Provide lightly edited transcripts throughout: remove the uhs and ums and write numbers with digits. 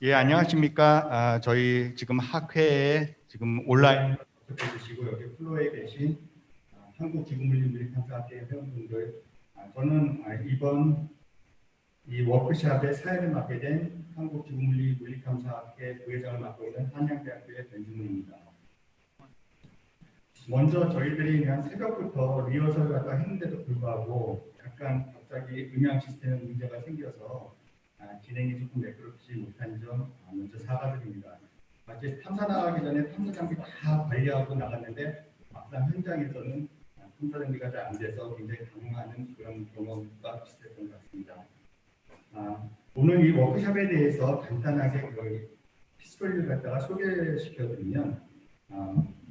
예, 안녕하십니까. 저희 지금 학회에 지금 온라인 접해주시고 여기 플로에 계신 한국지구물리물리탐사학회 회원분들, 저는 이번 이 워크숍의 사회를 맡게 된 한국지구물리물리탐사학회 부회장을 맡고 있는 한양대학교의 변준문입니다. 먼저 저희들이 그냥 새벽부터 리허설을 갖다 했는데도 불구하고 약간 갑자기 음향 시스템에 문제가 생겨서 진행이 조금 매끄럽지 못한 점 먼저 사과드립니다. 마치 탐사 나가기 전에 탐사 장비 다 관리하고 나갔는데 막상 현장에서는 탐사 장비가 잘 안 돼서 굉장히 당황하는 그런 경험과 비슷했던 것 같습니다. 오늘 이 워크숍에 대해서 간단하게 그 히스토리를 갖다가 소개시켜드리면,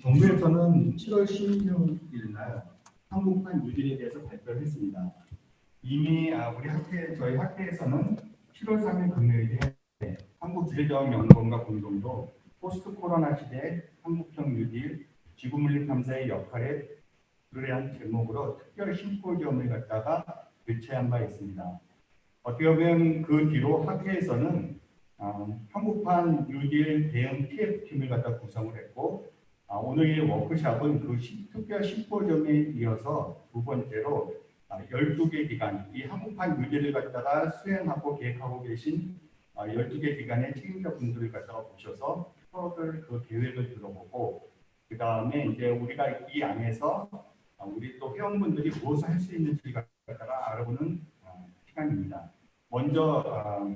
정부에서는 7월 16일 날 한국판 뉴딜에 대해서 발표를 했습니다. 이미 저희 학회에서는 7월 3일 금요일에 한국주제정연구원과 공동으로 포스트 코로나 시대 한국형 뉴딜 지구물리 탐사의 역할에 의뢰한 제목으로 특별 심포지엄을 갖다가 개최한 바 있습니다. 어떻게 보면 그 뒤로 학회에서는 한국판 뉴딜 대응 TF팀을 갖다 구성을 했고, 오늘의 워크숍은 그 특별 심포지엄에 이어서 두 번째로 12개 기관, 이 한국판 뉴딜을 갖다가 수행하고 계획하고 계신 12개 기관의 책임자분들을 갖다가 모셔서 서로들 그 계획을 들어보고, 그 다음에 이제 우리가 이 안에서 우리 또 회원분들이 무엇을 할 수 있는지 갖다가 알아보는 시간입니다. 먼저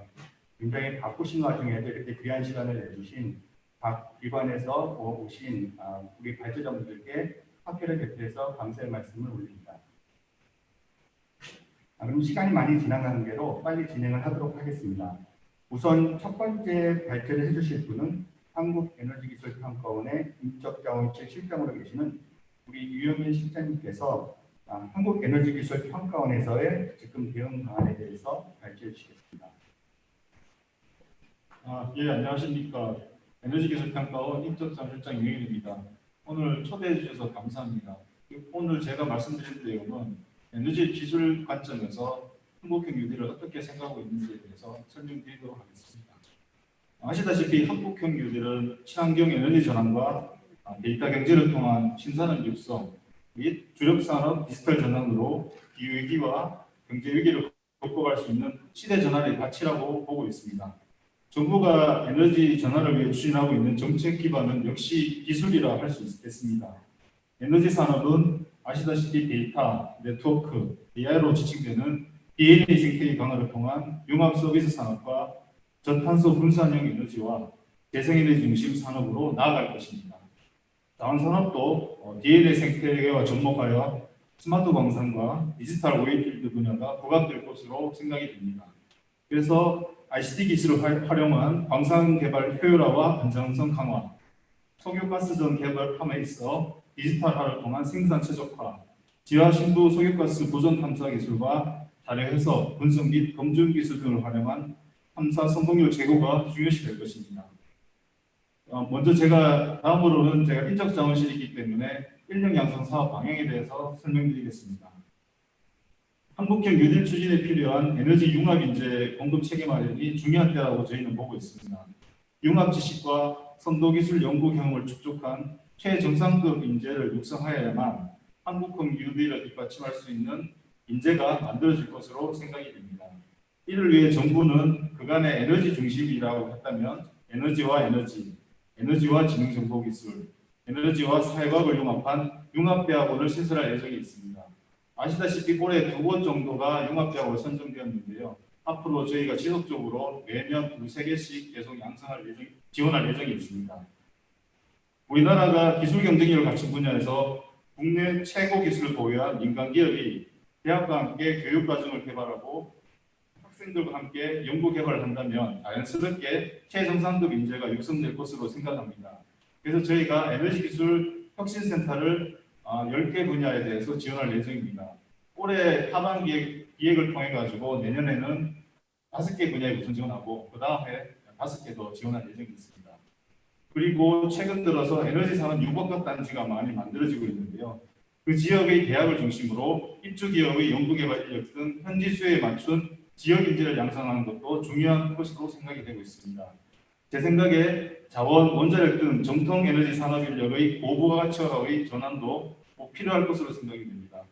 굉장히 바쁘신 와중에도 이렇게 귀한 시간을 내주신 각 기관에서 오신 우리 발제자분들께 학회를 개최해서 감사의 말씀을 올립니다. 그럼 시간이 많이 지나가는 대로 빨리 진행을 하도록 하겠습니다. 우선 첫 번째 발제를 해주실 분은 한국에너지기술평가원의 인적자원실 실장으로 계시는 우리 유영민 실장님께서 한국에너지기술평가원에서의 지금 대응 방안에 대해서 발제해 주시겠습니다. 예, 안녕하십니까. 에너지기술평가원 인적자원실장 유영민입니다. 오늘 초대해 주셔서 감사합니다. 오늘 제가 말씀드릴 내용은 에너지 기술 관점에서 한국형 뉴딜을 어떻게 생각하고 있는지에 대해서 설명드리도록 하겠습니다. 아시다시피 한국형 뉴딜은 친환경 에너지 전환과 데이터 경제를 통한 신산업 육성 및 주력 산업 디지털 전환으로 기후위기와 경제위기를 극복할 수 있는 시대 전환의 가치라고 보고 있습니다. 정부가 에너지 전환을 위해 추진하고 있는 정책 기반은 역시 기술이라 할 수 있겠습니다. 에너지 산업은 아시다시피 데이터, 네트워크, AI로 지칭되는 DNA 생태계 강화를 통한 융합 서비스 산업과 저탄소 분산형 에너지와 재생에너지 중심 산업으로 나아갈 것입니다. 다음 산업도 DNA 생태계와 접목하여 스마트 광산과 디지털 오일필드 분야가 부각될 것으로 생각이 됩니다. 그래서 ICT 기술을 활용한 광산 개발 효율화와 안정성 강화, 석유가스전 개발함에 있어 디지털화를 통한 생산 최적화, 지하 신부 석유가스 보존 탐사 기술과 자료 해석, 분석 및 검증 기술 등을 활용한 탐사 성공률 제고가 중요시 될 것입니다. 먼저 다음으로는 제가 인적자원실이기 때문에 인력 양성 사업 방향에 대해서 설명드리겠습니다. 한국형 뉴딜 추진에 필요한 에너지 융합 인재 공급 체계 마련이 중요한 때라고 저희는 보고 있습니다. 융합 지식과 선도 기술 연구 경험을 축적한 최정상급 인재를 육성하여야만 한국형 뉴딜을 뒷받침할 수 있는 인재가 만들어질 것으로 생각이 됩니다. 이를 위해 정부는 그간의 에너지 중심이라고 했다면 에너지와 에너지, 에너지와 지능정보기술, 에너지와 사회과학을 융합한 융합대학원을 신설할 예정이 있습니다. 아시다시피 올해 2번 정도가 융합대학원을 선정되었는데요. 앞으로 저희가 지속적으로 매년 2~3개씩 계속 지원할 예정이 있습니다. 우리나라가 기술 경쟁력을 갖춘 분야에서 국내 최고 기술을 보유한 민간 기업이 대학과 함께 교육과정을 개발하고 학생들과 함께 연구 개발을 한다면 자연스럽게 최정상급 인재가 육성될 것으로 생각합니다. 그래서 저희가 에너지 기술 혁신센터를 10개 분야에 대해서 지원할 예정입니다. 올해 하반기 기획을 통해 가지고 내년에는 5개 분야에 우선 지원하고 그 다음에 5개 더 지원할 예정이 있습니다. 그리고 최근 들어서 에너지 산업 유복합 단지가 많이 만들어지고 있는데요. 그 지역의 대학을 중심으로 입주 기업의 연구개발 인력 등 현지 수요에 맞춘 지역 인재를 양성하는 것도 중요한 것으로 생각이 되고 있습니다. 제 생각에 자원, 원자력 등 정통 에너지 산업 인력의 고부가가치화의 전환도 꼭 필요할 것으로 생각이 됩니다.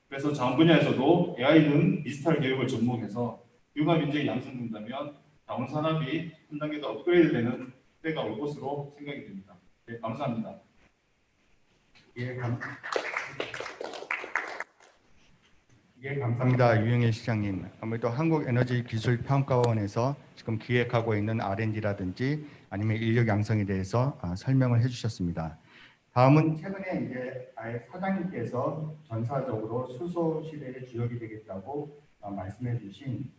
그래서 자원 분야에서도 AI 등 디지털 교육을 접목해서 융합 인재가 양성된다면 자원 산업이 한 단계 더 업그레이드되는 때가 올 것으로 생각이 됩니다. 네, 감사합니다. 감사합니다. 유영애 시장님. 아무래도 한국에너지기술평가원에서 지금 기획하고 있는 R&D라든지 아니면 인력 양성에 대해서 설명을 해주셨습니다. 다음은 최근에 이제 아예 사장님께서 전사적으로 수소 시대의 주역이 되겠다고 말씀해주신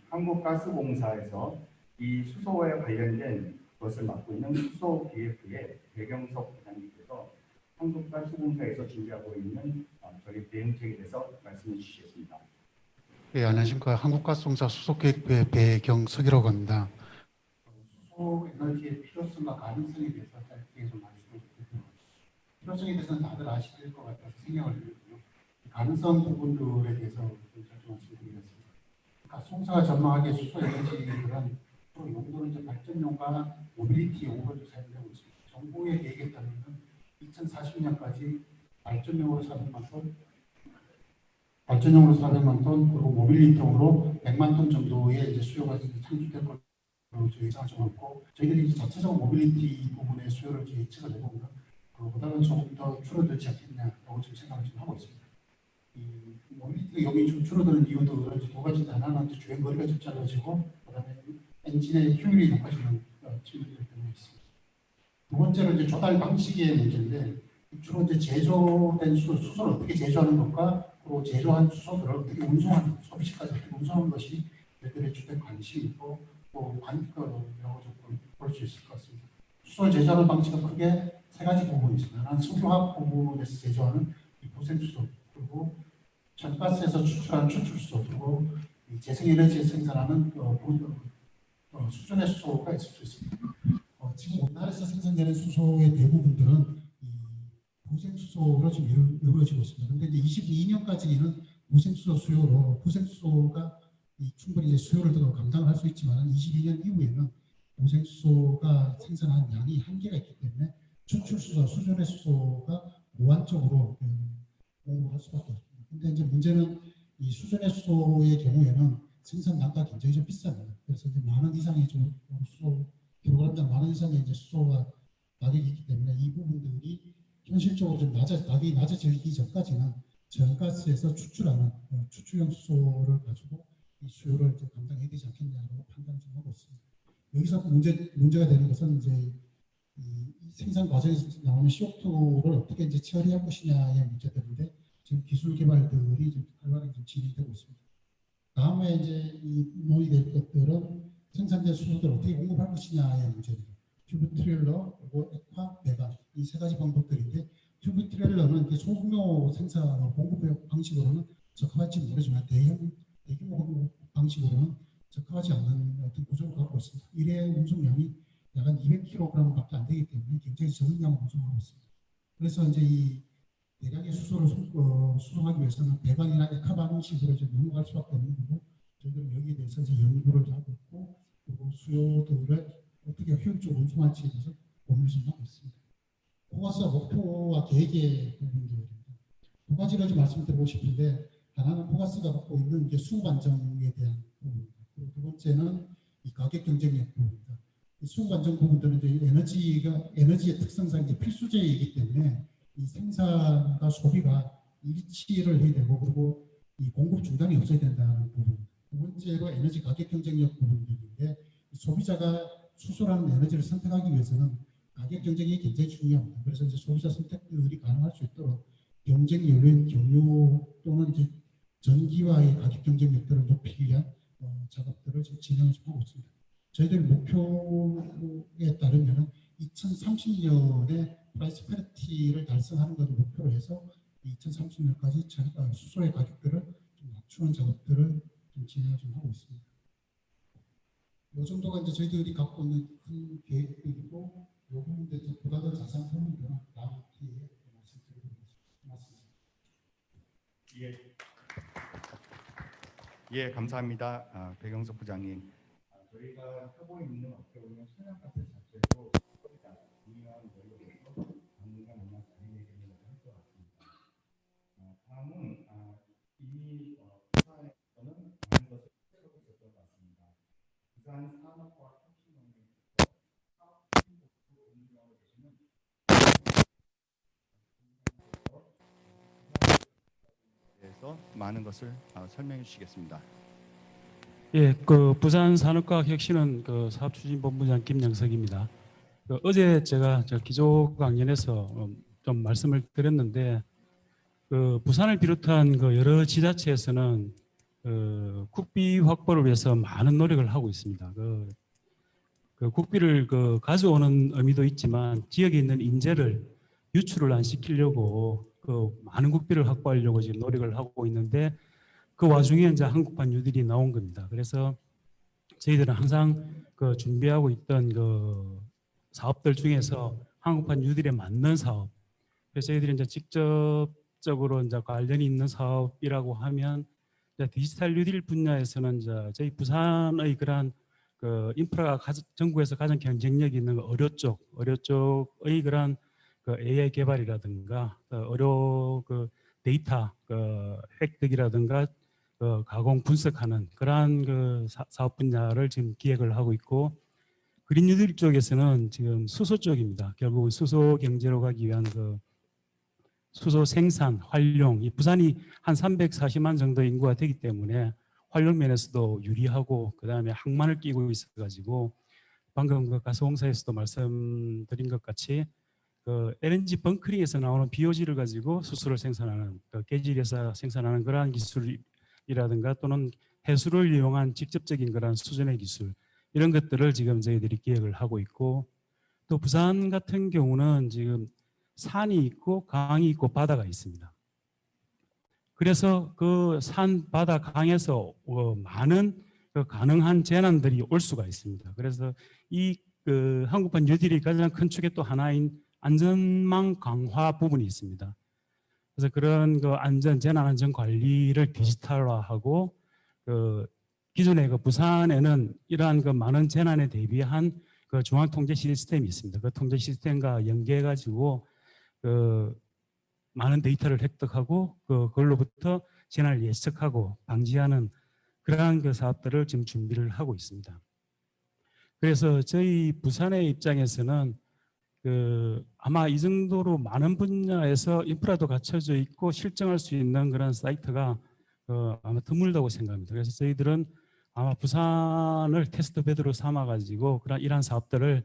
한국가스공사에서 이 수소에 관련된 것을 맡고 있는 수소기획부의 배경석 부장님께서 한국가스공사에서 준비하고 있는 저희 대응책에 대해서 말씀해 주시겠습니다. 예, 안녕하십니까. 한국가스공사 수소기획부의 배경석이라고 합니다. 수소 에너지의 필요성과 가능성에 대해서 짧게 좀 말씀을 드리겠습니다. 필요성에 대해서는 다들 아실 것 같아서 생략을 드리고요. 가능성 부분들에 대해서 좀 말씀드리겠습니다. 가스공사가 전망하기에 수소 에너지들은 주로 용도는 이제 발전용과 모빌리티 용으로 사용되고 있습니다. 정부의 계획에 따르면 2040년까지 발전용으로 400만 톤, 그리고 모빌리티용으로 100만 톤 정도의 이제 수요가 창출될 것으로 저희 예상을 좀 하고, 저희들이 이제 자체적으로 모빌리티 부분의 수요를 이제 예측을 해보면 그보다는 조금 더 줄어들지 않겠냐라고 지금 생각을 좀 하고 있습니다. 이 모빌리티가 여기 좀 줄어드는 이유도 두 가지인데, 하나는 이제 주행 거리가 좀 짧아지고, 그다음에 엔진의 효율이 높아지는 측면들 때문에 있습니다. 두 번째로 이제 조달 방식의 문제인데, 주로 이제 제조된 수소를 어떻게 제조하는 것과 그리고 제조한 수소들을 어떻게 운송하는, 소비시까지 어떻게 운송하는 것이 저희들의 주된 관심이고 또 관건이라고 좀 볼 수 있을 것 같습니다. 수소를 제조하는 방식은 크게 세 가지 부분이 있습니다. 하나는 석유화학 부분에서 제조하는 이 포생수소, 그리고 천가스에서 추출한 추출수소, 그리고 이 재생에너지에서 생산하는 수준의 수소가 있을 수 있습니다. 지금 우리나라에서 생산되는 수소의 대부분들은 부생수소로 지금 이루어지고 있습니다. 그런데 이제 22년까지는 부생수소가 충분히 이제 수요를 더 감당을 할 수 있지만 22년 이후에는 부생수소가 생산하는 양이 한계가 있기 때문에 추출수소, 수준의 수소가 보완적으로 공급할 수밖에 없습니다. 그런데 이제 문제는 이 수준의 수소의 경우에는 생산 단가가 굉장히 좀 비쌉니다. 그래서 이제 만원 이상의 좀 수소 킬로그램당 만원 이상의 이제 수소가 가격이 있기 때문에 이 부분들이 현실적으로 좀 가격이 낮아지기 전까지는 저가스에서 추출하는 추출용 수소를 가지고 이 수요를 이제 감당해야 되지 않겠냐고 판단을 좀 하고 있습니다. 여기서 문제가 되는 것은 이제 이 생산 과정에서 나오는 CO2를 어떻게 이제 처리할 것이냐의 문제들인데, 지금 기술 개발들이 좀 활발하게 좀 진행되고 있습니다. 다음에 이제 이 논의될 것들은 생산된 수소들을 어떻게 공급할 것이냐의 문제입니다. 튜브 트레일러, 그리고 액화, 배관, 이 세 가지 방법들인데, 튜브 트레일러는 소규모 생산 공급 방식으로는 적합할지 모르지만 대규모 공급 방식으로는 적합하지 않는 어떤 구조를 갖고 있습니다. 일회 운송량이 약 한 200kg밖에 안 되기 때문에 굉장히 적은 양을 운송하고 있습니다. 그래서 이제 이 대량의 수소를 수송하기 위해서는 배관이나 액화 방식으로 이제 넘어갈 수밖에 없는 거고, 저희들은 여기에 대해서 이제 연구를 하고 있고, 그리고 수요들을 어떻게 효율적으로 운송할지에 대해서 고민을 좀 하고 있습니다. 포가스와 목표와 계획의 부분들입니다. 두 가지를 좀 말씀드리고 싶은데, 하나는 포가스가 갖고 있는 이제 수급 안정에 대한 부분입니다. 그리고 두 번째는 이 가격 경쟁력 부분입니다. 이 수급 안정 부분들은 이제 에너지의 특성상 이제 필수제이기 때문에 이 생산과 소비가 일치를 해야 되고, 그리고 이 공급 중단이 없어야 된다는 부분. 두 번째로 에너지 가격 경쟁력 부분인데, 소비자가 수소라는 에너지를 선택하기 위해서는 가격 경쟁이 굉장히 중요합니다. 그래서 이제 소비자 선택들이 가능할 수 있도록 경쟁 요인 경유 또는 이제 전기와의 가격 경쟁력들을 높이기 위한 작업들을 지금 진행을 하고 있습니다. 저희들 목표에 따르면 2030년에 프라이스 패리티를 달성하는 것을 목표로 해서 2030년까지 수소의 가격들을 좀 낮추는 작업들을 좀 진행을 좀 하고 있습니다. 이 정도가 이제 저희들이 갖고 있는 큰 계획이고, 이 부분에 대해서 보다 더 자세한 설명들은 다음 기회에 말씀드리겠습니다. 고맙습니다. 예, 감사합니다. 배경석 부장님. 저희가 하고 있는 어떻게 보면 천연가스 자체도 중요한 원료로서 당분간 아마 자리매김을 할 것 같습니다. 다음은 이미 부산에서는 많은 것을 하고 있었던 것 같습니다. 부산 산업과학 혁신연구소에서 사업 추진부로 운영하고 계시는 대해서 많은 것을 설명해 주시겠습니다. 예, 그 부산 산업과학혁신은 그 사업추진본부장 김영석입니다. 어제 제가 저 기조 강연에서 좀 말씀을 드렸는데, 그 부산을 비롯한 그 여러 지자체에서는 그 국비 확보를 위해서 많은 노력을 하고 있습니다. 그 국비를 그 가져오는 의미도 있지만 지역에 있는 인재를 유출을 안 시키려고 그 많은 국비를 확보하려고 지금 노력을 하고 있는데, 그 와중에 이제 한국판 뉴딜이 나온 겁니다. 그래서 저희들은 항상 그 준비하고 있던 그 사업들 중에서 한국판 뉴딜에 맞는 사업, 그래서 저희들이 이제 직접적으로 이제 관련이 있는 사업이라고 하면 이제 디지털 뉴딜 분야에서는 이제 저희 부산의 그러한 그 인프라가 전국에서 가장 경쟁력이 있는 의료 쪽의 그러한 그 AI 개발이라든가 의료 그 데이터 그 획득이라든가 그 가공 분석하는 그러한 그 사업 분야를 지금 기획을 하고 있고, 그린 뉴딜 쪽에서는 지금 수소 쪽입니다. 결국 수소 경제로 가기 위한 그 수소 생산, 활용, 이 부산이 한 340만 정도 인구가 되기 때문에 활용 면에서도 유리하고, 그 다음에 항만을 끼고 있어가지고 방금 그 가스공사에서도 말씀드린 것 같이 그 LNG 벙커링에서 나오는 BOG를 가지고 수소를 생산하는 그 계질에서 생산하는 그러한 기술이라든가 또는 해수를 이용한 직접적인 그러한 수준의 기술, 이런 것들을 지금 저희들이 기획을 하고 있고, 또 부산 같은 경우는 지금 산이 있고 강이 있고 바다가 있습니다. 그래서 그 산, 바다, 강에서 많은 그 가능한 재난들이 올 수가 있습니다. 그래서 이 그 한국판 뉴딜이 가장 큰 축의 또 하나인 안전망 강화 부분이 있습니다. 그래서 그런 그 재난 안전 관리를 디지털화하고, 그 기존에 그 부산에는 이러한 그 많은 재난에 대비한 그 중앙 통제 시스템이 있습니다. 그 통제 시스템과 연계해 가지고 그 많은 데이터를 획득하고 그걸로부터 재난을 예측하고 방지하는 그러한 그 사업들을 지금 준비를 하고 있습니다. 그래서 저희 부산의 입장에서는 그 아마 이 정도로 많은 분야에서 인프라도 갖춰져 있고 실증할 수 있는 그런 사이트가 아마 드물다고 생각합니다. 그래서 저희들은 아마 부산을 테스트 베드로 삼아 가지고 그런 이러한 사업들을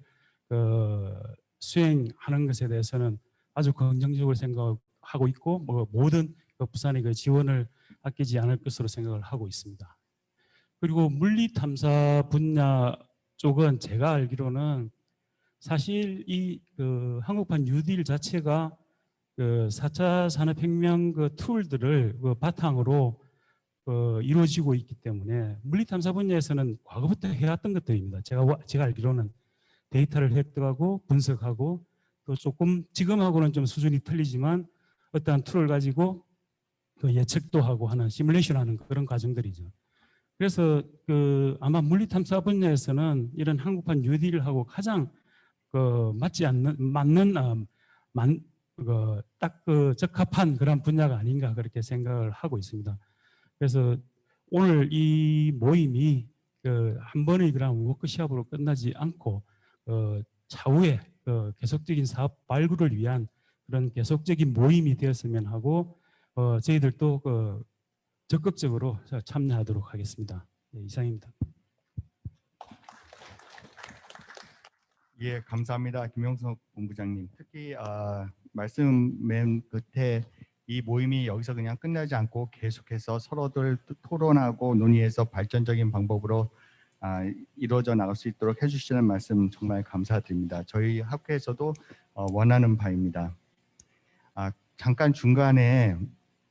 수행하는 것에 대해서는 아주 긍정적으로 생각하고 있고, 뭐 모든 부산의 그 지원을 아끼지 않을 것으로 생각을 하고 있습니다. 그리고 물리 탐사 분야 쪽은 제가 알기로는 사실 이 그 한국판 뉴딜 자체가 그 4차 산업혁명 그 툴들을 그 바탕으로 이루어지고 있기 때문에 물리 탐사 분야에서는 과거부터 해왔던 것들입니다. 제가 알기로는 데이터를 획득하고 분석하고, 또 조금 지금하고는 좀 수준이 틀리지만 어떠한 툴을 가지고 그 예측도 하고 하는 시뮬레이션하는 그런 과정들이죠. 그래서 그 아마 물리 탐사 분야에서는 이런 한국판 뉴딜하고 가장 맞는 딱 적합한 그런 분야가 아닌가 그렇게 생각을 하고 있습니다. 그래서 오늘 이 모임이 한 번의 그런 워크숍으로 끝나지 않고 차후에 계속적인 사업 발굴을 위한 그런 계속적인 모임이 되었으면 하고, 저희들도 적극적으로 참여하도록 하겠습니다. 네, 이상입니다. 예, 감사합니다. 김영석 본부장님. 특히 말씀 맨 끝에 이 모임이 여기서 그냥 끝나지 않고 계속해서 서로들 토론하고 논의해서 발전적인 방법으로 이루어져 나갈 수 있도록 해주시는 말씀 정말 감사드립니다. 저희 학회에서도 원하는 바입니다. 잠깐 중간에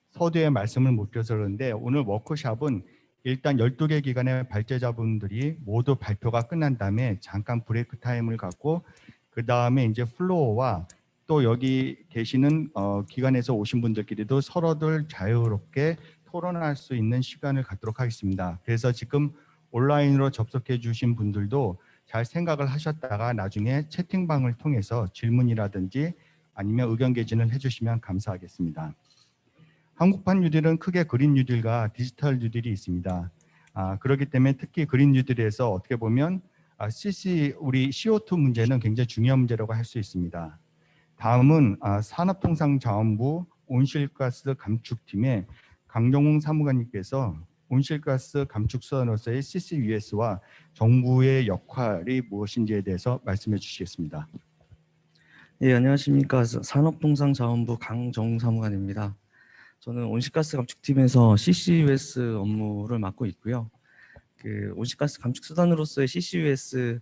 서두에 말씀을 못 드려서 그런데 오늘 워크숍은 일단 12개 기관의 발제자분들이 모두 발표가 끝난 다음에 잠깐 브레이크 타임을 갖고 그 다음에 이제 플로어와 또 여기 계시는 기관에서 오신 분들끼리도 서로들 자유롭게 토론할 수 있는 시간을 갖도록 하겠습니다. 그래서 지금 온라인으로 접속해 주신 분들도 잘 생각을 하셨다가 나중에 채팅방을 통해서 질문이라든지 아니면 의견 개진을 해주시면 감사하겠습니다. 한국판 뉴딜은 크게 그린 뉴딜과 디지털 뉴딜이 있습니다. 그렇기 때문에 특히 그린 뉴딜에서 어떻게 보면 우리 CO2 문제는 굉장히 중요한 문제라고 할 수 있습니다. 다음은 산업통상자원부 온실가스 감축팀의 강정홍 사무관님께서 온실가스 감축 수단으로서의 CCUS와 정부의 역할이 무엇인지에 대해서 말씀해 주시겠습니다. 예, 안녕하십니까. 산업통상자원부 강정웅 사무관입니다. 저는 온실가스 감축팀에서 CCUS 업무를 맡고 있고요. 그 온실가스 감축 수단으로서의 CCUS에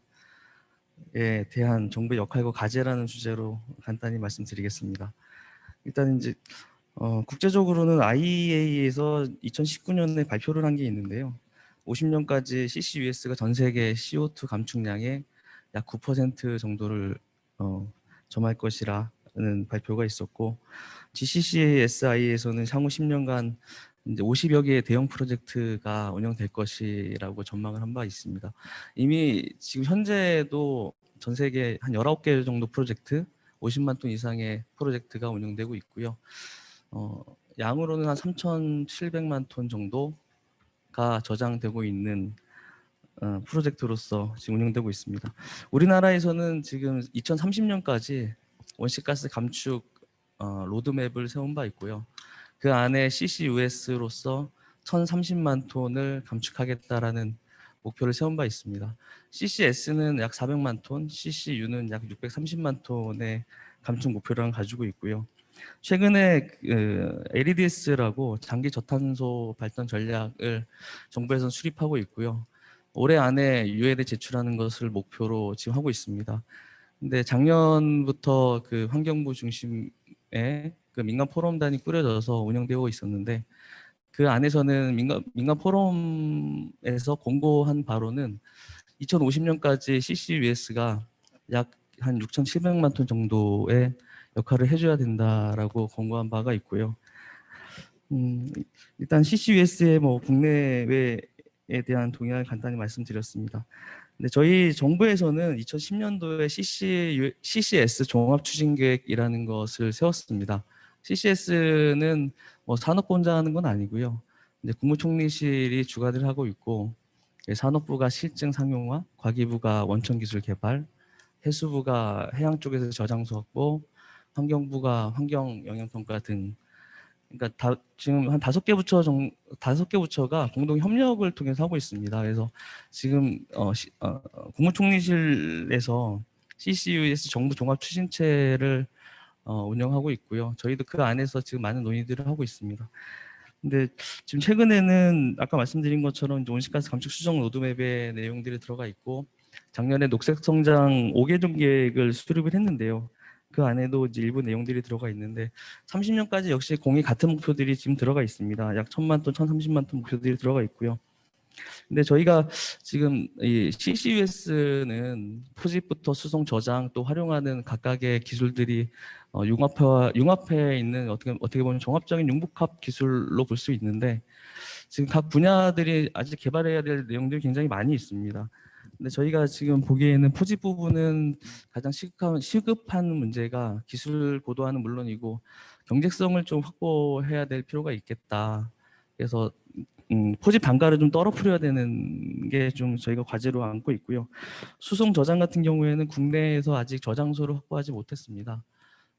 대한 정부의 역할과 과제라는 주제로 간단히 말씀드리겠습니다. 일단 이제 국제적으로는 IEA에서 2019년에 발표를 한 게 있는데요. 50년까지 CCUS가 전 세계 CO2 감축량의 약 9% 정도를 점할 것이라는 발표가 있었고, GCCSI에서는 향후 10년간 이제 50여 개의 대형 프로젝트가 운영될 것이라고 전망을 한 바 있습니다. 이미 지금 현재도 전 세계 한 19개 정도 프로젝트, 50만 톤 이상의 프로젝트가 운영되고 있고요. 양으로는 한 3,700만 톤 정도가 저장되고 있는 프로젝트로서 지금 운영되고 있습니다. 우리나라에서는 지금 2030년까지 온실가스 감축 로드맵을 세운 바 있고요. 그 안에 CCUS로서 1,030만 톤을 감축하겠다라는 목표를 세운 바 있습니다. CCS는 약 400만 톤, CCU는 약 630만 톤의 감축 목표를 가지고 있고요. 최근에 LEDS라고 장기 저탄소 발전 전략을 정부에서 수립하고 있고요. 올해 안에 유엔에 제출하는 것을 목표로 지금 하고 있습니다. 근데 작년부터 그 환경부 중심의 그 민간 포럼단이 꾸려져서 운영되고 있었는데, 그 안에서는 민간 포럼에서 공고한 바로는 2050년까지 CCUS가 약 한 6,700만 톤 정도의 역할을 해줘야 된다라고 권고한 바가 있고요. 일단 CCUS의 뭐 국내외에 대한 동향을 간단히 말씀드렸습니다. 근데 저희 정부에서는 2010년도에 CCS 종합추진계획이라는 것을 세웠습니다. CCS는 뭐 산업부 혼자 하는 건 아니고요. 이제 국무총리실이 주관을 하고 있고, 산업부가 실증 상용화, 과기부가 원천 기술 개발, 해수부가 해양 쪽에서 저장소 확보, 환경부가 환경 영향 평가 등, 그러니까 지금 한 5개 부처가 공동 협력을 통해서 하고 있습니다. 그래서 지금 국무총리실에서 CCUS 정부 종합 추진체를 운영하고 있고요. 저희도 그 안에서 지금 많은 논의들을 하고 있습니다. 근데 지금 최근에는 아까 말씀드린 것처럼 이제 온실가스 감축 수정 로드맵의 내용들이 들어가 있고, 작년에 녹색성장 5개종 계획을 수립을 했는데요. 그 안에도 이제 일부 내용들이 들어가 있는데 30년까지 역시 공이 같은 목표들이 지금 들어가 있습니다. 약 1,000만 톤, 1,030만 톤 목표들이 들어가 있고요. 근데 저희가 지금 이 CCUS는 포집부터 수송, 저장 또 활용하는 각각의 기술들이 융합해 있는 어떻게 보면 종합적인 융복합 기술로 볼 수 있는데, 지금 각 분야들이 아직 개발해야 될 내용들이 굉장히 많이 있습니다. 근데 저희가 지금 보기에는 포집 부분은 가장 시급한 문제가 기술 고도화는 물론이고 경제성을 좀 확보해야 될 필요가 있겠다. 그래서 포집 단가를 좀 떨어뜨려야 되는 게 좀 저희가 과제로 안고 있고요. 수송 저장 같은 경우에는 국내에서 아직 저장소를 확보하지 못했습니다.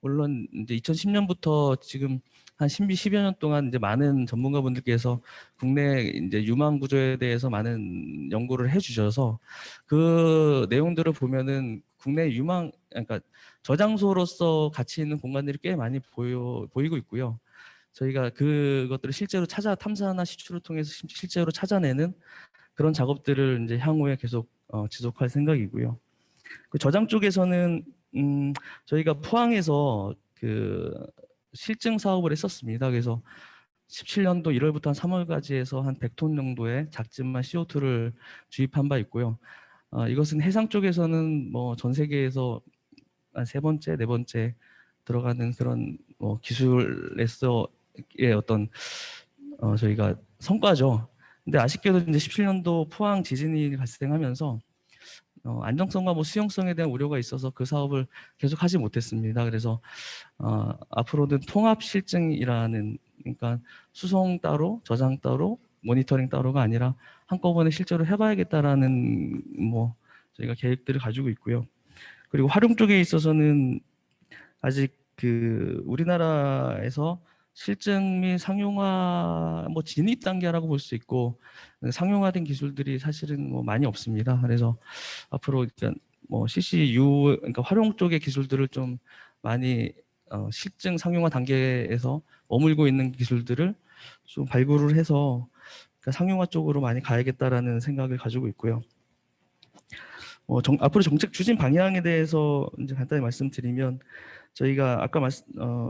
물론 이제 2010년부터 지금 한 10여 년 동안 이제 많은 전문가분들께서 국내 이제 유망 구조에 대해서 많은 연구를 해주셔서 그 내용들을 보면은 국내 그러니까 저장소로서 가치 있는 공간들이 꽤 많이 보이고 있고요. 저희가 그것들을 실제로 탐사나 시추를 통해서 실제로 찾아내는 그런 작업들을 이제 향후에 계속 지속할 생각이고요. 그 저장 쪽에서는 저희가 포항에서 그 실증 사업을 했었습니다. 그래서 17년도 1월부터 한 3월까지 해서 한 100톤 정도의 작지만 CO2를 주입한 바 있고요. 이것은 해상 쪽에서는 뭐 전 세계에서 한 3번째, 4번째 들어가는 그런 기술에서의 어떤 저희가 성과죠. 근데 아쉽게도 이제 17년도 포항 지진이 발생하면서 안정성과 뭐 수용성에 대한 우려가 있어서 그 사업을 계속하지 못했습니다. 그래서 앞으로는 통합 실증이라는, 그러니까 수송 따로, 저장 따로, 모니터링 따로가 아니라 한꺼번에 실제로 해봐야겠다라는 뭐 저희가 계획들을 가지고 있고요. 그리고 활용 쪽에 있어서는 아직 그 우리나라에서 실증 및 상용화 뭐 진입 단계라고 볼 수 있고 상용화된 기술들이 사실은 뭐 많이 없습니다. 그래서 앞으로 일단 뭐 CCU 그러니까 활용 쪽의 기술들을 좀 많이 실증 상용화 단계에서 머물고 있는 기술들을 좀 발굴을 해서 그러니까 상용화 쪽으로 많이 가야겠다라는 생각을 가지고 있고요. 앞으로 정책 추진 방향에 대해서 이제 간단히 말씀드리면 저희가 아까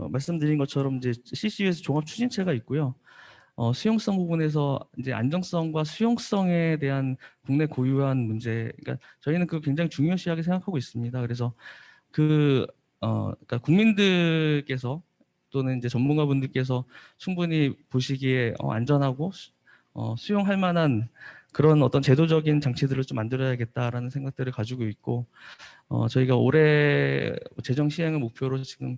말씀드린 것처럼 이제 CCU에서 종합 추진체가 있고요. 수용성 부분에서 이제 안정성과 수용성에 대한 국내 고유한 문제, 그러니까 저희는 그 굉장히 중요시하게 생각하고 있습니다. 그래서 그러니까 국민들께서 또는 이제 전문가분들께서 충분히 보시기에 안전하고 수용할 만한 그런 어떤 제도적인 장치들을 좀 만들어야겠다라는 생각들을 가지고 있고 저희가 올해 재정 시행을 목표로 지금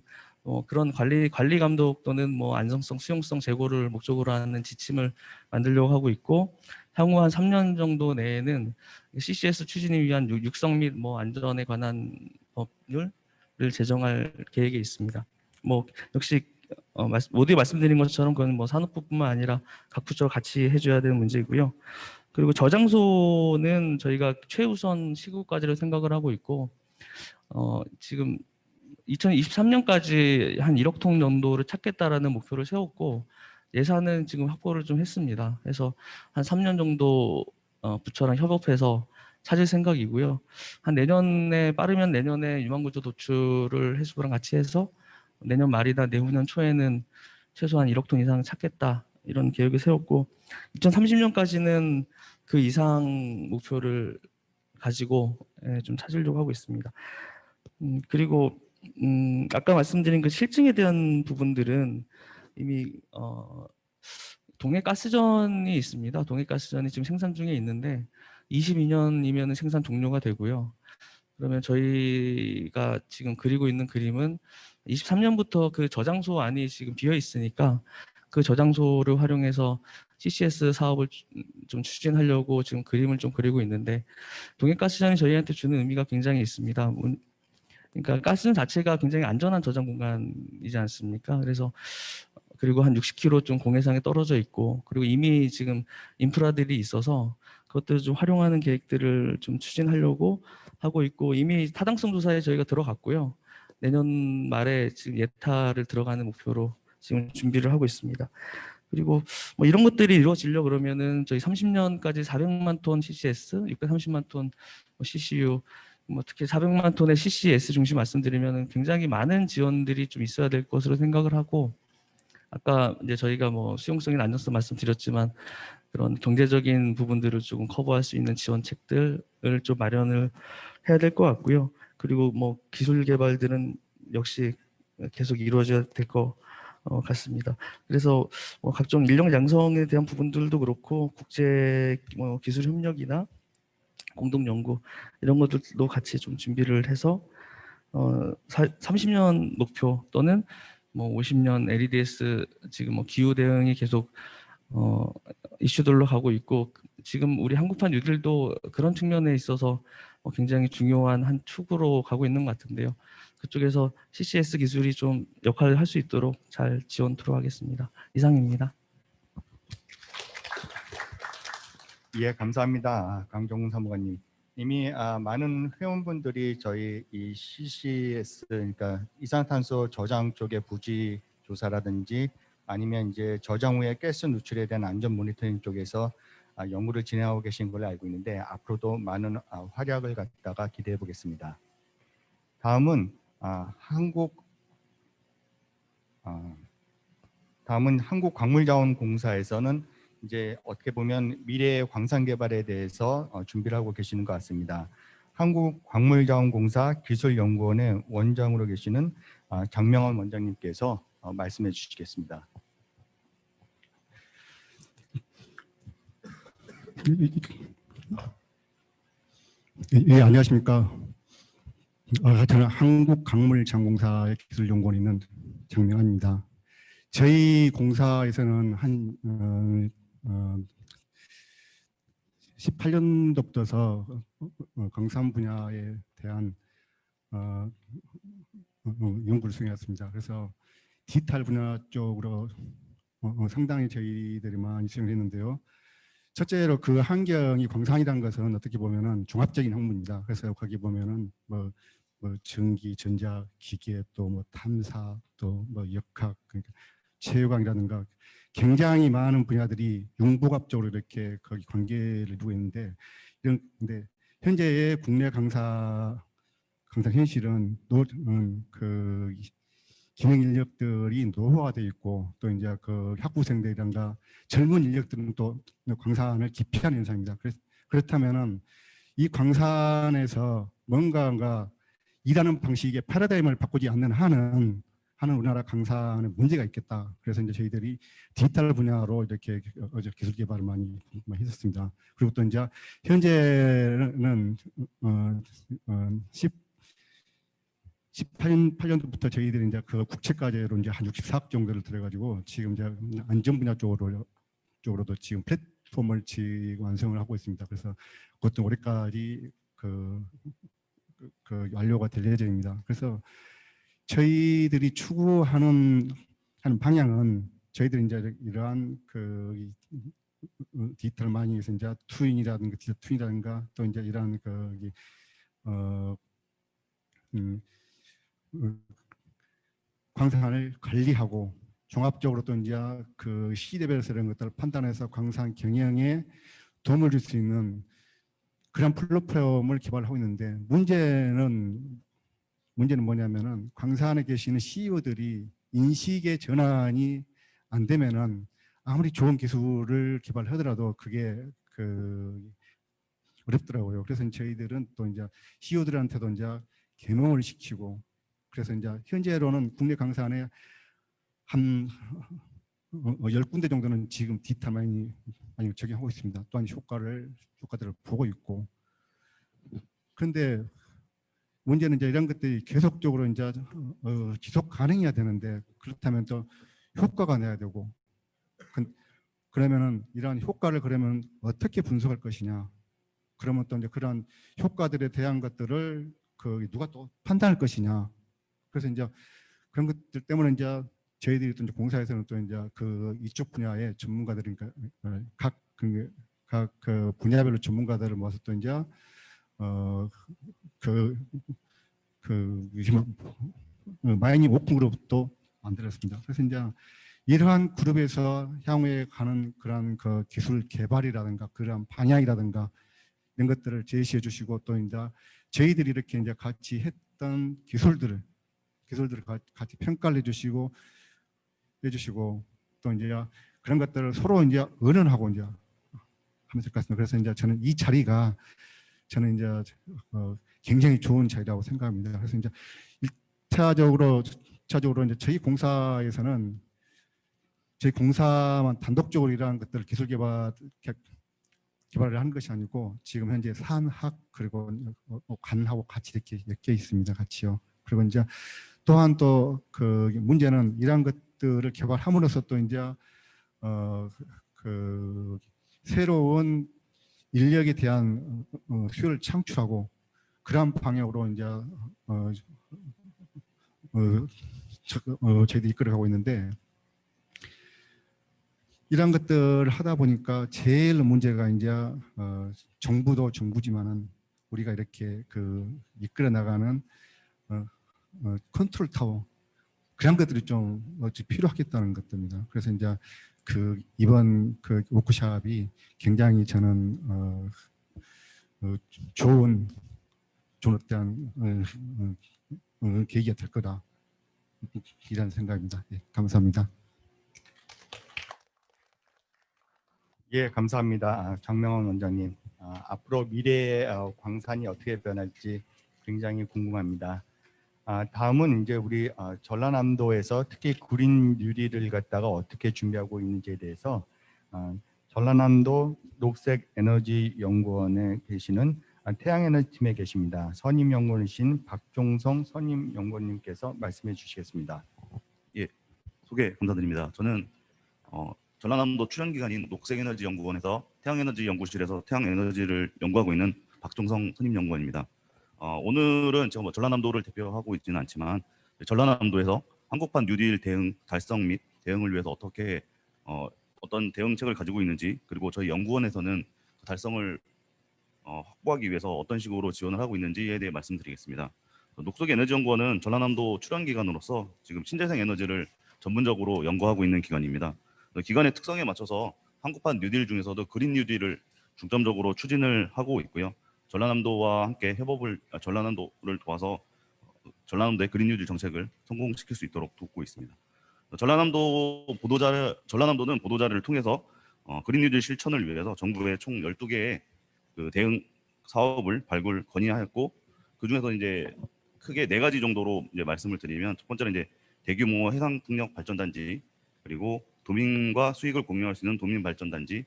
그런 관리 감독 또는 뭐 안정성, 수용성 제고를 목적으로 하는 지침을 만들려고 하고 있고 향후 한 3년 정도 내에는 CCS 추진을 위한 육성 및 뭐 안전에 관한 법률을 제정할 계획에 있습니다. 뭐 역시 모두 말씀드린 것처럼 그건 뭐 산업부뿐만 아니라 각 부처가 같이 해줘야 되는 문제이고요. 그리고 저장소는 저희가 최우선 시급과제로 생각을 하고 있고 지금 2023년까지 한 1억 톤 정도를 찾겠다라는 목표를 세웠고 예산은 지금 확보를 좀 했습니다. 그래서 한 3년 정도 부처랑 협업해서 찾을 생각이고요. 한 내년에 빠르면 내년에 유망구조 도출을 해수부랑 같이 해서 내년 말이나 내후년 초에는 최소한 1억 톤 이상 찾겠다 이런 계획을 세웠고 2030년까지는 그 이상 목표를 가지고 좀 찾으려고 하고 있습니다. 그리고 아까 말씀드린 그 실증에 대한 부분들은 이미 동해가스전이 있습니다. 동해가스전이 지금 생산 중에 있는데 22년이면 생산 종료가 되고요. 그러면 저희가 지금 그리고 있는 그림은 23년부터 그 저장소 안이 지금 비어 있으니까 그 저장소를 활용해서 CCS 사업을 좀 추진하려고 지금 그림을 좀 그리고 있는데 동해가스전이 저희한테 주는 의미가 굉장히 있습니다. 그러니까 가스전 자체가 굉장히 안전한 저장 공간이지 않습니까? 그래서 그리고 한 60km 좀 공해상에 떨어져 있고 그리고 이미 지금 인프라들이 있어서 그것들을 좀 활용하는 계획들을 좀 추진하려고 하고 있고 이미 타당성 조사에 저희가 들어갔고요. 내년 말에 지금 예타를 들어가는 목표로 지금 준비를 하고 있습니다. 그리고 뭐 이런 것들이 이루어지려 그러면은 저희 30년까지 400만 톤 CCS, 630만 톤 CCU, 뭐 특히 400만 톤의 CCS 중심 말씀드리면은 굉장히 많은 지원들이 좀 있어야 될 것으로 생각을 하고 아까 이제 저희가 뭐 수용성이나 안정성 말씀드렸지만 그런 경제적인 부분들을 조금 커버할 수 있는 지원책들을 좀 마련을 해야 될 것 같고요. 그리고 뭐 기술 개발들은 역시 계속 이루어져야 될 것 같습니다. 그래서 뭐 각종 인력 양성에 대한 부분들도 그렇고 국제 뭐 기술 협력이나 공동 연구 이런 것들도 같이 좀 준비를 해서 30년 목표 또는 뭐 50년 LEDS 지금 뭐 기후 대응이 계속 이슈들로 가고 있고 지금 우리 한국판 뉴딜도 그런 측면에 있어서 굉장히 중요한 한 축으로 가고 있는 것 같은데요. 그쪽에서 CCS 기술이 좀 역할을 할 수 있도록 잘 지원토록 하겠습니다. 이상입니다. 예, 감사합니다. 강종훈 사무관님. 이미 많은 회원분들이 저희 이 CCS 그러니까 이산탄소 저장 쪽의 부지 조사라든지 아니면 이제 저장 후에 가스 누출에 대한 안전 모니터링 쪽에서 연구를 진행하고 계신 걸로 알고 있는데 앞으로도 많은 활약을 갖다가 기대해 보겠습니다. 다음은 한국광물자원공사에서는 이제 어떻게 보면 미래의 광산 개발에 대해서 준비를 하고 계시는 것 같습니다. 한국광물자원공사 기술연구원의 원장으로 계시는 장명원 원장님께서 말씀해 주시겠습니다. 예, 안녕하십니까. 저는 한국광물장공사의 기술연구원에 있는 장명환입니다. 저희 공사에서는 한 18년도부터 광산 분야에 대한 연구를 수행했습니다. 그래서 디지털 분야 쪽으로 상당히 저희들이 많이 수행을 했는데요. 첫째로 그 환경이 광산이라는 것은 어떻게 보면은 종합적인 학문입니다. 그래서 거기 보면은 뭐 전기, 전자, 기계, 또 뭐 탐사, 또 뭐 역학, 그러니까 체육학이라든가 굉장히 많은 분야들이 융복합적으로 이렇게 거기 관계를 두고 있는데 근데 현재의 국내 강사 현실은 그 기능 인력들이 노후화되어 있고 또 이제 그 학부생들이란가 젊은 인력들은 또 광산을 기피하는 현상입니다. 그렇다면은 이 광산에서 뭔가가 일하는 방식의 패러다임을 바꾸지 않는 한은 우리나라 광산에 문제가 있겠다. 그래서 이제 저희들이 디지털 분야로 이렇게 기술 개발을 많이 했었습니다. 그리고 또 이제 현재는 18년도부터 저희들이 이제 그 국책과제로 이제 한 64억 정도를 들여가지고 지금 이제 안전 분야 쪽으로도 지금 플랫폼을 지금 완성을 하고 있습니다. 그래서 그것도 올해까지 그 완료가 될 예정입니다. 그래서 저희들이 추구하는 방향은 저희들이 이제 이러한 그 디지털 마이닝에서 이제 디지털 트윈이라든가 또 이제 이러한 광산을 관리하고 종합적으로 또 이제 그 시대별에서 이런 것들을 판단해서 광산 경영에 도움을 줄 수 있는 그런 플랫폼을 개발하고 있는데 문제는 뭐냐면은 광산에 계시는 CEO들이 인식의 전환이 안 되면은 아무리 좋은 기술을 개발하더라도 그게 어렵더라고요. 그래서 저희들은 또 이제 CEO들한테도 이제 개명을 시키고 그래서 이제 현재로는 국내 광산에 한 10군데 정도는 지금 디지털 마이닝 적용하고 있습니다. 또한 효과들을 보고 있고 그런데 문제는 이제 이런 것들이 계속적으로 이제 지속 가능해야 되는데 그렇다면 또 효과가 나야 되고 그러면은 이러한 효과를 그러면 어떻게 분석할 것이냐 그러면 또 이제 그런 효과들에 대한 것들을 누가 또 판단할 것이냐 그래서 이제 그런 것들 때문에 이제 저희들이 또 이제 공사에서는 또 이제 이쪽 분야의 전문가들이니까 각 분야별로 전문가들을 모아서 또 이제 마이닝 오픈 그룹도 만들었습니다. 그래서 이제 이러한 그룹에서 향후에 가는 그런 기술 개발이라든가 그런 방향이라든가 이런 것들을 제시해 주시고 또 이제 저희들이 이렇게 이제 같이 했던 기술들을 같이 평가를 해주시고 또 이제 그런 것들을 서로 이제 의논하고 이제 하면 될 것 같습니다. 그래서 이제 저는 이 자리가 이제 굉장히 좋은 자리라고 생각합니다. 그래서 이제 1차적으로 이제 저희 공사에서는 저희 공사만 단독적으로 이러한 것들을 기술 개발을 하는 것이 아니고 지금 현재 산학 그리고 관하고 같이 이렇게 엮여 있습니다. 같이요. 그리고 이제 또한 또 문제는 이러한 것들을 개발함으로써 또 이제 새로운 인력에 대한 수요를 창출하고 그러한 방향으로 이제 저희들이 이끌어가고 있는데 이런 것들을 하다 보니까 제일 문제가 이제 정부도 정부지만은 우리가 이렇게 이끌어 나가는 컨트롤 타워 그런 것들이 좀 필요하겠다는 것들입니다. 그래서 이제 이번 워크숍이 굉장히 저는 좋은 어떤 계기가 될 거다 이라는 생각입니다. 예, 감사합니다. 예, 감사합니다. 장명환 원장님. 앞으로 미래의 광산이 어떻게 변할지 굉장히 궁금합니다. 다음은 이제 우리 전라남도에서 특히 구린 유리를 갖다가 어떻게 준비하고 있는지에 대해서 전라남도 녹색에너지연구원에 계시는 태양에너지팀에 계십니다. 선임연구원이신 박종성 선임연구원님께서 말씀해 주시겠습니다. 소개 감사드립니다. 저는 전라남도 출연기관인 녹색에너지연구원에서 태양에너지연구실에서 태양에너지를 연구하고 있는 박종성 선임연구원입니다. 오늘은 제가 전라남도를 대표하고 있지는 않지만 전라남도에서 한국판 뉴딜 대응 달성 및 대응을 위해서 어떻게 어떤 대응책을 가지고 있는지, 그리고 저희 연구원에서는 그 달성을 확보하기 위해서 어떤 식으로 지원을 하고 있는지에 대해 말씀드리겠습니다. 녹색에너지연구원은 전라남도 출연기관으로서 지금 신재생 에너지를 전문적으로 연구하고 있는 기관입니다. 기관의 특성에 맞춰서 한국판 뉴딜 중에서도 그린 뉴딜을 중점적으로 추진을 하고 있고요. 전라남도와 함께 전라남도를 도와서 전라남도의 그린 뉴딜 정책을 성공시킬 수 있도록 돕고 있습니다. 전라남도는 보도자료를 통해서 그린 뉴딜 실천을 위해서 정부에 총 12개의 그 대응 사업을 발굴 건의하였고, 그 중에서 이제 크게 4가지 정도로 이제 말씀을 드리면, 첫 번째는 이제 대규모 해상 풍력 발전단지, 그리고 도민과 수익을 공유할 수 있는 도민 발전단지,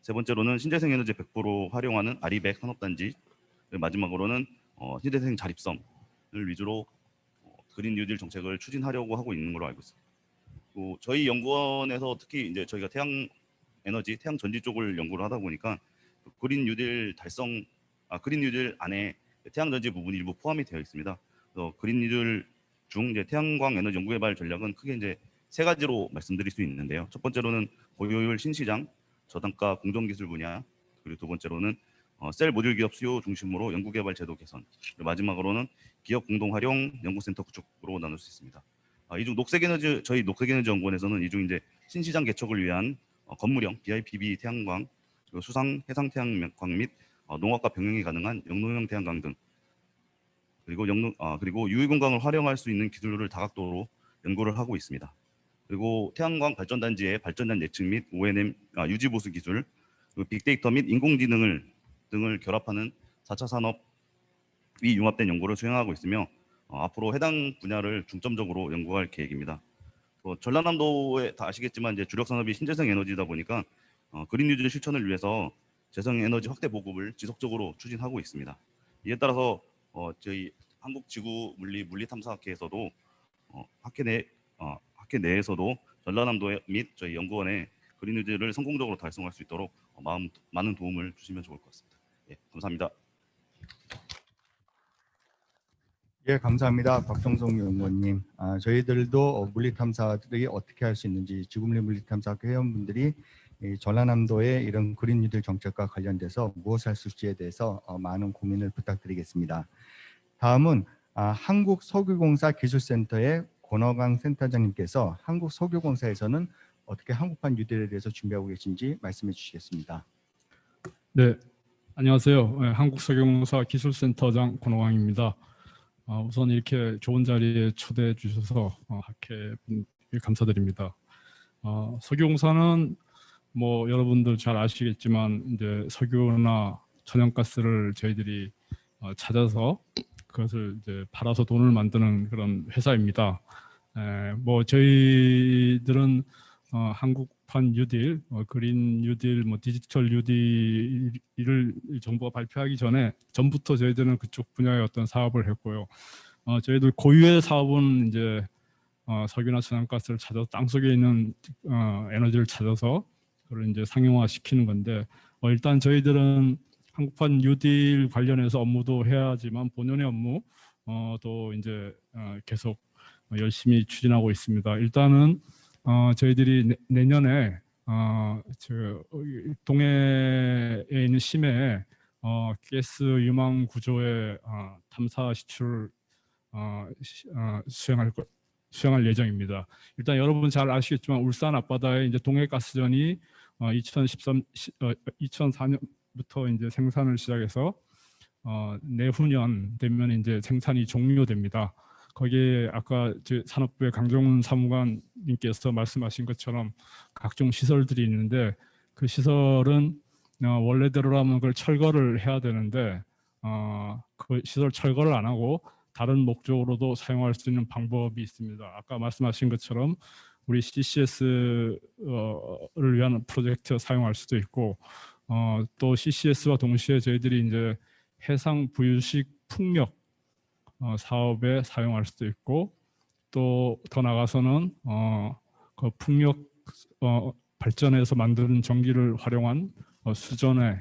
세 번째로는 신재생 에너지 100% 활용하는 아리백 산업단지, 마지막으로는 신재생 자립성을 위주로 그린 뉴딜 정책을 추진하려고 하고 있는 걸로 알고 있습니다. 또 저희 연구원에서 특히 이제 저희가 태양 전지 쪽을 연구를 하다 보니까 그린 뉴딜 안에 태양 전지 부분이 일부 포함이 되어 있습니다. 그래서 그린 뉴딜 중 이제 태양광 에너지 연구개발 전략은 크게 이제 3가지로 말씀드릴 수 있는데요. 첫 번째로는 고효율 신시장, 저단가 공정기술 분야, 그리고 두 번째로는 셀 모듈 기업 수요 중심으로 연구개발 제도 개선, 그리고 마지막으로는 기업 공동 활용 연구센터 구축으로 나눌 수 있습니다. 이중 저희 녹색에너지 연구원에서는 이중 이제 신시장 개척을 위한 건물형 BIPV 태양광, 그리고 수상 해상 태양광 및 농업과 병행이 가능한 영농형 태양광 등, 그리고 유해공광을 활용할 수 있는 기술을 다각도로 연구를 하고 있습니다. 그리고 태양광 발전단지의 발전단 예측 및 O&M 유지 보수 기술, 그리고 빅데이터 및 인공지능 등을 결합하는 4차 산업이 융합된 연구를 수행하고 있으며 앞으로 해당 분야를 중점적으로 연구할 계획입니다. 전라남도에 다 아시겠지만 이제 주력 산업이 신재생 에너지다 보니까 그린 뉴딜 실천을 위해서 재생 에너지 확대 보급을 지속적으로 추진하고 있습니다. 이에 따라서 저희 한국지구물리탐사학회에서도 학회 내에서도 전라남도 및 저희 연구원의 그린 뉴딜을 성공적으로 달성할 수 있도록 많은 도움을 주시면 좋을 것 같습니다. 감사합니다. 감사합니다. 박종성 연구원님. 저희들도 물리탐사들이 어떻게 할 수 있는지, 지구물리 물리탐사학회 회원분들이 전라남도의 이런 그린 뉴딜 정책과 관련돼서 무엇을 할 수 있을지에 대해서 많은 고민을 부탁드리겠습니다. 다음은 한국석유공사 기술센터의 권어강 센터장님께서 한국석유공사에서는 어떻게 한국판 뉴딜에 대해서 준비하고 계신지 말씀해 주시겠습니다. 네, 안녕하세요. 한국석유공사 기술센터장 권어강입니다. 우선 이렇게 좋은 자리에 초대해 주셔서 학회 감사드립니다. 석유공사는 뭐 여러분들 잘 아시겠지만 이제 석유나 천연가스를 저희들이 찾아서 그것을 이제 팔아서 돈을 만드는 그런 회사입니다. 뭐 저희들은 한국판 뉴딜, 그린 뉴딜, 디지털 뉴딜을 정부가 발표하기 전부터 저희들은 그쪽 분야의 어떤 사업을 했고요. 저희들 고유의 사업은 이제 석유나 천연가스를 찾아서 땅 속에 있는 에너지를 찾아서 그걸 이제 상용화시키는 건데, 일단 저희들은 한국판 뉴딜 관련해서 업무도 해야 하지만 본연의 업무 또 이제 계속 열심히 추진하고 있습니다. 일단은 저희들이 내년에 동해에 있는 심해에 가스 유망 구조의 탐사 시출 수행할 예정입니다. 일단 여러분 잘 아시겠지만 울산 앞바다에 이제 동해가스전이 2004년부터 이제 생산을 시작해서 내후년 되면 이제 생산이 종료됩니다. 거기에 아까 산업부의 강정훈 사무관님께서 말씀하신 것처럼 각종 시설들이 있는데, 그 시설은 원래대로라면 그걸 철거를 해야 되는데 그 시설 철거를 안 하고 다른 목적으로도 사용할 수 있는 방법이 있습니다. 아까 말씀하신 것처럼 우리 CCS를 위한 프로젝트 사용할 수도 있고 또 CCS와 동시에 저희들이 이제 해상 부유식 풍력 사업에 사용할 수도 있고 또 더 나가서는 그 풍력 발전에서 만드는 전기를 활용한 수전의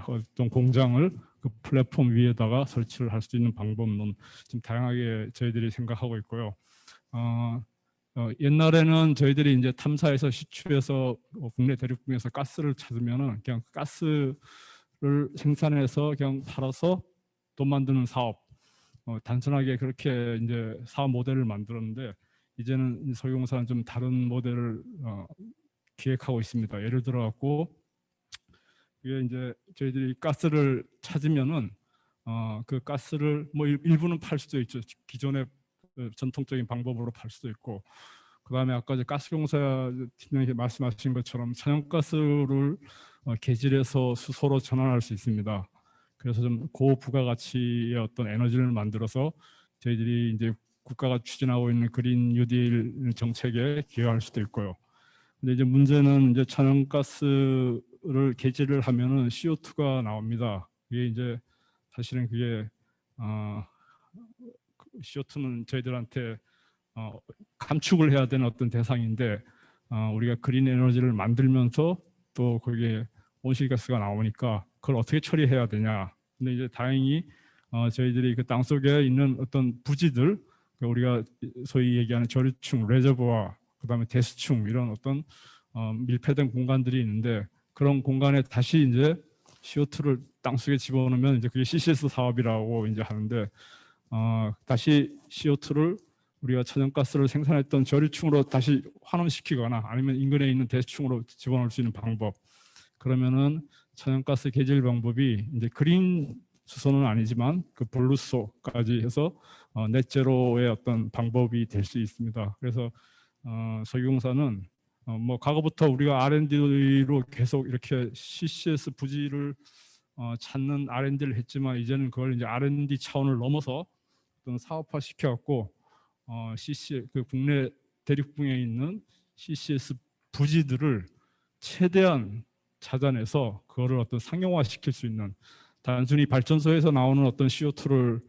어떤 공장을 그 플랫폼 위에다가 설치를 할 수 있는 방법론 좀 다양하게 저희들이 생각하고 있고요. 옛날에는 저희들이 이제 탐사해서 시추해서 국내 대륙붕에서 가스를 찾으면은 그냥 가스를 생산해서 그냥 팔아서 돈 만드는 사업, 단순하게 그렇게 이제 사업 모델을 만들었는데 이제는 석유공사는 좀 다른 모델을 기획하고 있습니다. 예를 들어 갖고 이게 이제 저희들이 가스를 찾으면은 그 가스를 뭐 일부는 팔 수도 있죠. 기존의 전통적인 방법으로 팔 수도 있고, 그다음에 아까 가스공사 팀장님이 말씀하신 것처럼 천연가스를 개질해서 수소로 전환할 수 있습니다. 그래서 좀 고부가가치의 어떤 에너지를 만들어서 저희들이 이제 국가가 추진하고 있는 그린 뉴딜 정책에 기여할 수도 있고요. 근데 이제 문제는 이제 천연가스를 개질을 하면은 CO2가 나옵니다. 이게 이제 사실은 그게 CO2는 저희들한테 감축을 해야 되는 어떤 대상인데 우리가 그린 에너지를 만들면서 또 거기에 온실가스가 나오니까 그걸 어떻게 처리해야 되냐. 근데 이제 다행히 저희들이 그 땅 속에 있는 어떤 부지들, 우리가 소위 얘기하는 저류층, 레저버와 그다음에 대수층 이런 어떤 밀폐된 공간들이 있는데 그런 공간에 다시 이제 CO2를 땅 속에 집어넣으면 이제 그게 CCS 사업이라고 이제 하는데 다시 CO2를 우리가 천연가스를 생산했던 저류층으로 다시 환원시키거나 아니면 인근에 있는 대수층으로 집어넣을 수 있는 방법. 그러면은 천연가스 개질 방법이 이제 그린 수소는 아니지만 그 블루수소까지 해서 넷제로의 어떤 방법이 될 수 있습니다. 그래서 석유공사는 뭐 과거부터 우리가 R&D로 계속 이렇게 CCS 부지를 찾는 R&D를 했지만 이제는 그걸 이제 R&D 차원을 넘어서 어떤 사업화 시켜갖고 CC 그 국내 대륙붕에 있는 CCS 부지들을 최대한 찾아내서 그거를 어떤 상용화 시킬 수 있는, 단순히 발전소에서 나오는 어떤 CO2를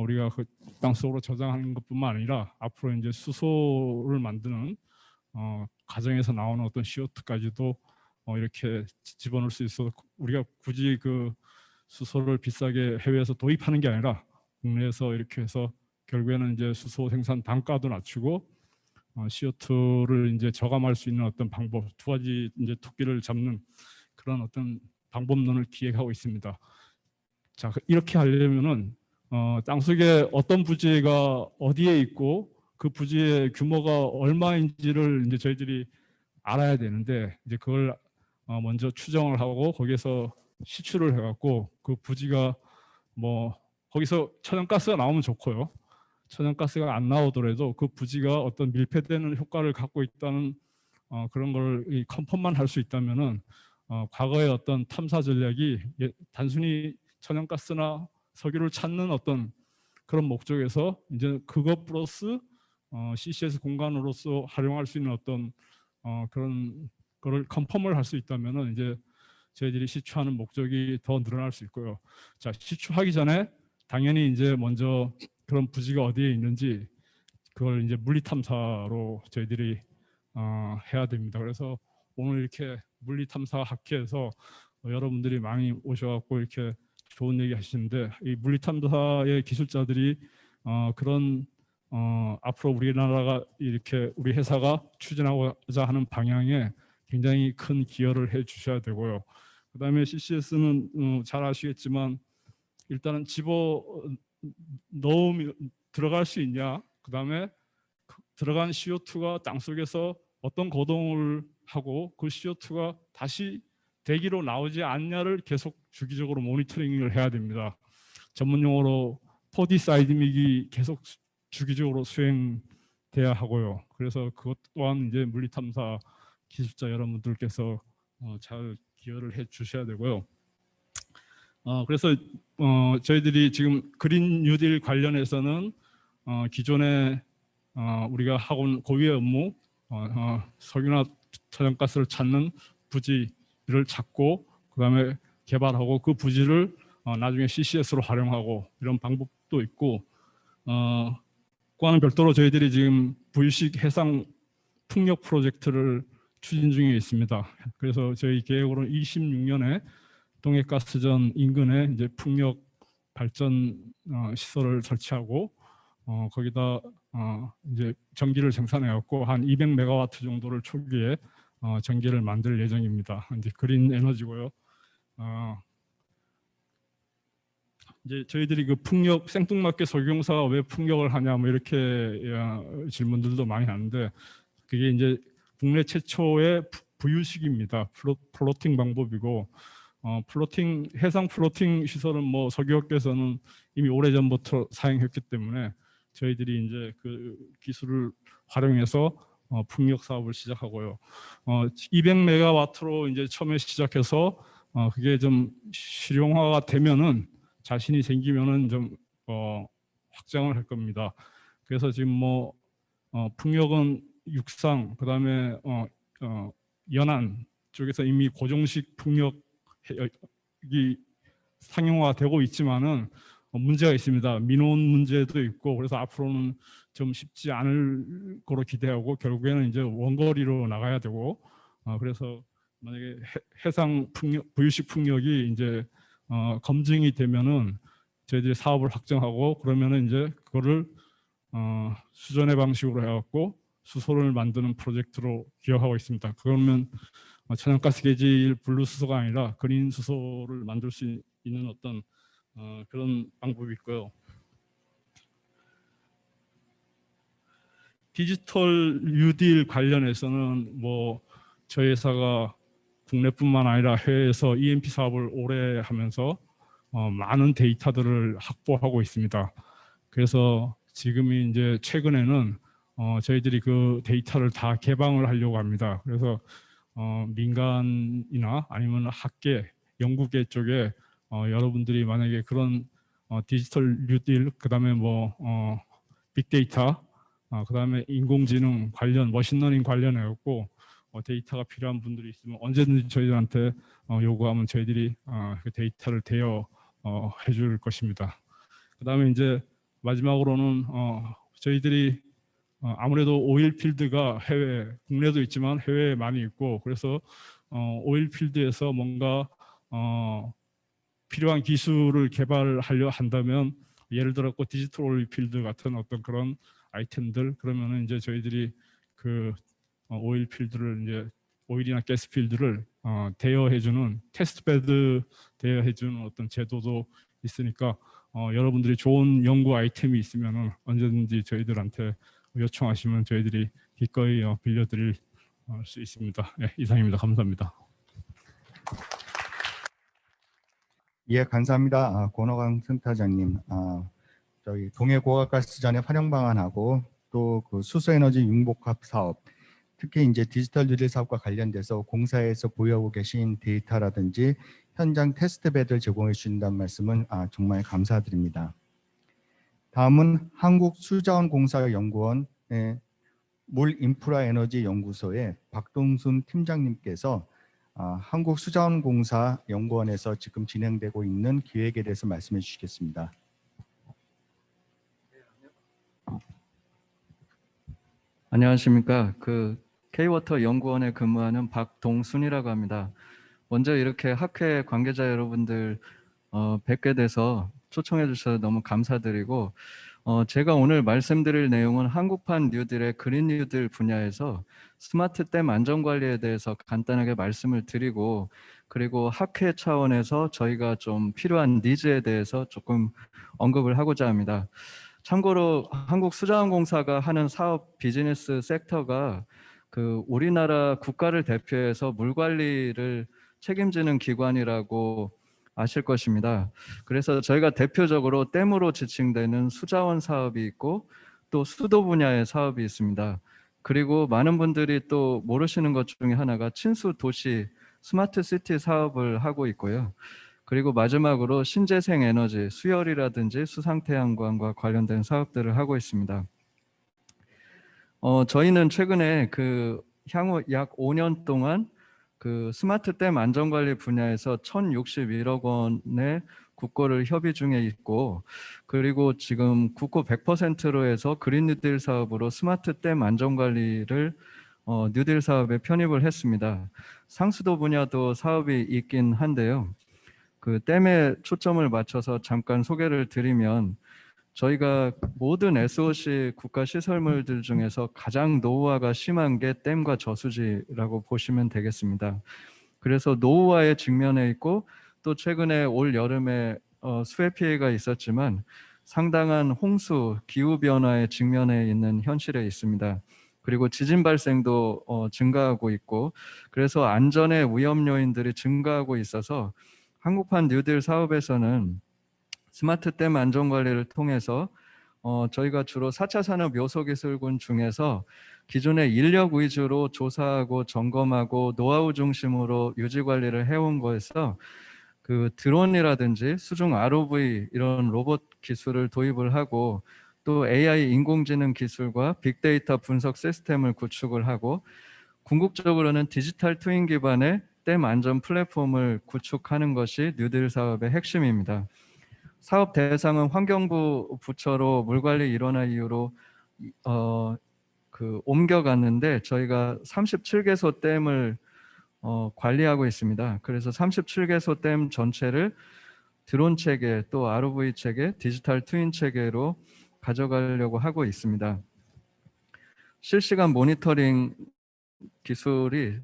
우리가 그 땅속으로 저장하는 것뿐만 아니라 앞으로 이제 수소를 만드는 가정에서 나오는 어떤 CO2까지도 이렇게 집어넣을 수 있어서 우리가 굳이 그 수소를 비싸게 해외에서 도입하는 게 아니라 국내에서 이렇게 해서 결국에는 이제 수소 생산 단가도 낮추고 CO2를 이제 저감할 수 있는 어떤 방법, 두 가지 이제 토끼를 잡는 그런 어떤 방법론을 기획하고 있습니다. 자, 이렇게 하려면은 땅속에 어떤 부지가 어디에 있고 그 부지의 규모가 얼마인지를 이제 저희들이 알아야 되는데 이제 그걸 먼저 추정을 하고 거기에서 시추를 해갖고 그 부지가 뭐 거기서 천연가스가 나오면 좋고요. 천연가스가 안 나오더라도 그 부지가 어떤 밀폐되는 효과를 갖고 있다는 그런 걸 컨펌만 할 수 있다면은 과거의 어떤 탐사 전략이 단순히 천연가스나 석유를 찾는 어떤 그런 목적에서 이제 그것 플러스 CCS 공간으로서 활용할 수 있는 어떤 그런 거를 컨펌을 할 수 있다면은 이제 저희들이 시추하는 목적이 더 늘어날 수 있고요. 자, 시추하기 전에 당연히 이제 먼저 그런 부지가 어디에 있는지 그걸 이제 물리 탐사로 저희들이 해야 됩니다. 그래서 오늘 이렇게 물리 탐사 학회에서 여러분들이 많이 오셔갖고 이렇게 좋은 얘기 하시는데 이 물리 탐사의 기술자들이 그런 앞으로 우리나라가 이렇게 우리 회사가 추진하고자 하는 방향에 굉장히 큰 기여를 해 주셔야 되고요. 그다음에 CCS는 잘 아시겠지만 일단은 집어 넣으면 들어갈 수 있냐, 그다음에 들어간 CO2가 땅속에서 어떤 거동을 하고 그 CO2가 다시 대기로 나오지 않냐를 계속 주기적으로 모니터링을 해야 됩니다. 전문 용어로 4D 사이즈믹이 계속 주기적으로 수행돼야 하고요. 그래서 그것 또한 이제 물리탐사 기술자 여러분들께서 잘 기여를 해 주셔야 되고요. 그래서 저희들이 지금 그린 뉴딜 관련해서는 기존에 우리가 하고 있는 고유의 업무 석유나 천연가스를 찾는 부지를 찾고 그다음에 개발하고 그 부지를 나중에 CCS로 활용하고 이런 방법도 있고 그와는 별도로 저희들이 지금 V식 해상 풍력 프로젝트를 추진 중에 있습니다. 그래서 저희 계획으로는 26년에 동해가스전 인근에 이제 풍력 발전 시설을 설치하고 거기다 이제 전기를 생산해 갖고 한 200메가와트 정도를 초기에 전기를 만들 예정입니다. 이제 그린 에너지고요. 이제 저희들이 그 풍력 생뚱맞게 석유공사가 왜 풍력을 하냐 뭐 이렇게 질문들도 많이 하는데 그게 이제 국내 최초의 부유식입니다. 플로팅 방법이고 플로팅 해상 플로팅 시설은 뭐 석유업계에서는 이미 오래전부터 사용했기 때문에 저희들이 이제 그 기술을 활용해서 풍력 사업을 시작하고요. 200메가와트로 이제 처음에 시작해서 그게 좀 실용화가 되면은 자신이 생기면은 좀 확장을 할 겁니다. 그래서 지금 뭐 풍력은 육상 그다음에 연안 쪽에서 이미 고정식 풍력이 상용화되고 있지만은 문제가 있습니다. 민원 문제도 있고 그래서 앞으로는 좀 쉽지 않을 거로 기대하고 결국에는 이제 원거리로 나가야 되고 그래서 만약에 해상 풍력, 부유식 풍력이 이제 검증이 되면은 저희들이 사업을 확정하고 그러면은 이제 그거를 수전의 방식으로 해갖고 수소를 만드는 프로젝트로 기억하고 있습니다. 그러면 천연가스 계질 블루 수소가 아니라 그린 수소를 만들 수 있는 어떤 그런 방법이 있고요. 디지털 뉴딜 관련해서는 뭐 저희 회사가 국내뿐만 아니라 해외에서 EMP 사업을 오래 하면서 많은 데이터들을 확보하고 있습니다. 그래서 지금이 이제 최근에는 저희들이 그 데이터를 다 개방을 하려고 합니다. 그래서 민간이나 아니면 학계, 연구계 쪽에 여러분들이 만약에 그런 디지털 뉴딜, 그다음에 뭐 빅데이터, 그다음에 인공지능 관련, 머신러닝 관련해갖고 데이터가 필요한 분들이 있으면 언제든지 저희들한테 요구하면 저희들이 그 데이터를 대여 해줄 것입니다. 그다음에 이제 마지막으로는 저희들이 아무래도 오일 필드가 해외, 국내도 있지만 해외에 많이 있고 그래서 오일 필드에서 뭔가 필요한 기술을 개발하려 한다면 예를 들어 디지털 오일 필드 같은 어떤 그런 아이템들 그러면은 이제 저희들이 그 오일 필드를 이제 오일이나 가스 필드를 대여해주는 테스트 베드 대여해주는 어떤 제도도 있으니까 여러분들이 좋은 연구 아이템이 있으면은 언제든지 저희들한테 요청하시면 저희들이 기꺼이 빌려드릴 수 있습니다. 네, 이상입니다. 감사합니다. 예, 감사합니다. 권호강 센터장님. 저희 동해고가가스전의 활용 방안하고 또 그 수소에너지 융복합 사업, 특히 이제 디지털 뉴딜 사업과 관련돼서 공사에서 보유하고 계신 데이터라든지 현장 테스트 베드를 제공해 주신다는 말씀은 정말 감사드립니다. 다음은 한국수자원공사연구원의 물인프라에너지연구소의 박동순 팀장님께서 한국수자원공사 연구원에서 지금 진행되고 있는 기획에 대해서 말씀해 주시겠습니다. 안녕하십니까. K워터 연구원에 근무하는 박동순이라고 합니다. 먼저 이렇게 학회 관계자 여러분들 뵙게 돼서 초청해 주셔서 너무 감사드리고 제가 오늘 말씀드릴 내용은 한국판 뉴딜의 그린 뉴딜 분야에서 스마트댐 안전관리에 대해서 간단하게 말씀을 드리고 그리고 학회 차원에서 저희가 좀 필요한 니즈에 대해서 조금 언급을 하고자 합니다. 참고로 한국수자원공사가 하는 사업 비즈니스 섹터가 우리나라 국가를 대표해서 물 관리를 책임지는 기관이라고 아실 것입니다. 그래서 저희가 대표적으로 댐으로 지칭되는 수자원 사업이 있고 또 수도 분야의 사업이 있습니다. 그리고 많은 분들이 또 모르시는 것 중에 하나가 친수 도시 스마트 시티 사업을 하고 있고요. 그리고 마지막으로 신재생 에너지, 수열이라든지 수상태양광과 관련된 사업들을 하고 있습니다. 저희는 최근에 그 향후 약 5년 동안 그 스마트 댐 안전관리 분야에서 1,061억 원의 국고를 협의 중에 있고, 그리고 지금 국고 100%로 해서 그린 뉴딜 사업으로 스마트 댐 안전관리를 뉴딜 사업에 편입을 했습니다. 상수도 분야도 사업이 있긴 한데요. 그 댐에 초점을 맞춰서 잠깐 소개를 드리면, 저희가 모든 SOC 국가 시설물들 중에서 가장 노후화가 심한 게 댐과 저수지라고 보시면 되겠습니다. 그래서 노후화에 직면해 있고, 또 최근에 올 여름에 수해 피해가 있었지만 상당한 홍수, 기후 변화에 직면해 있는 현실에 있습니다. 그리고 지진 발생도 증가하고 있고, 그래서 안전의 위험 요인들이 증가하고 있어서 한국판 뉴딜 사업에서는 스마트 댐 안전관리를 통해서 저희가 주로 4차 산업 요소기술군 중에서 기존의 인력 위주로 조사하고 점검하고 노하우 중심으로 유지관리를 해온 거에서 그 드론이라든지 수중 ROV 이런 로봇 기술을 도입을 하고, 또 AI 인공지능 기술과 빅데이터 분석 시스템을 구축을 하고, 궁극적으로는 디지털 트윈 기반의 댐 안전 플랫폼을 구축하는 것이 뉴딜 사업의 핵심입니다. 사업 대상은 환경부 부처로 물관리 일원화 이후로 옮겨갔는데, 저희가 37개소 댐을 관리하고 있습니다. 그래서 37개소 댐 전체를 드론 체계, 또 ROV 체계, 디지털 트윈 체계로 가져가려고 하고 있습니다. 실시간 모니터링 기술이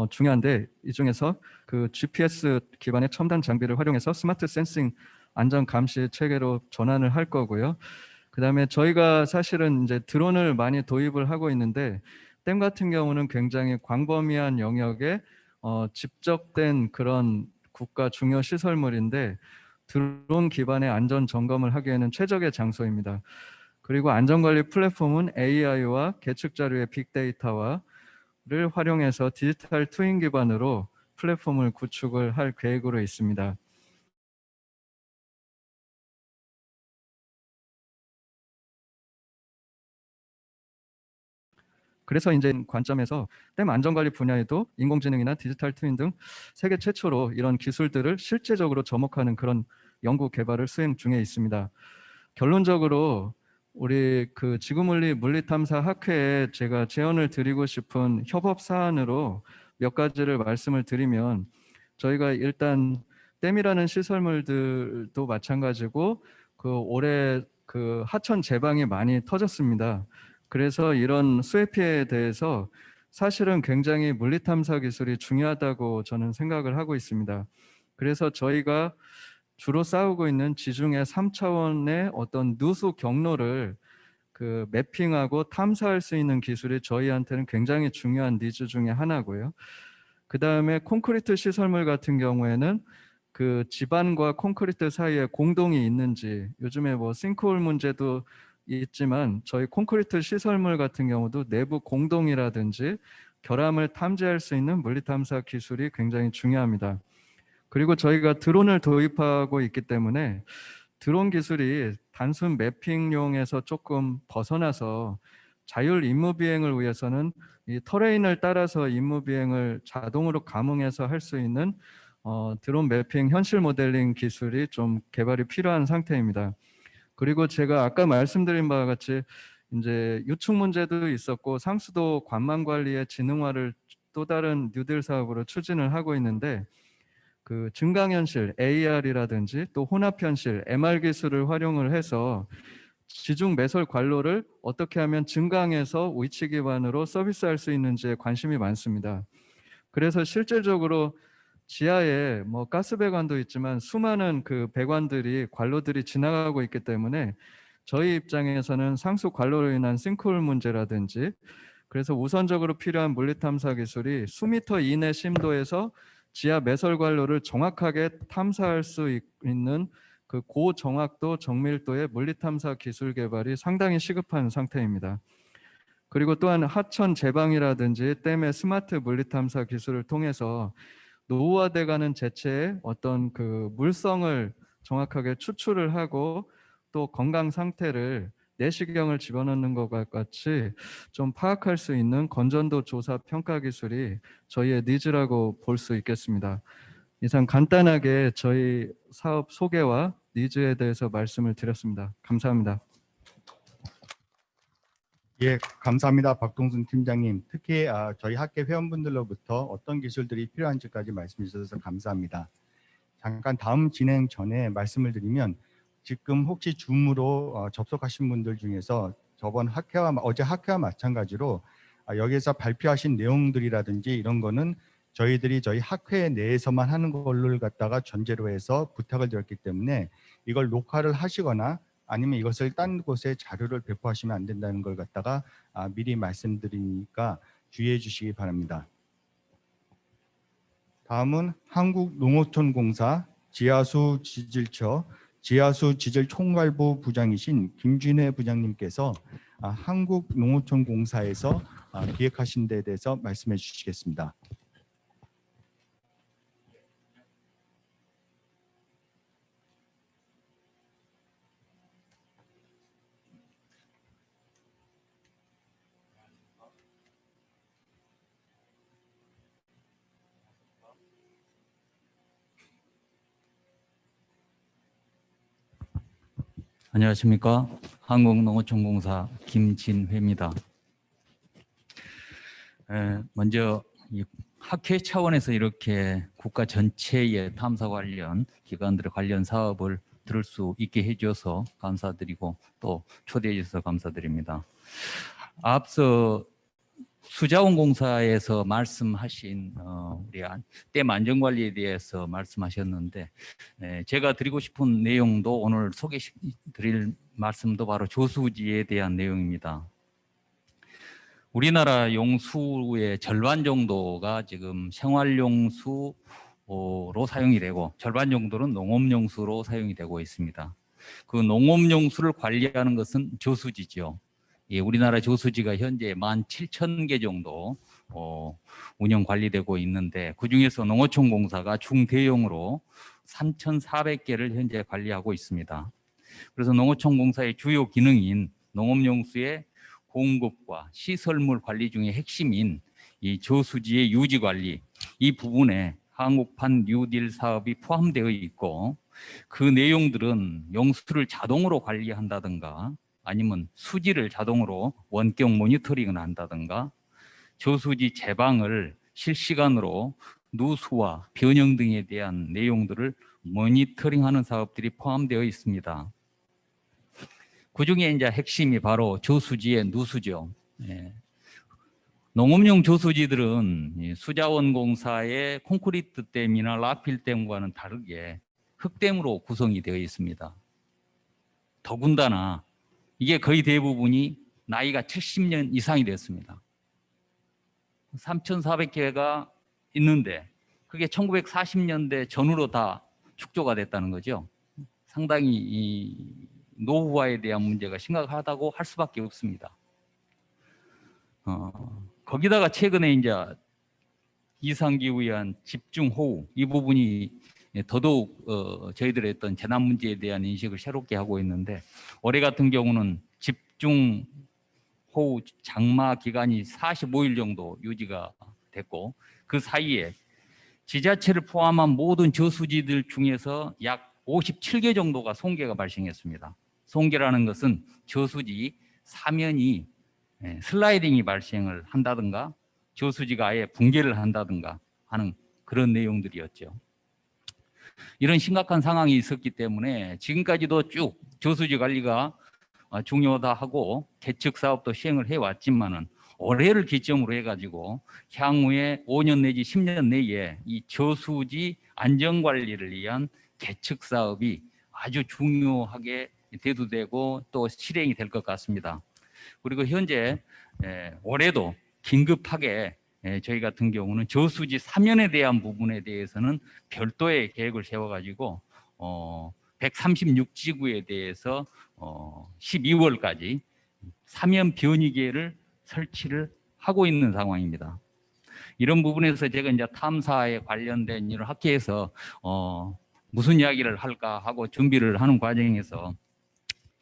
중요한데, 이 중에서 그 GPS 기반의 첨단 장비를 활용해서 스마트 센싱 안전 감시 체계로 전환을 할 거고요. 그다음에 저희가 사실은 이제 드론을 많이 도입을 하고 있는데, 댐 같은 경우는 굉장히 광범위한 영역에 집적된 그런 국가 중요 시설물인데, 드론 기반의 안전 점검을 하기에는 최적의 장소입니다. 그리고 안전관리 플랫폼은 AI와 계측 자료의 빅데이터와 를 활용해서 디지털 트윈 기반으로 플랫폼을 구축을 할 계획으로 있습니다. 그래서 이제 관점에서 댐 안전관리 분야에도 인공지능이나 디지털 트윈 등 세계 최초로 이런 기술들을 실제적으로 접목하는 그런 연구 개발을 수행 중에 있습니다. 결론적으로 우리 그 지구물리 물리탐사 학회에 제가 제언을 드리고 싶은 협업 사안으로 몇 가지를 말씀을 드리면, 저희가 일단 댐이라는 시설물들도 마찬가지고 그 올해 그 하천 제방이 많이 터졌습니다. 그래서 이런 수해 피해에 대해서 사실은 굉장히 물리탐사 기술이 중요하다고 저는 생각을 하고 있습니다. 그래서 저희가 주로 싸우고 있는 지중해 3차원의 어떤 누수 경로를 그 매핑하고 탐사할 수 있는 기술이 저희한테는 굉장히 중요한 니즈 중에 하나고요. 그 다음에 콘크리트 시설물 같은 경우에는 그 지반과 콘크리트 사이에 공동이 있는지, 요즘에 뭐 싱크홀 문제도 있지만 저희 콘크리트 시설물 같은 경우도 내부 공동이라든지 결함을 탐지할 수 있는 물리탐사 기술이 굉장히 중요합니다. 그리고 저희가 드론을 도입하고 있기 때문에 드론 기술이 단순 매핑용에서 조금 벗어나서 자율 임무 비행을 위해서는 이 터레인을 따라서 임무 비행을 자동으로 감응해서 할 수 있는 드론 매핑 현실 모델링 기술이 좀 개발이 필요한 상태입니다. 그리고 제가 아까 말씀드린 바와 같이 이제 유축 문제도 있었고 상수도 관망 관리의 지능화를 또 다른 뉴딜 사업으로 추진을 하고 있는데, 그 증강현실 AR이라든지 또 혼합현실 MR 기술을 활용을 해서 지중 매설 관로를 어떻게 하면 증강해서 위치 기반으로 서비스할 수 있는지에 관심이 많습니다. 그래서 실질적으로 지하에 뭐 가스 배관도 있지만 수많은 그 배관들이 관로들이 지나가고 있기 때문에 저희 입장에서는 상수 관로로 인한 싱크홀 문제라든지, 그래서 우선적으로 필요한 물리탐사 기술이 수미터 이내 심도에서 지하 매설 관로를 정확하게 탐사할 수 있는 그 고정확도 정밀도의 물리탐사 기술 개발이 상당히 시급한 상태입니다. 그리고 또한 하천 제방이라든지 댐의 스마트 물리탐사 기술을 통해서 노후화돼가는 제체의 어떤 그 물성을 정확하게 추출을 하고 또 건강 상태를 내시경을 집어넣는 것과 같이 좀 파악할 수 있는 건전도 조사 평가 기술이 저희의 니즈라고 볼 수 있겠습니다. 이상 간단하게 저희 사업 소개와 니즈에 대해서 말씀을 드렸습니다. 감사합니다. 예, 감사합니다. 박동순 팀장님. 특히 저희 학계 회원분들로부터 어떤 기술들이 필요한지까지 말씀해 주셔서 감사합니다. 잠깐 다음 진행 전에 말씀을 드리면 지금 혹시 줌으로 접속하신 분들 중에서 어제 학회와 마찬가지로 여기에서 발표하신 내용들이라든지 이런 거는 저희들이 저희 학회 내에서만 하는 걸로 갖다가 전제로 해서 부탁을 드렸기 때문에 이걸 녹화를 하시거나 아니면 이것을 딴 곳에 자료를 배포하시면 안 된다는 걸 갖다가 미리 말씀드리니까 주의해 주시기 바랍니다. 다음은 한국농어촌공사 지하수 지질처 지하수 지질 총괄부 부장이신 김준혜 부장님께서 한국농어촌공사에서 기획하신 데에 대해서 말씀해 주시겠습니다. 안녕하십니까. 한국농어촌공사 김진회입니다. 먼저 이 학회 차원에서 이렇게 국가 전체의 탐사 관련 기관들의 관련 사업을 들을 수 있게 해줘서 감사드리고 또 초대해 주셔서 감사드립니다. 앞서 수자원공사에서 말씀하신 우리 댐 안전관리에 대해서 말씀하셨는데 제가 드리고 싶은 내용도 오늘 소개드릴 말씀도 바로 조수지에 대한 내용입니다. 우리나라 용수의 절반 정도가 지금 생활용수로 사용이 되고 절반 정도는 농업용수로 사용이 되고 있습니다. 그 농업용수를 관리하는 것은 조수지죠. 예, 우리나라 조수지가 현재 17,000개 정도 운영 관리되고 있는데 그중에서 농어촌공사가 중대형으로 3,400개를 현재 관리하고 있습니다. 그래서 농어촌공사의 주요 기능인 농업용수의 공급과 시설물 관리 중에 핵심인 이 조수지의 유지 관리, 이 부분에 한국판 뉴딜 사업이 포함되어 있고 그 내용들은 용수를 자동으로 관리한다든가 아니면 수지를 자동으로 원격 모니터링을 한다든가 조수지 제방을 실시간으로 누수와 변형 등에 대한 내용들을 모니터링하는 사업들이 포함되어 있습니다. 그중에 이제 핵심이 바로 조수지의 누수죠. 예. 농업용 조수지들은 수자원공사의 콘크리트 댐이나 라필 댐과는 다르게 흙댐으로 구성이 되어 있습니다. 더군다나 이게 거의 대부분이 나이가 70년 이상이 됐습니다. 3,400개가 있는데 그게 1940년대 전후로 다 축조가 됐다는 거죠. 상당히 이 노후화에 대한 문제가 심각하다고 할 수밖에 없습니다. 거기다가 최근에 이제 이상기후에 의한 집중호우 이 부분이 더더욱 저희들의 어떤 재난 문제에 대한 인식을 새롭게 하고 있는데 올해 같은 경우는 집중호우 장마 기간이 45일 정도 유지가 됐고 그 사이에 지자체를 포함한 모든 저수지들 중에서 약 57개 정도가 송계가 발생했습니다. 송계라는 것은 저수지 사면이 슬라이딩이 발생을 한다든가 저수지가 아예 붕괴를 한다든가 하는 그런 내용들이었죠. 이런 심각한 상황이 있었기 때문에 지금까지도 쭉 저수지 관리가 중요하다 하고 개척 사업도 시행을 해왔지만은 올해를 기점으로 해가지고 향후에 5년 내지 10년 내에 이 저수지 안전관리를 위한 개척 사업이 아주 중요하게 대두되고 또 실행이 될 것 같습니다. 그리고 현재 올해도 긴급하게 저희 같은 경우는 저수지 사면에 대한 부분에 대해서는 별도의 계획을 세워가지고 136지구에 대해서 12월까지 사면 변이계를 설치를 하고 있는 상황입니다. 이런 부분에서 제가 이제 탐사에 관련된 일을 학회에서 무슨 이야기를 할까 하고 준비를 하는 과정에서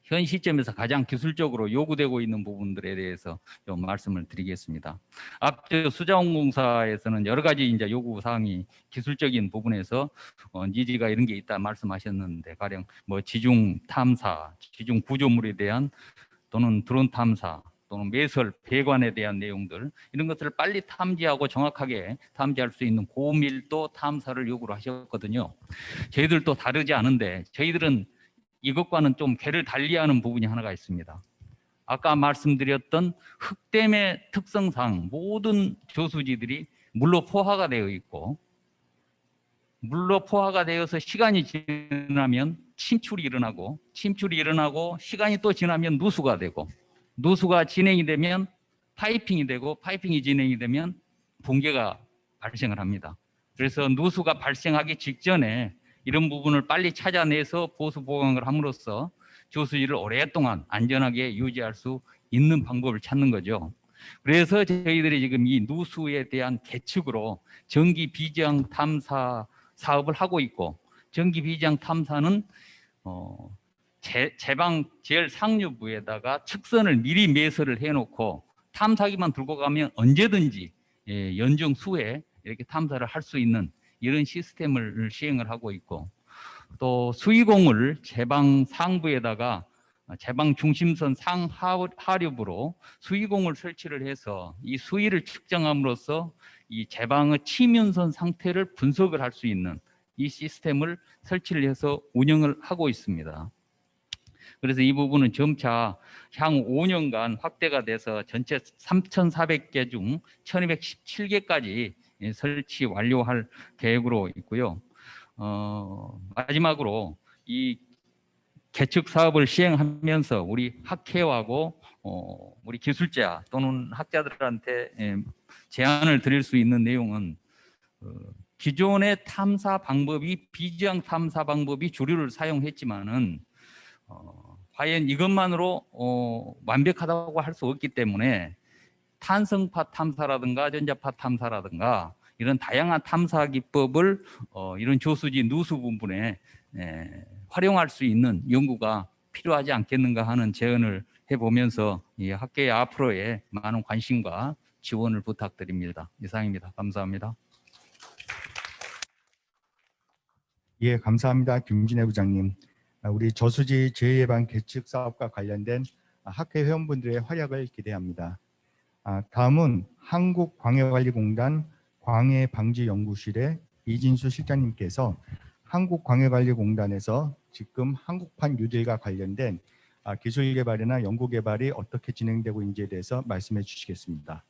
현 시점에서 가장 기술적으로 요구되고 있는 부분들에 대해서 좀 말씀을 드리겠습니다. 앞서 수자원공사에서는 여러 가지 이제 요구 사항이 기술적인 부분에서 니즈가 이런 게 있다 말씀하셨는데, 가령 뭐 지중 탐사, 지중 구조물에 대한 또는 드론 탐사, 또는 매설, 배관에 대한 내용들, 이런 것들을 빨리 탐지하고 정확하게 탐지할 수 있는 고밀도 탐사를 요구를 하셨거든요. 저희들도 다르지 않은데 저희들은 이것과는 좀 궤를 달리하는 부분이 하나가 있습니다. 아까 말씀드렸던 흙댐의 특성상 모든 저수지들이 물로 포화가 되어 있고, 물로 포화가 되어서 시간이 지나면 침출이 일어나고, 침출이 일어나고 시간이 또 지나면 누수가 되고, 누수가 진행이 되면 파이핑이 되고, 파이핑이 진행이 되면 붕괴가 발생을 합니다. 그래서 누수가 발생하기 직전에 이런 부분을 빨리 찾아내서 보수 보강을 함으로써 저수지를 오랫동안 안전하게 유지할 수 있는 방법을 찾는 거죠. 그래서 저희들이 지금 이 누수에 대한 계측으로 전기 비저항 탐사 사업을 하고 있고, 전기 비저항 탐사는 제방 제일 상류부에다가 측선을 미리 매설을 해놓고 탐사기만 들고 가면 언제든지 연중 수에 이렇게 탐사를 할 수 있는 이런 시스템을 시행을 하고 있고, 또 수위공을 제방 상부에다가 제방 중심선 상하류부로 수위공을 설치를 해서 이 수위를 측정함으로써 이 제방의 치면선 상태를 분석을 할 수 있는 이 시스템을 설치를 해서 운영을 하고 있습니다. 그래서 이 부분은 점차 향후 5년간 확대가 돼서 전체 3,400개 중 1,217개까지 설치 완료할 계획으로 있고요. 마지막으로 이 개측 사업을 시행하면서 우리 학회하고 우리 기술자 또는 학자들한테 제안을 드릴 수 있는 내용은, 기존의 탐사 방법이 비저항 탐사 방법이 주류를 사용했지만은 과연 이것만으로 완벽하다고 할 수 없기 때문에 탄성파 탐사라든가 전자파 탐사라든가 이런 다양한 탐사 기법을 이런 저수지 누수 부분에 활용할 수 있는 연구가 필요하지 않겠는가 하는 제언을 해보면서 이 학계의 앞으로의 많은 관심과 지원을 부탁드립니다. 이상입니다. 감사합니다. 예, 감사합니다. 김진애 부장님. 우리 저수지 재예방 개측 사업과 관련된 학회 회원분들의 활약을 기대합니다. 다음은 한국광해관리공단 광해방지연구실의 이진수 실장님께서 한국광해관리공단에서 지금 한국판 뉴딜과 관련된 기술 개발이나 연구 개발이 어떻게 진행되고 있는지에 대해서 말씀해 주시겠습니다.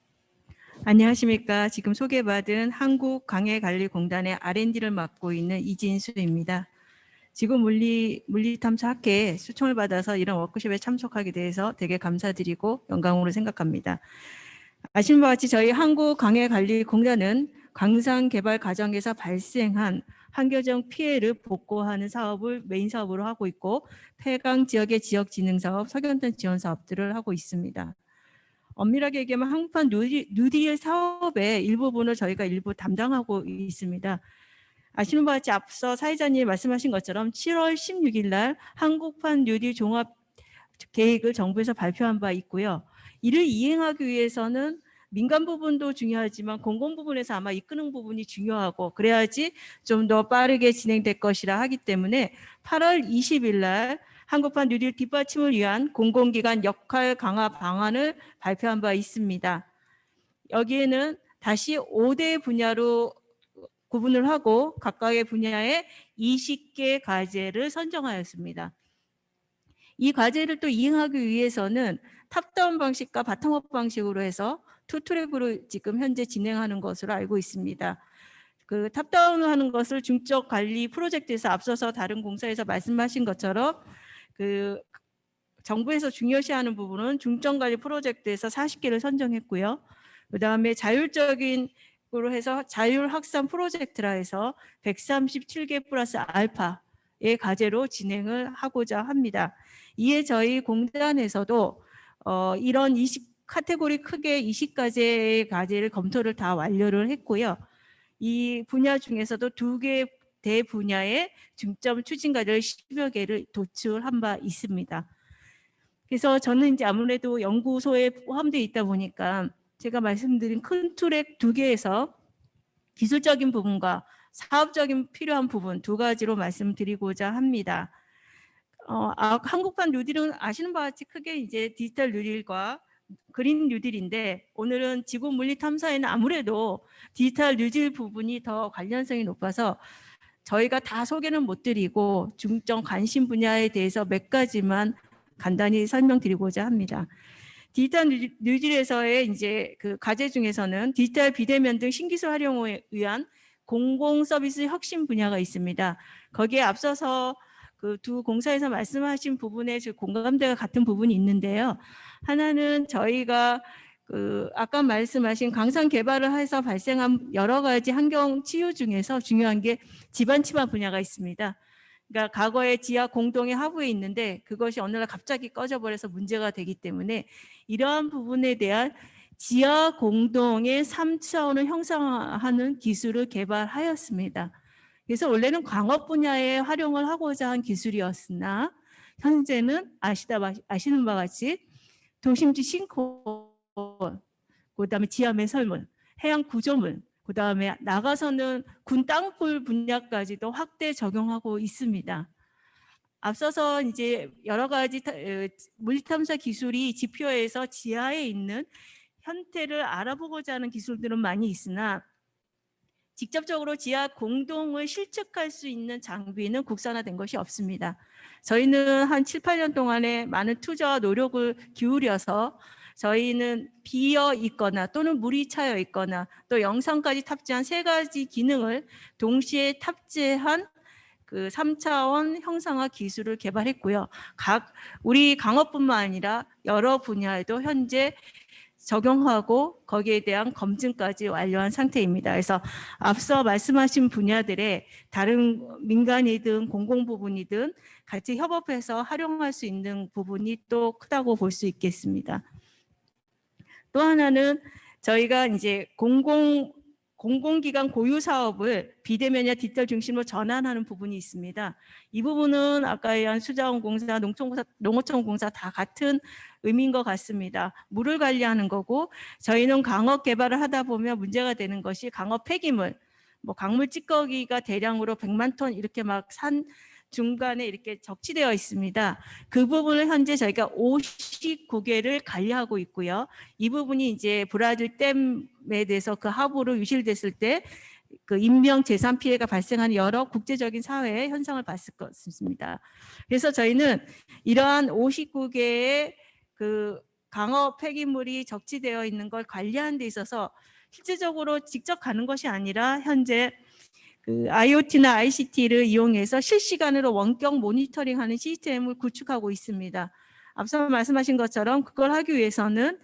안녕하십니까. 지금 소개받은 한국광해관리공단의 R&D를 맡고 있는 이진수입니다. 지구 물리탐사학회에 초청을 받아서 이런 워크숍에 참석하게 돼서 되게 감사드리고 영광으로 생각합니다. 아시는 바와 같이 저희 한국광해관리공단은 광산 개발 과정에서 발생한 환경적 피해를 복구하는 사업을 메인 사업으로 하고 있고, 폐강 지역의 지역진흥 사업, 석연탄 지원 사업들을 하고 있습니다. 엄밀하게 얘기하면 한국판 뉴딜 사업의 일부분을 저희가 일부 담당하고 있습니다. 아시는 바와 같이 앞서 사회자님이 말씀하신 것처럼 7월 16일 날 한국판 뉴딜 종합 계획을 정부에서 발표한 바 있고요. 이를 이행하기 위해서는 민간 부분도 중요하지만 공공 부분에서 아마 이끄는 부분이 중요하고, 그래야지 좀 더 빠르게 진행될 것이라 하기 때문에 8월 20일 날 한국판 뉴딜 뒷받침을 위한 공공기관 역할 강화 방안을 발표한 바 있습니다. 여기에는 다시 5대 분야로 구분을 하고 각각의 분야에 20개 과제를 선정하였습니다. 이 과제를 또 이행하기 위해서는 탑다운 방식과 바텀업 방식으로 해서 투 트랙으로 지금 현재 진행하는 것으로 알고 있습니다. 그 탑다운을 하는 것을 중적 관리 프로젝트에서 앞서서 다른 공사에서 말씀하신 것처럼 그 정부에서 중요시하는 부분은 중점 관리 프로젝트에서 40개를 선정했고요. 그다음에 자율적인 으로 해서 자율 확산 프로젝트라 해서 137개 플러스 알파의 과제로 진행을 하고자 합니다. 이에 저희 공단에서도 이런 20 카테고리 크게 20가지의 과제를 검토를 다 완료를 했고요. 이 분야 중에서도 2개 대 분야의 중점 추진 과제를 10여 개를 도출한 바 있습니다. 그래서 저는 이제 아무래도 연구소에 포함되어 있다 보니까 제가 말씀드린 큰 트랙 2개에서 기술적인 부분과 사업적인 필요한 부분 2가지로 말씀드리고자 합니다. 한국판 뉴딜은 아시는 바와 같이 크게 이제 디지털 뉴딜과 그린 뉴딜인데, 오늘은 지구 물리 탐사에는 아무래도 디지털 뉴딜 부분이 더 관련성이 높아서 저희가 다 소개는 못 드리고 중점 관심 분야에 대해서 몇 가지만 간단히 설명드리고자 합니다. 디지털 뉴딜에서의 이제 그 과제 중에서는 디지털 비대면 등 신기술 활용에 의한 공공 서비스 혁신 분야가 있습니다. 거기에 앞서서 그 두 공사에서 말씀하신 부분에 공감대가 같은 부분이 있는데요. 하나는 저희가 그 아까 말씀하신 강산 개발을 해서 발생한 여러 가지 환경 치유 중에서 중요한 게 지반 침하 분야가 있습니다. 그러니까 과거에 지하 공동의 하부에 있는데 그것이 어느 날 갑자기 꺼져버려서 문제가 되기 때문에 이러한 부분에 대한 지하 공동의 3차원을 형성하는 기술을 개발하였습니다. 그래서 원래는 광업 분야에 활용을 하고자 한 기술이었으나 현재는 아시는 바와 같이 도심지 싱크홀, 그다음에 지하 매설물, 해양 구조물, 그다음에 나가서는 군 땅굴 분야까지도 확대 적용하고 있습니다. 앞서서 이제 여러 가지 물리탐사 기술이 지표에서 지하에 있는 형태를 알아보고자 하는 기술들은 많이 있으나 직접적으로 지하 공동을 실측할 수 있는 장비는 국산화된 것이 없습니다. 저희는 한 7, 8년 동안에 많은 투자와 노력을 기울여서 저희는 비어 있거나 또는 물이 차여 있거나 또 영상까지 탑재한 3가지 기능을 동시에 탑재한 그 3차원 형상화 기술을 개발했고요. 우리 강업뿐만 아니라 여러 분야에도 현재 적용하고 거기에 대한 검증까지 완료한 상태입니다. 그래서 앞서 말씀하신 분야들의 다른 민간이든 공공 부분이든 같이 협업해서 활용할 수 있는 부분이 또 크다고 볼 수 있겠습니다. 또 하나는 저희가 이제 공공기관 고유 사업을 비대면이나 디지털 중심으로 전환하는 부분이 있습니다. 이 부분은 아까 얘기한 수자원공사, 농어촌공사 다 같은 의미인 것 같습니다. 물을 관리하는 거고 저희는 강업 개발을 하다 보면 문제가 되는 것이 강업 폐기물, 뭐 강물 찌꺼기가 대량으로 100만 톤 이렇게 막 산 중간에 이렇게 적치되어 있습니다. 그 부분을 현재 저희가 59개를 관리하고 있고요. 이 부분이 이제 브라질 댐에 대해서 그 하부로 유실됐을 때 그 인명 재산 피해가 발생하는 여러 국제적인 사회의 현상을 봤을 것입니다. 그래서 저희는 이러한 59개의 그 강업 폐기물이 적치되어 있는 걸 관리하는 데 있어서 실질적으로 직접 가는 것이 아니라 현재 그 IoT나 ICT를 이용해서 실시간으로 원격 모니터링하는 시스템을 구축하고 있습니다. 앞서 말씀하신 것처럼 그걸 하기 위해서는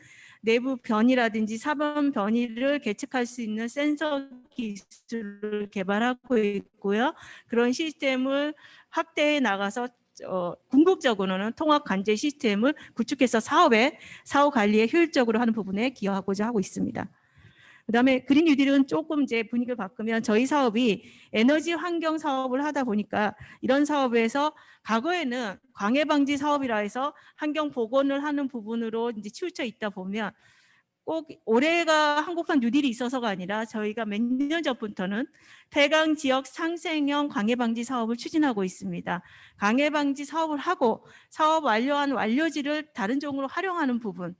내부 변이라든지 사본 변이를 계측할 수 있는 센서 기술을 개발하고 있고요. 그런 시스템을 확대해 나가서 궁극적으로는 통합 관제 시스템을 구축해서 사업 관리에 효율적으로 하는 부분에 기여하고자 하고 있습니다. 그다음에 그린 뉴딜은 조금 이제 분위기를 바꾸면 저희 사업이 에너지 환경 사업을 하다 보니까 이런 사업에서 과거에는 광해 방지 사업이라 해서 환경 복원을 하는 부분으로 이제 치우쳐 있다 보면 꼭 올해가 한국판 뉴딜이 있어서가 아니라 저희가 몇 년 전부터는 폐강 지역 상생형 광해 방지 사업을 추진하고 있습니다. 광해 방지 사업을 하고 사업 완료한 완료지를 다른 종으로 활용하는 부분,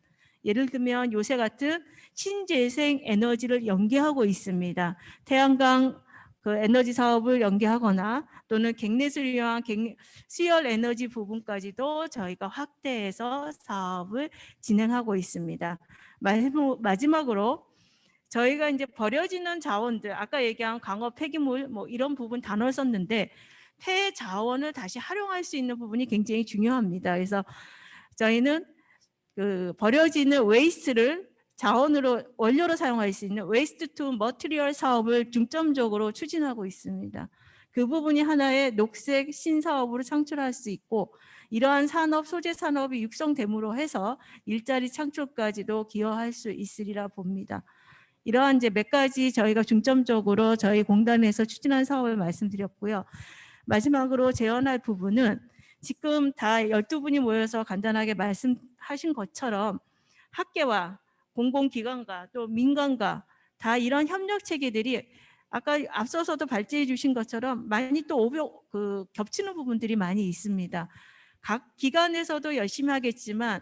예를 들면 요새 같은 신재생 에너지를 연계하고 있습니다. 태양광 그 에너지 사업을 연계하거나 또는 갱내수를 이용한 수열 에너지 부분까지도 저희가 확대해서 사업을 진행하고 있습니다. 마지막으로 저희가 이제 버려지는 자원들, 아까 얘기한 강업 폐기물 뭐 이런 부분 단어를 썼는데 폐자원을 다시 활용할 수 있는 부분이 굉장히 중요합니다. 그래서 저희는 그 버려지는 웨이스트를 자원으로 원료로 사용할 수 있는 웨이스트 투 머티리얼 사업을 중점적으로 추진하고 있습니다. 그 부분이 하나의 녹색 신사업으로 창출할 수 있고 이러한 산업, 소재 산업이 육성됨으로 해서 일자리 창출까지도 기여할 수 있으리라 봅니다. 이러한 이제 몇 가지 저희가 중점적으로 저희 공단에서 추진한 사업을 말씀드렸고요. 마지막으로 제언할 부분은 지금 다 12분이 모여서 간단하게 말씀하신 것처럼 학계와 공공기관과 또 민간과 다 이런 협력 체계들이 아까 앞서서도 발제해 주신 것처럼 많이 또 겹치는 부분들이 많이 있습니다. 각 기관에서도 열심히 하겠지만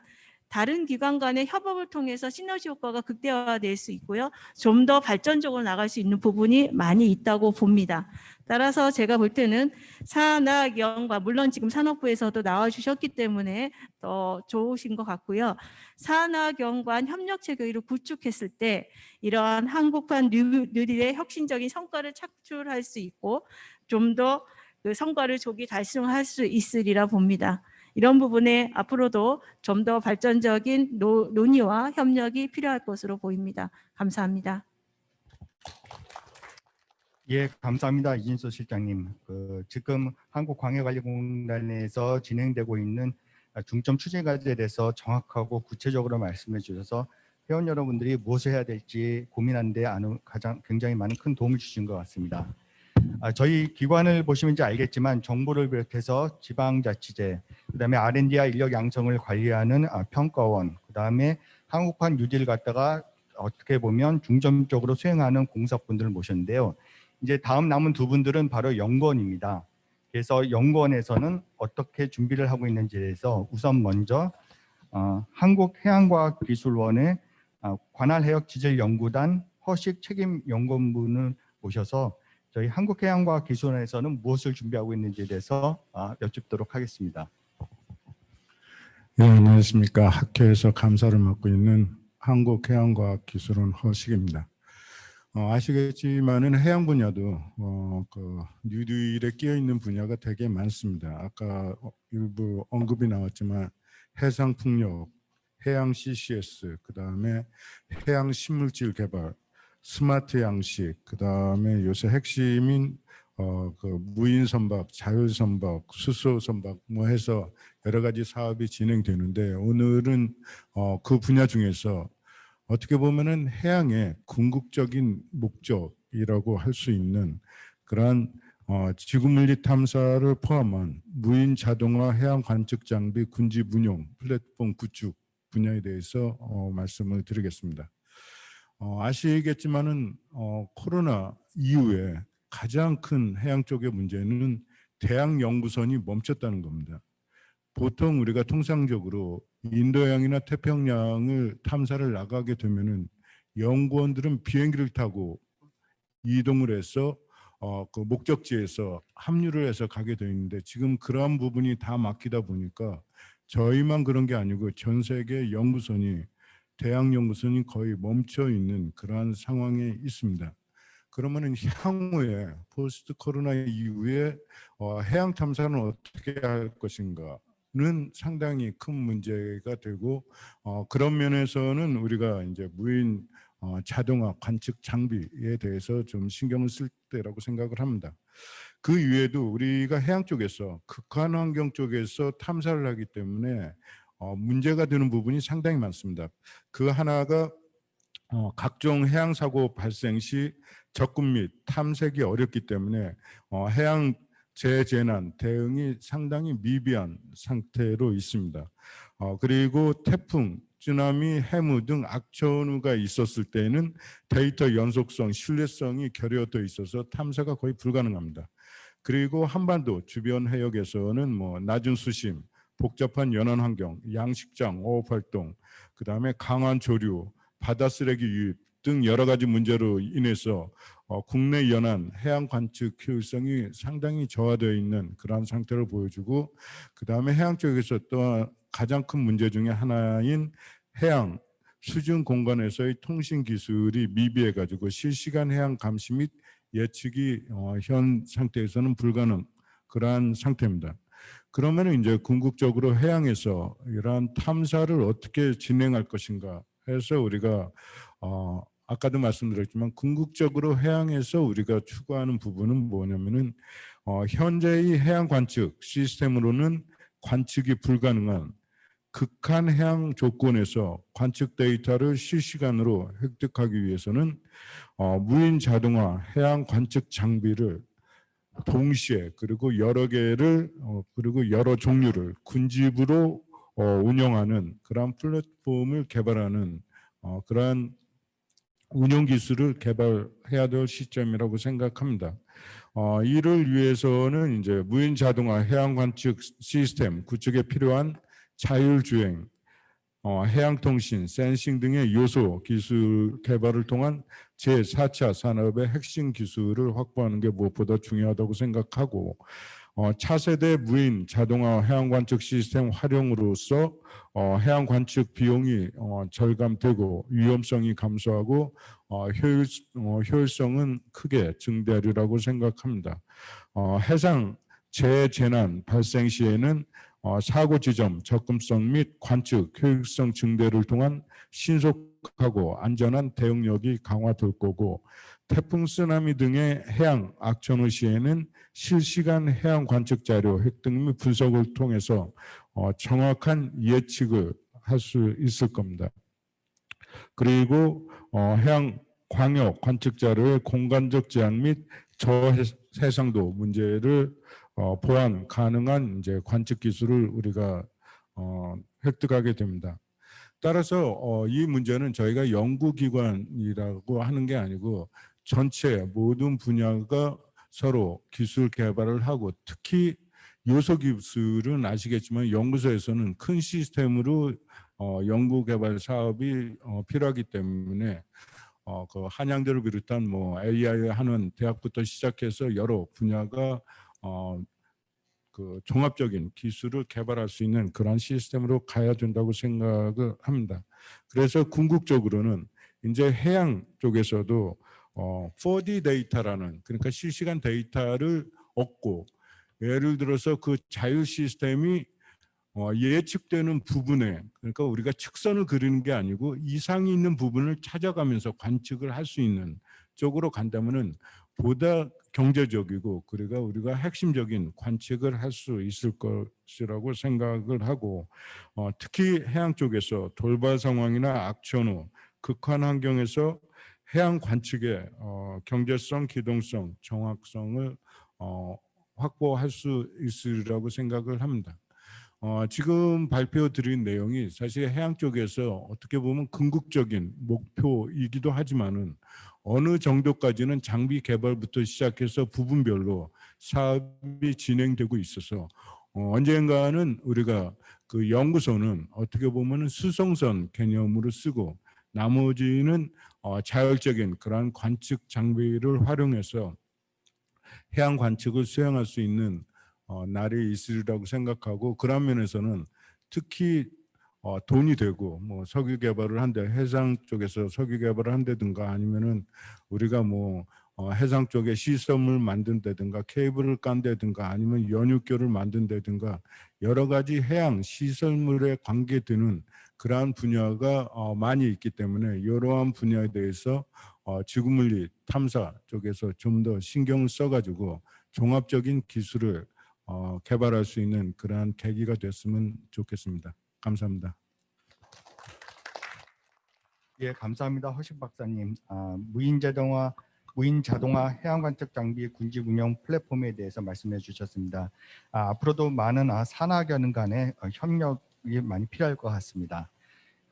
다른 기관 간의 협업을 통해서 시너지 효과가 극대화될 수 있고요. 좀 더 발전적으로 나갈 수 있는 부분이 많이 있다고 봅니다. 따라서 제가 볼 때는 산학연과 물론 지금 산업부에서도 나와주셨기 때문에 더 좋으신 것 같고요. 산학연관 협력 체계를 구축했을 때 이러한 한국판 뉴딜의 혁신적인 성과를 창출할 수 있고 좀 더 그 성과를 조기 달성할 수 있으리라 봅니다. 이런 부분에 앞으로도 좀 더 발전적인 논의와 협력이 필요할 것으로 보입니다. 감사합니다. 예, 감사합니다. 이진수 실장님. 지금 한국광해관리공단에서 진행되고 있는 중점 추진 과제에 대해서 정확하고 구체적으로 말씀해 주셔서 회원 여러분들이 무엇을 해야 될지 고민하는 데 굉장히 많은 큰 도움을 주신 것 같습니다. 저희 기관을 보시면 이제 알겠지만 정부를 비롯해서 지방자치제, 그다음에 R&D와 인력 양성을 관리하는 평가원, 그다음에 한국판 뉴딜을 갖다가 어떻게 보면 중점적으로 수행하는 공사분들을 모셨는데요. 이제 다음 남은 두 분들은 바로 연구원입니다. 그래서 연구원에서는 어떻게 준비를 하고 있는지에 대해서 우선 먼저 한국해양과학기술원의 관할해역지질연구단 허식 책임연구원분을 모셔서 저희 한국해양과학기술원에서는 무엇을 준비하고 있는지에 대해서 여쭙도록 하겠습니다. 네, 안녕하십니까. 학회에서 감사를 맡고 있는 한국해양과학기술원 허식입니다. 아시겠지만은 해양 분야도 그 뉴딜에 끼어 있는 분야가 되게 많습니다. 아까 일부 언급이 나왔지만 해상 풍력, 해양 CCS, 그 다음에 해양 식물질 개발, 스마트 양식, 그 다음에 요새 핵심인 그 무인 선박, 자율 선박, 수소 선박 뭐 해서 여러 가지 사업이 진행되는데 오늘은 그 분야 중에서 어떻게 보면은 해양의 궁극적인 목적이라고 할 수 있는 그러한 지구물리 탐사를 포함한 무인 자동화 해양 관측 장비 군집 운용 플랫폼 구축 분야에 대해서 말씀을 드리겠습니다. 아시겠지만은 코로나 이후에 가장 큰 해양 쪽의 문제는 대양 연구선이 멈췄다는 겁니다. 보통 우리가 통상적으로 인도양이나 태평양을 탐사를 나가게 되면은 연구원들은 비행기를 타고 이동을 해서 그 목적지에서 합류를 해서 가게 되어 있는데 지금 그러한 부분이 다 막히다 보니까 저희만 그런 게 아니고 전 세계 연구선이 대양 연구선이 거의 멈춰 있는 그러한 상황에 있습니다. 그러면은 향후에 포스트 코로나 이후에 해양 탐사는 어떻게 할 것인가는 상당히 큰 문제가 되고 그런 면에서는 우리가 이제 무인 자동화 관측 장비에 대해서 좀 신경을 쓸 때라고 생각을 합니다. 그 이외에도 우리가 해양 쪽에서 극한 환경 쪽에서 탐사를 하기 때문에 문제가 되는 부분이 상당히 많습니다. 그 하나가 각종 해양 사고 발생 시 접근 및 탐색이 어렵기 때문에 해양 재재난 대응이 상당히 미비한 상태로 있습니다. 그리고 태풍, 쓰나미, 해무 등 악천후가 있었을 때는 데이터 연속성, 신뢰성이 결여되어 있어서 탐사가 거의 불가능합니다. 그리고 한반도 주변 해역에서는 뭐 낮은 수심, 복잡한 연안 환경, 양식장, 어업 활동, 그 다음에 강한 조류, 바다 쓰레기 유입 등 여러 가지 문제로 인해서 국내 연안 해양 관측 효율성이 상당히 저하되어 있는 그러한 상태를 보여주고 그 다음에 해양 쪽에서 또 가장 큰 문제 중에 하나인 해양 수중 공간에서의 통신 기술이 미비해 가지고 실시간 해양 감시 및 예측이 현 상태에서는 불가능 그러한 상태입니다. 그러면 이제 궁극적으로 해양에서 이러한 탐사를 어떻게 진행할 것인가 해서 우리가 아까도 말씀드렸지만 궁극적으로 해양에서 우리가 추구하는 부분은 뭐냐면은 현재의 해양 관측 시스템으로는 관측이 불가능한 극한 해양 조건에서 관측 데이터를 실시간으로 획득하기 위해서는 무인 자동화 해양 관측 장비를 동시에 그리고 여러 개를 그리고 여러 종류를 군집으로 운영하는 그런 플랫폼을 개발하는 그러한 운영 기술을 개발해야 될 시점이라고 생각합니다. 이를 위해서는 이제 무인 자동화 해양 관측 시스템 구축에 필요한 자율주행, 해양통신, 센싱 등의 요소 기술 개발을 통한 제4차 산업의 핵심 기술을 확보하는 게 무엇보다 중요하다고 생각하고 차세대 무인 자동화 해양 관측 시스템 활용으로써 해양 관측 비용이 절감되고 위험성이 감소하고 효율성은 크게 증대하리라고 생각합니다. 해상 재재난 발생 시에는 사고 지점, 접근성 및 관측, 효율성 증대를 통한 신속하고 안전한 대응력이 강화될 거고 태풍, 쓰나미 등의 해양 악천후 시에는 실시간 해양 관측 자료 획득 및 분석을 통해서 정확한 예측을 할 수 있을 겁니다. 그리고 해양 광역 관측 자료의 공간적 제한 및 저해상도 문제를 보완 가능한 이제 관측 기술을 우리가 획득하게 됩니다. 따라서 이 문제는 저희가 연구기관이라고 하는 게 아니고 전체 모든 분야가 서로 기술 개발을 하고 특히 요소 기술은 아시겠지만 연구소에서는 큰 시스템으로 연구 개발 사업이 필요하기 때문에 그 한양대를 비롯한 뭐 AI 하는 대학부터 시작해서 여러 분야가 그 종합적인 기술을 개발할 수 있는 그런 시스템으로 가야 된다고 생각을 합니다. 그래서 궁극적으로는 이제 해양 쪽에서도 4D 데이터라는 그러니까 실시간 데이터를 얻고 예를 들어서 그 자율 시스템이 예측되는 부분에 그러니까 우리가 측선을 그리는 게 아니고 이상이 있는 부분을 찾아가면서 관측을 할 수 있는 쪽으로 간다면은 보다 경제적이고 그러니까 우리가 핵심적인 관측을 할 수 있을 것이라고 생각을 하고 특히 해양 쪽에서 돌발 상황이나 악천후, 극한 환경에서 해양 관측의 경제성, 기동성, 정확성을 확보할 수 있으리라고 생각을 합니다. 지금 발표드린 내용이 사실 해양 쪽에서 어떻게 보면 궁극적인 목표이기도 하지만은 어느 정도까지는 장비 개발부터 시작해서 부분별로 사업이 진행되고 있어서 언젠가는 우리가 그 연구소는 어떻게 보면은 수송선 개념으로 쓰고 나머지는 자율적인 그러한 관측 장비를 활용해서 해양 관측을 수행할 수 있는 날이 있으리라고 생각하고 그런 면에서는 특히 돈이 되고 뭐 석유 개발을 한데 해상 쪽에서 석유 개발을 한다든가 아니면은 우리가 뭐 해상 쪽에 시설물 만든다든가 케이블을 깐다든가 아니면 연육교를 만든다든가 여러 가지 해양 시설물에 관계되는 그러한 분야가 많이 있기 때문에 이러한 분야에 대해서 지구물리 탐사 쪽에서 좀 더 신경을 써가지고 종합적인 기술을 개발할 수 있는 그러한 계기가 됐으면 좋겠습니다. 감사합니다. 예, 감사합니다. 허식 박사님. 무인 자동화 해양 관측 장비 군집 운영 플랫폼에 대해서 말씀해 주셨습니다. 앞으로도 많은 산하견 간의 협력이 많이 필요할 것 같습니다.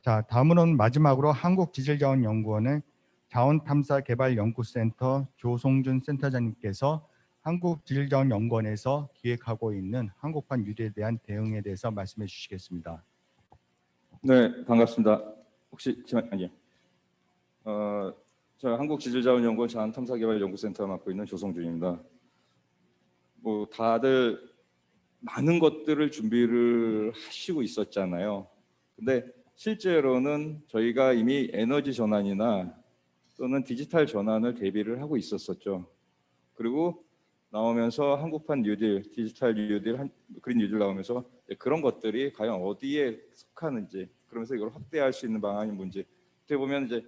자, 다음으로는 마지막으로 한국지질자원연구원의 자원탐사개발연구센터 조송준 센터장님께서 한국지질자원연구원에서 기획하고 있는 한국판 유대에 대한 대응에 대해서 말씀해 주시겠습니다. 네, 반갑습니다. 혹시 아니요. 저 한국지질자원연구원 자원탐사개발연구센터 맡고 있는 조성준입니다. 뭐 다들 많은 것들을 준비를 하시고 있었잖아요. 근데 실제로는 저희가 이미 에너지 전환이나 또는 디지털 전환을 대비를 하고 있었었죠. 그리고 나오면서 한국판 뉴딜, 디지털 뉴딜, 그린 뉴딜 나오면서 그런 것들이 과연 어디에 속하는지 그러면서 이걸 확대할 수 있는 방안이 뭔지 어떻게 보면 이제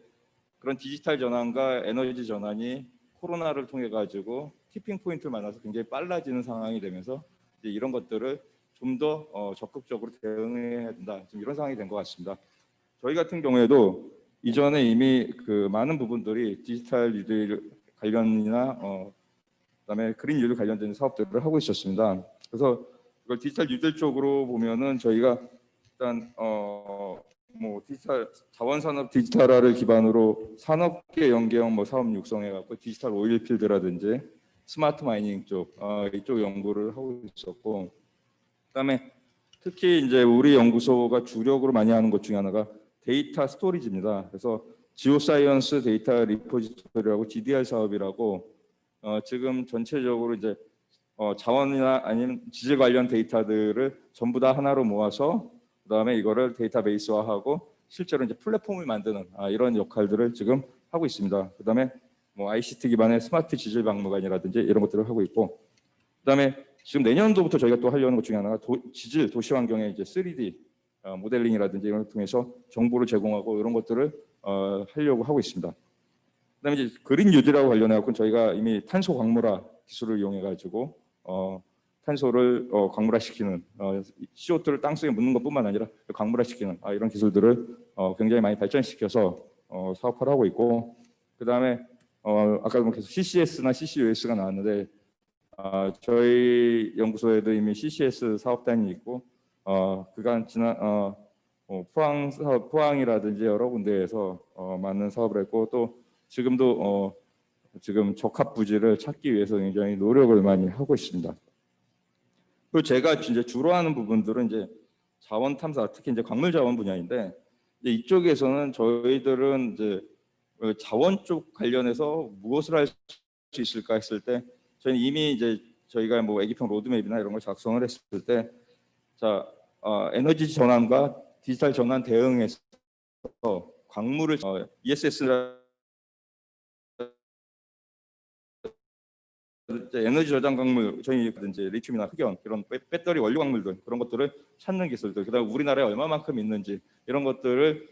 그런 디지털 전환과 에너지 전환이 코로나를 통해 가지고 티핑 포인트를 만나서 굉장히 빨라지는 상황이 되면서 이제 이런 것들을 좀 더 적극적으로 대응해야 된다. 지금 이런 상황이 된 것 같습니다. 저희 같은 경우에도 이전에 이미 그 많은 부분들이 디지털 뉴딜 관련이나 그다음에 그린 뉴딜 관련된 사업들을 하고 있었습니다. 그래서 이걸 디지털 뉴딜 쪽으로 보면은 저희가 일단 뭐 디지털 자원산업 디지털화를 기반으로 산업계 연계형 뭐 사업 육성해 갖고 디지털 오일필드라든지 스마트 마이닝 쪽 이쪽 연구를 하고 있었고, 그다음에 특히 이제 우리 연구소가 주력으로 많이 하는 것 중에 하나가 데이터 스토리지입니다. 그래서 지오사이언스 데이터 리포지토리라고 GDR 사업이라고 지금 전체적으로 이제 자원이나 아니면 지질 관련 데이터들을 전부 다 하나로 모아서 그다음에 이거를 데이터베이스화하고 실제로 이제 플랫폼을 만드는 이런 역할들을 지금 하고 있습니다. 그다음에 뭐 ICT 기반의 스마트 지질 박물관이라든지 이런 것들을 하고 있고, 그다음에 지금 내년도부터 저희가 또 하려는 것 중에 하나가 지질 도시 환경의 이제 3D 모델링이라든지 이런 걸 통해서 정보를 제공하고 이런 것들을 하려고 하고 있습니다. 그다음에 이제 그린 뉴딜하고 관련해 갖고 저희가 이미 탄소 광물화 기술을 이용해 가지고 탄소를 광물화시키는 CO2를 땅속에 묻는 것뿐만 아니라 광물화시키는 이런 기술들을 굉장히 많이 발전시켜서 사업화를 하고 있고, 그다음에 아까 계속 CCS나 CCUS가 나왔는데 저희 연구소에도 이미 CCS 사업단이 있고 그간 지난 포항이라든지 여러 군데에서 많은 사업을 했고, 또 지금도 지금 적합 부지를 찾기 위해서 굉장히 노력을 많이 하고 있습니다. 그리고 제가 이제 주로 하는 부분들은 이제 자원 탐사, 특히 이제 광물 자원 분야인데, 이제 이쪽에서는 저희들은 이제 자원 쪽 관련해서 무엇을 할 수 있을까 했을 때, 저희는 이미 이제 저희가 뭐 애기평 로드맵이나 이런 걸 작성을 했을 때, 자 에너지 전환과 디지털 전환 대응해서 광물을 ESS라 에너지 저장 광물, 저희 이제 리튬이나 흑연 이런 배터리 원료 광물들 그런 것들을 찾는 기술들, 그다음 우리나라에 얼마만큼 있는지 이런 것들을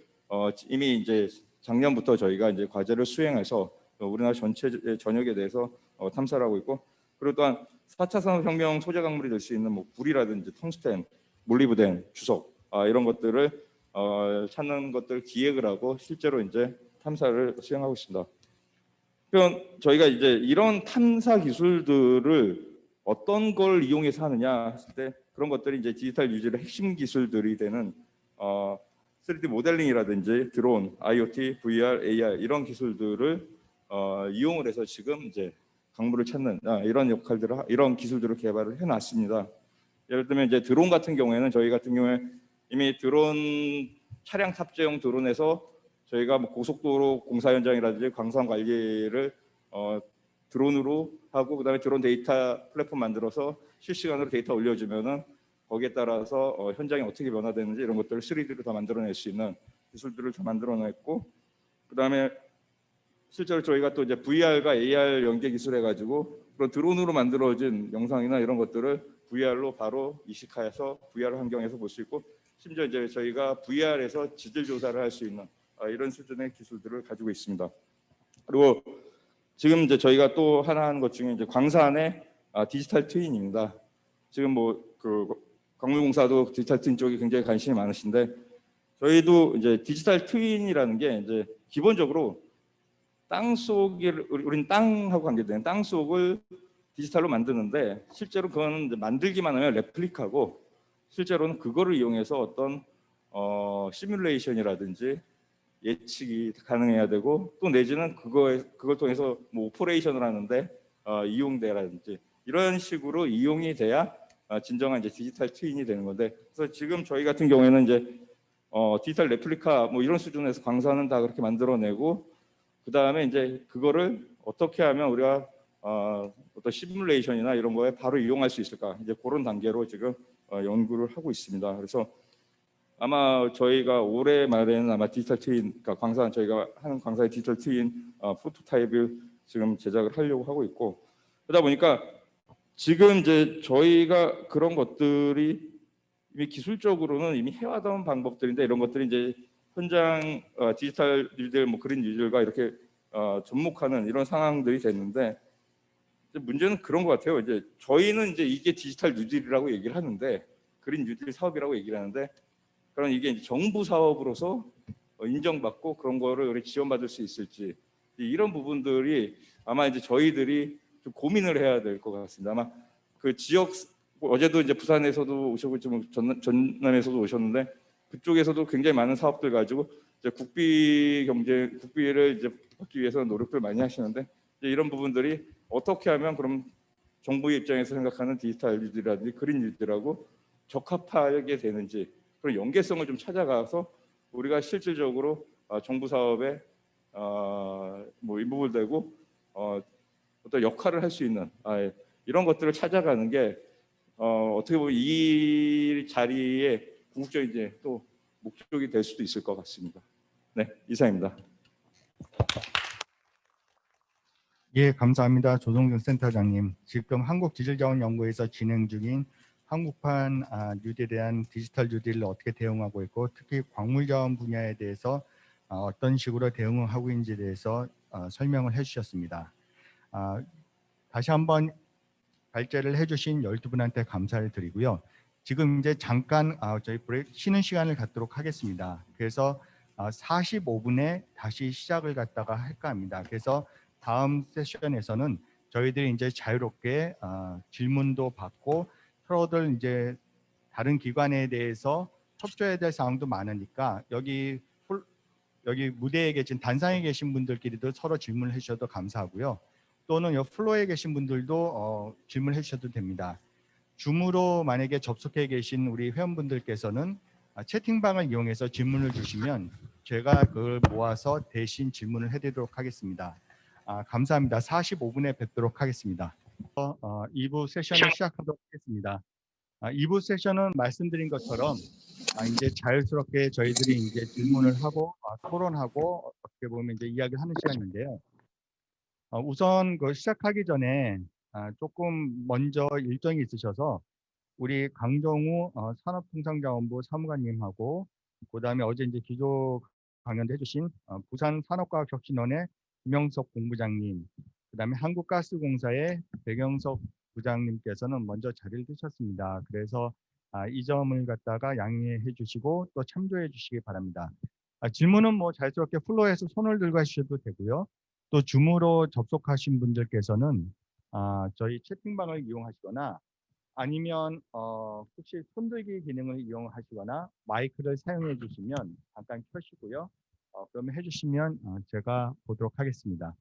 이미 이제 작년부터 저희가 이제 과제를 수행해서 우리나라 전체 전역에 대해서 탐사를 하고 있고, 그리고 또한 4차 산업혁명 소재 광물이 될 수 있는 뭐 불이라든지 텅스텐, 몰리브덴, 주석 이런 것들을 찾는 것들 기획을 하고 실제로 이제 탐사를 수행하고 있습니다. 그럼 저희가 이제 이런 탐사 기술들을 어떤 걸 이용해서 하느냐 했을 때, 그런 것들이 이제 디지털 뉴딜의 핵심 기술들이 되는 3D 모델링이라든지 드론, IoT, VR, AR 이런 기술들을 이용을 해서 지금 이제 광물을 찾는 이런 역할들을, 이런 기술들을 개발을 해놨습니다. 예를 들면 이제 드론 같은 경우에는 저희 같은 경우에 이미 드론 차량 탑재용 드론에서 저희가 뭐 고속도로 공사 현장이라든지 광산 관리를 드론으로 하고, 그다음에 드론 데이터 플랫폼 만들어서 실시간으로 데이터 올려주면은 거기에 따라서 현장이 어떻게 변화되는지 이런 것들을 3D로 다 만들어낼 수 있는 기술들을 다 만들어냈고, 그다음에 실제로 저희가 또 이제 VR과 AR 연계 기술해가지고 그런 드론으로 만들어진 영상이나 이런 것들을 VR로 바로 이식해서 VR 환경에서 볼 수 있고, 심지어 이제 저희가 VR에서 지질 조사를 할 수 있는 이런 수준의 기술들을 가지고 있습니다. 그리고 지금 이제 저희가 또 하나 하는 것 중에 이제 광산의 디지털 트윈입니다. 지금 뭐 그 광물공사도 디지털 트윈 쪽에 굉장히 관심이 많으신데, 저희도 이제 디지털 트윈이라는 게 이제 기본적으로 땅 속에 우리는 땅하고 관계된 땅 속을 디지털로 만드는데, 실제로 그거는 이제 만들기만 하면 레플리카고, 실제로는 그거를 이용해서 어떤 시뮬레이션이라든지 예측이 가능해야 되고, 또 내지는 그걸 통해서 뭐 오퍼레이션을 하는데 이용돼라든지 이런 식으로 이용이 돼야 진정한 이제 디지털 트윈이 되는 건데, 그래서 지금 저희 같은 경우에는 이제 디지털 레플리카 뭐 이런 수준에서 광산은 다 그렇게 만들어내고, 그 다음에 이제 그거를 어떻게 하면 우리가 어떤 시뮬레이션이나 이런 거에 바로 이용할 수 있을까, 이제 그런 단계로 지금 연구를 하고 있습니다. 그래서 아마 저희가 올해 말에는 아마 디지털 트윈, 그러니까 광산, 저희가 하는 광산의 디지털 트윈 프로토타입을 지금 제작을 하려고 하고 있고, 그러다 보니까 지금 이제 저희가 그런 것들이 이미 기술적으로는 이미 해왔던 방법들인데, 이런 것들이 이제 현장 디지털 뉴딜, 뭐 그린 뉴딜과 이렇게 접목하는 이런 상황들이 됐는데, 이제 문제는 그런 것 같아요. 이제 저희는 이제 이게 디지털 뉴딜이라고 얘기를 하는데, 그린 뉴딜 사업이라고 얘기를 하는데, 그럼 이게 이제 정부 사업으로서 인정받고 그런 거를 우리 지원받을 수 있을지, 이런 부분들이 아마 이제 저희들이 좀 고민을 해야 될 것 같습니다. 아마 그 지역 어제도 이제 부산에서도 오셨고 좀 전남에서도 오셨는데 그쪽에서도 굉장히 많은 사업들 가지고 이제 국비를 이제 받기 위해서 노력들 많이 하시는데 이제 이런 부분들이 어떻게 하면 그럼 정부의 입장에서 생각하는 디지털 뉴딜이라든지 그린 뉴딜하고 적합하게 되는지 그런 연계성을 좀 찾아가서 우리가 실질적으로 정부 사업에 뭐 인부분되고 어떤 역할을 할 수 있는 이런 것들을 찾아가는 게 어떻게 보면 이 자리에 궁극적인 이제 또 목적이 될 수도 있을 것 같습니다. 네, 이상입니다. 예, 감사합니다. 조성준 센터장님. 지금 한국디지털자원연구에서 진행 중인 한국판 뉴딜에 대한 디지털 뉴딜을 어떻게 대응하고 있고 특히 광물자원 분야에 대해서 어떤 식으로 대응을 하고 있는지에 대해서 설명을 해주셨습니다. 다시 한번 발제를 해주신 12분한테 감사를 드리고요. 지금 이제 잠깐 저희 쉬는 시간을 갖도록 하겠습니다. 그래서 45분에 다시 시작을 갖다가 할까 합니다. 그래서 다음 세션에서는 저희들이 이제 자유롭게 질문도 받고 서로들 이제 다른 기관에 대해서 협조해야 될 사항도 많으니까 여기 무대에 계신 단상에 계신 분들끼리도 서로 질문을 해주셔도 감사하고요. 또는 여 플로어에 계신 분들도 질문해 주셔도 됩니다. 줌으로 만약에 접속해 계신 우리 회원분들께서는 채팅방을 이용해서 질문을 주시면 제가 그걸 모아서 대신 질문을 해드리도록 하겠습니다. 감사합니다. 45분에 뵙도록 하겠습니다. 2부 세션을 시작하도록 하겠습니다. 2부 세션은 말씀드린 것처럼 이제 자연스럽게 저희들이 이제 질문을 하고 토론하고 어떻게 보면 이제 이야기를 하는 시간인데요. 우선 그 시작하기 전에 조금 먼저 일정이 있으셔서 우리 강정우 산업통상자원부 사무관님하고 그다음에 어제 이제 기조 강연도 해주신 부산 산업과학혁신원의 김영석 본부장님, 그다음에 한국가스공사의 백영석 부장님께서는 먼저 자리를 드셨습니다. 그래서 이 점을 갖다가 양해해 주시고 또 참조해 주시기 바랍니다. 질문은 뭐 자연스럽게 플로어에서 손을 들고 하셔도 되고요. 또 줌으로 접속하신 분들께서는 저희 채팅방을 이용하시거나 아니면 혹시 손들기 기능을 이용하시거나 마이크를 사용해 주시면 잠깐 켜시고요. 그러면 해주시면 제가 보도록 하겠습니다.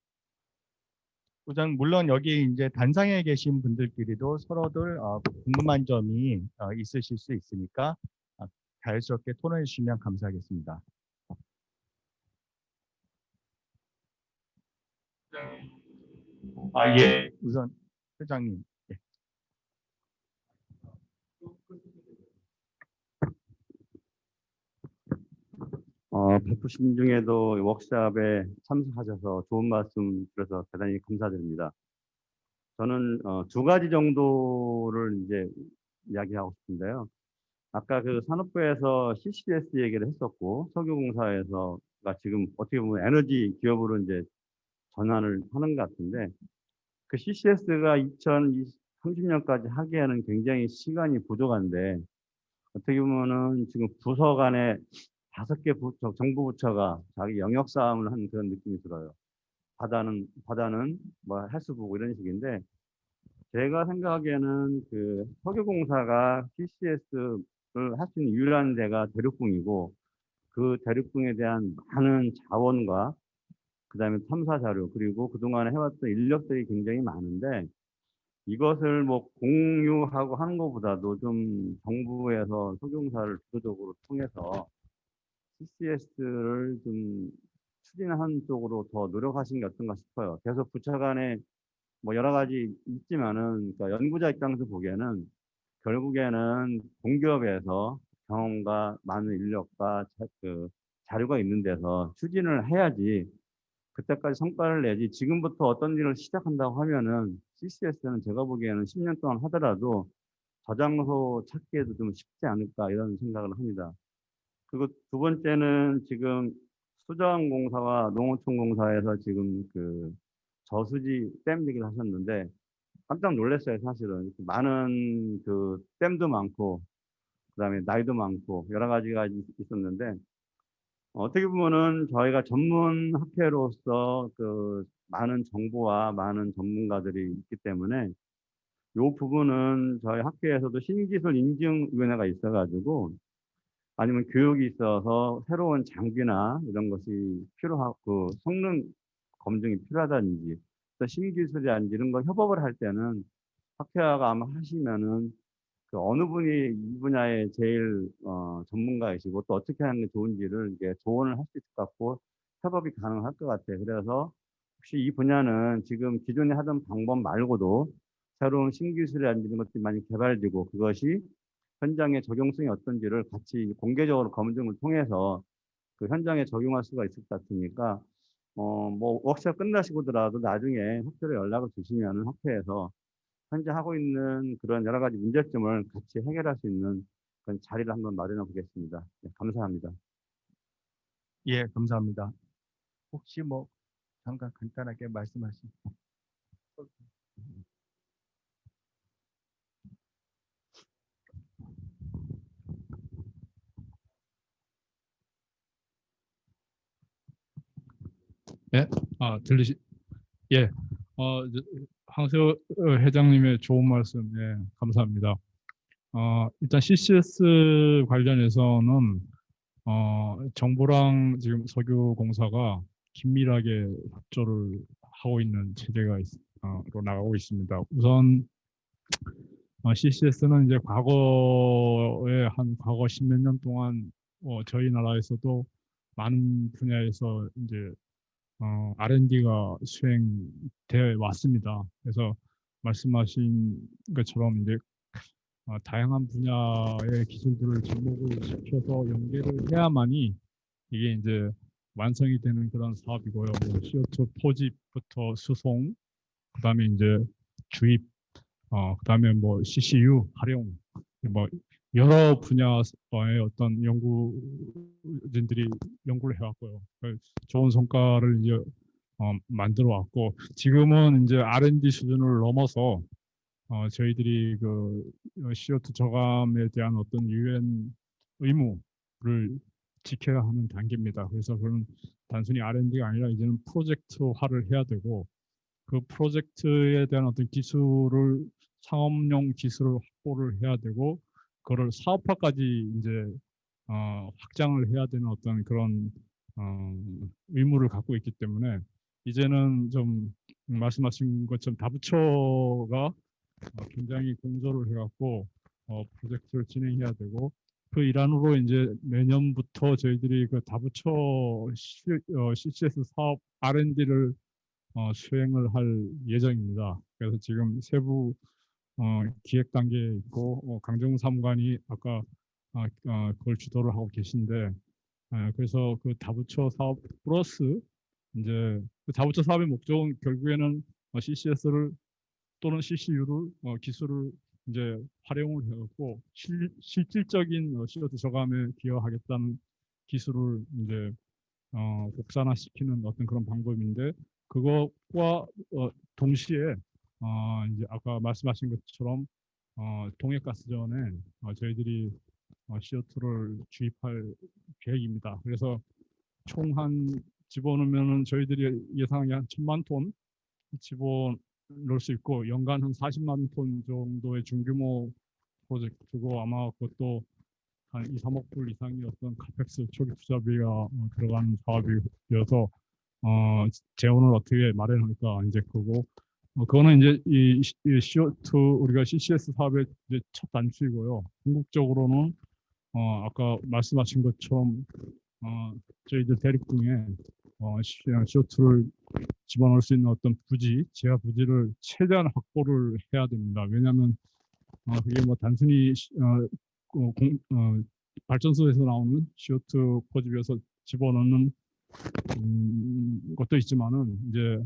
우선 물론 여기 이제 단상에 계신 분들끼리도 서로들 궁금한 점이 있으실 수 있으니까 자연스럽게 토론해 주시면 감사하겠습니다. 예. 우선 회장님. 예. 바쁘신 중에도 워크숍에 참석하셔서 좋은 말씀 주셔서 대단히 감사드립니다. 저는 두 가지 정도를 이제 이야기하고 싶은데요. 아까 그 산업부에서 CCS 얘기를 했었고 석유공사에서가 지금 어떻게 보면 에너지 기업으로 이제 전환을 하는 것 같은데 그 CCS가 2030년까지 하기에는 굉장히 시간이 부족한데 어떻게 보면은 지금 부서 간에 5개 부처, 정부 부처가 자기 영역 싸움을 하는 그런 느낌이 들어요. 바다는 뭐 해수부고 이런 식인데 제가 생각하기에는 그 석유공사가 CCS를 할 수 있는 유일한 데가 대륙붕이고 그 대륙붕에 대한 많은 자원과 그다음에 탐사 자료 그리고 그동안에 해왔던 인력들이 굉장히 많은데 이것을 뭐 공유하고 하는 것보다도 좀 정부에서 석유공사를 주도적으로 통해서 CCS를 좀 추진하는 쪽으로 더 노력하신 게 어떤가 싶어요. 계속 부처 간에 뭐 여러 가지 있지만은 그러니까 연구자 입장에서 보기에는 결국에는 공기업에서 경험과 많은 인력과 자료가 있는 데서 추진을 해야지 그때까지 성과를 내지 지금부터 어떤 일을 시작한다고 하면은 CCS는 제가 보기에는 10년 동안 하더라도 저장소 찾기에도 좀 쉽지 않을까 이런 생각을 합니다. 그리고 두 번째는 지금 수자원공사와 농어촌공사에서 지금 그 저수지 댐 얘기를 하셨는데 깜짝 놀랐어요. 사실은 많은 그 댐도 많고 그다음에 나이도 많고 여러 가지가 있었는데 어떻게 보면은 저희가 전문 학회로서 그 많은 정보와 많은 전문가들이 있기 때문에 이 부분은 저희 학교에서도 신기술 인증위원회가 있어가지고 아니면 교육이 있어서 새로운 장비나 이런 것이 필요하고 그 성능 검증이 필요하다든지 또 신기술이라든지 이런 거 협업을 할 때는 학회가 아마 하시면은 그 어느 분이 이 분야에 제일 전문가이시고 또 어떻게 하는 게 좋은지를 이게 조언을 할 수 있을 것 같고 협업이 가능할 것 같아요. 그래서 혹시 이 분야는 지금 기존에 하던 방법 말고도 새로운 신기술이라든지 이런 것들이 많이 개발되고 그것이 현장의 적용성이 어떤지를 같이 공개적으로 검증을 통해서 그 현장에 적용할 수가 있을 것 같으니까 뭐 워크숍 끝나시고더라도 나중에 학교로 연락을 주시면은 학교에서 현재 하고 있는 그런 여러 가지 문제점을 같이 해결할 수 있는 그런 자리를 한번 마련해 보겠습니다. 네, 감사합니다. 예, 감사합니다. 혹시 뭐 잠깐 간단하게 말씀하실 네, 예, 황세호 회장님의 좋은 말씀, 예, 감사합니다. 일단 CCS 관련해서는 정부랑 지금 석유공사가 긴밀하게 협조를 하고 있는 체제가 로 나가고 있습니다. 우선 CCS는 이제 과거 십몇 년 동안 저희 나라에서도 많은 분야에서 이제 R&D가 수행되어 왔습니다. 그래서 말씀하신 것처럼 이제 다양한 분야의 기술들을 접목을 시켜서 연계를 해야만이 이게 이제 완성이 되는 그런 사업이고요. 뭐 CO2 포집부터 수송, 그다음에 이제 주입, 그다음에 뭐 CCU 활용, 뭐 여러 분야의 어떤 연구진들이 연구를 해왔고요. 좋은 성과를 이제 만들어 왔고 지금은 이제 R&D 수준을 넘어서 저희들이 그 CO2 저감에 대한 어떤 유엔 의무를 지켜야 하는 단계입니다. 그래서 그건 단순히 R&D가 아니라 이제는 프로젝트화를 해야 되고 그 프로젝트에 대한 어떤 기술을 상업용 기술을 확보를 해야 되고 그걸 사업화까지 이제 확장을 해야 되는 어떤 그런 의무를 갖고 있기 때문에 이제는 좀 말씀하신 것처럼 다부처가 굉장히 공조를 해갖고 프로젝트를 진행해야 되고 그 일환으로 이제 내년부터 저희들이 그 다부처 CCS 사업 R&D를 수행을 할 예정입니다. 그래서 지금 세부 기획 단계에 있고 강정훈 사무관이 아까 그걸 주도를 하고 계신데 그래서 그 다부처 사업 플러스 이제 그 다부처 사업의 목적은 결국에는 CCS를 또는 CCU를 기술을 이제 활용을 해갖고 실질적인 CO2 저감에 기여하겠다는 기술을 이제 국산화시키는 어떤 그런 방법인데 그것과 동시에 이제 아까 말씀하신 것처럼 동해가스전에 저희들이 CO2를 주입할 계획입니다. 그래서 총 한 집어넣으면은 저희들이 예상하기 한 1,000만 톤 집어넣을 수 있고 연간 한 40만 톤 정도의 중규모 프로젝트고 아마 그것도 한 2, 3억 불 이상의 어떤 카펙스 초기 투자비가 들어가는 사업이어서 재원을 어떻게 마련할까 이제 그거 그거는 이제 이 CO2 우리가 CCS 사업의 이제 첫 단추이고요. 궁극적으로는 아까 말씀하신 것처럼 저희들 대륙등에 CO2를 집어넣을 수 있는 어떤 부지, 제한 부지를 최대한 확보를 해야 됩니다. 왜냐하면 그게 뭐 단순히 발전소에서 나오는 CO2 포집에서 집어넣는 것도 있지만은 이제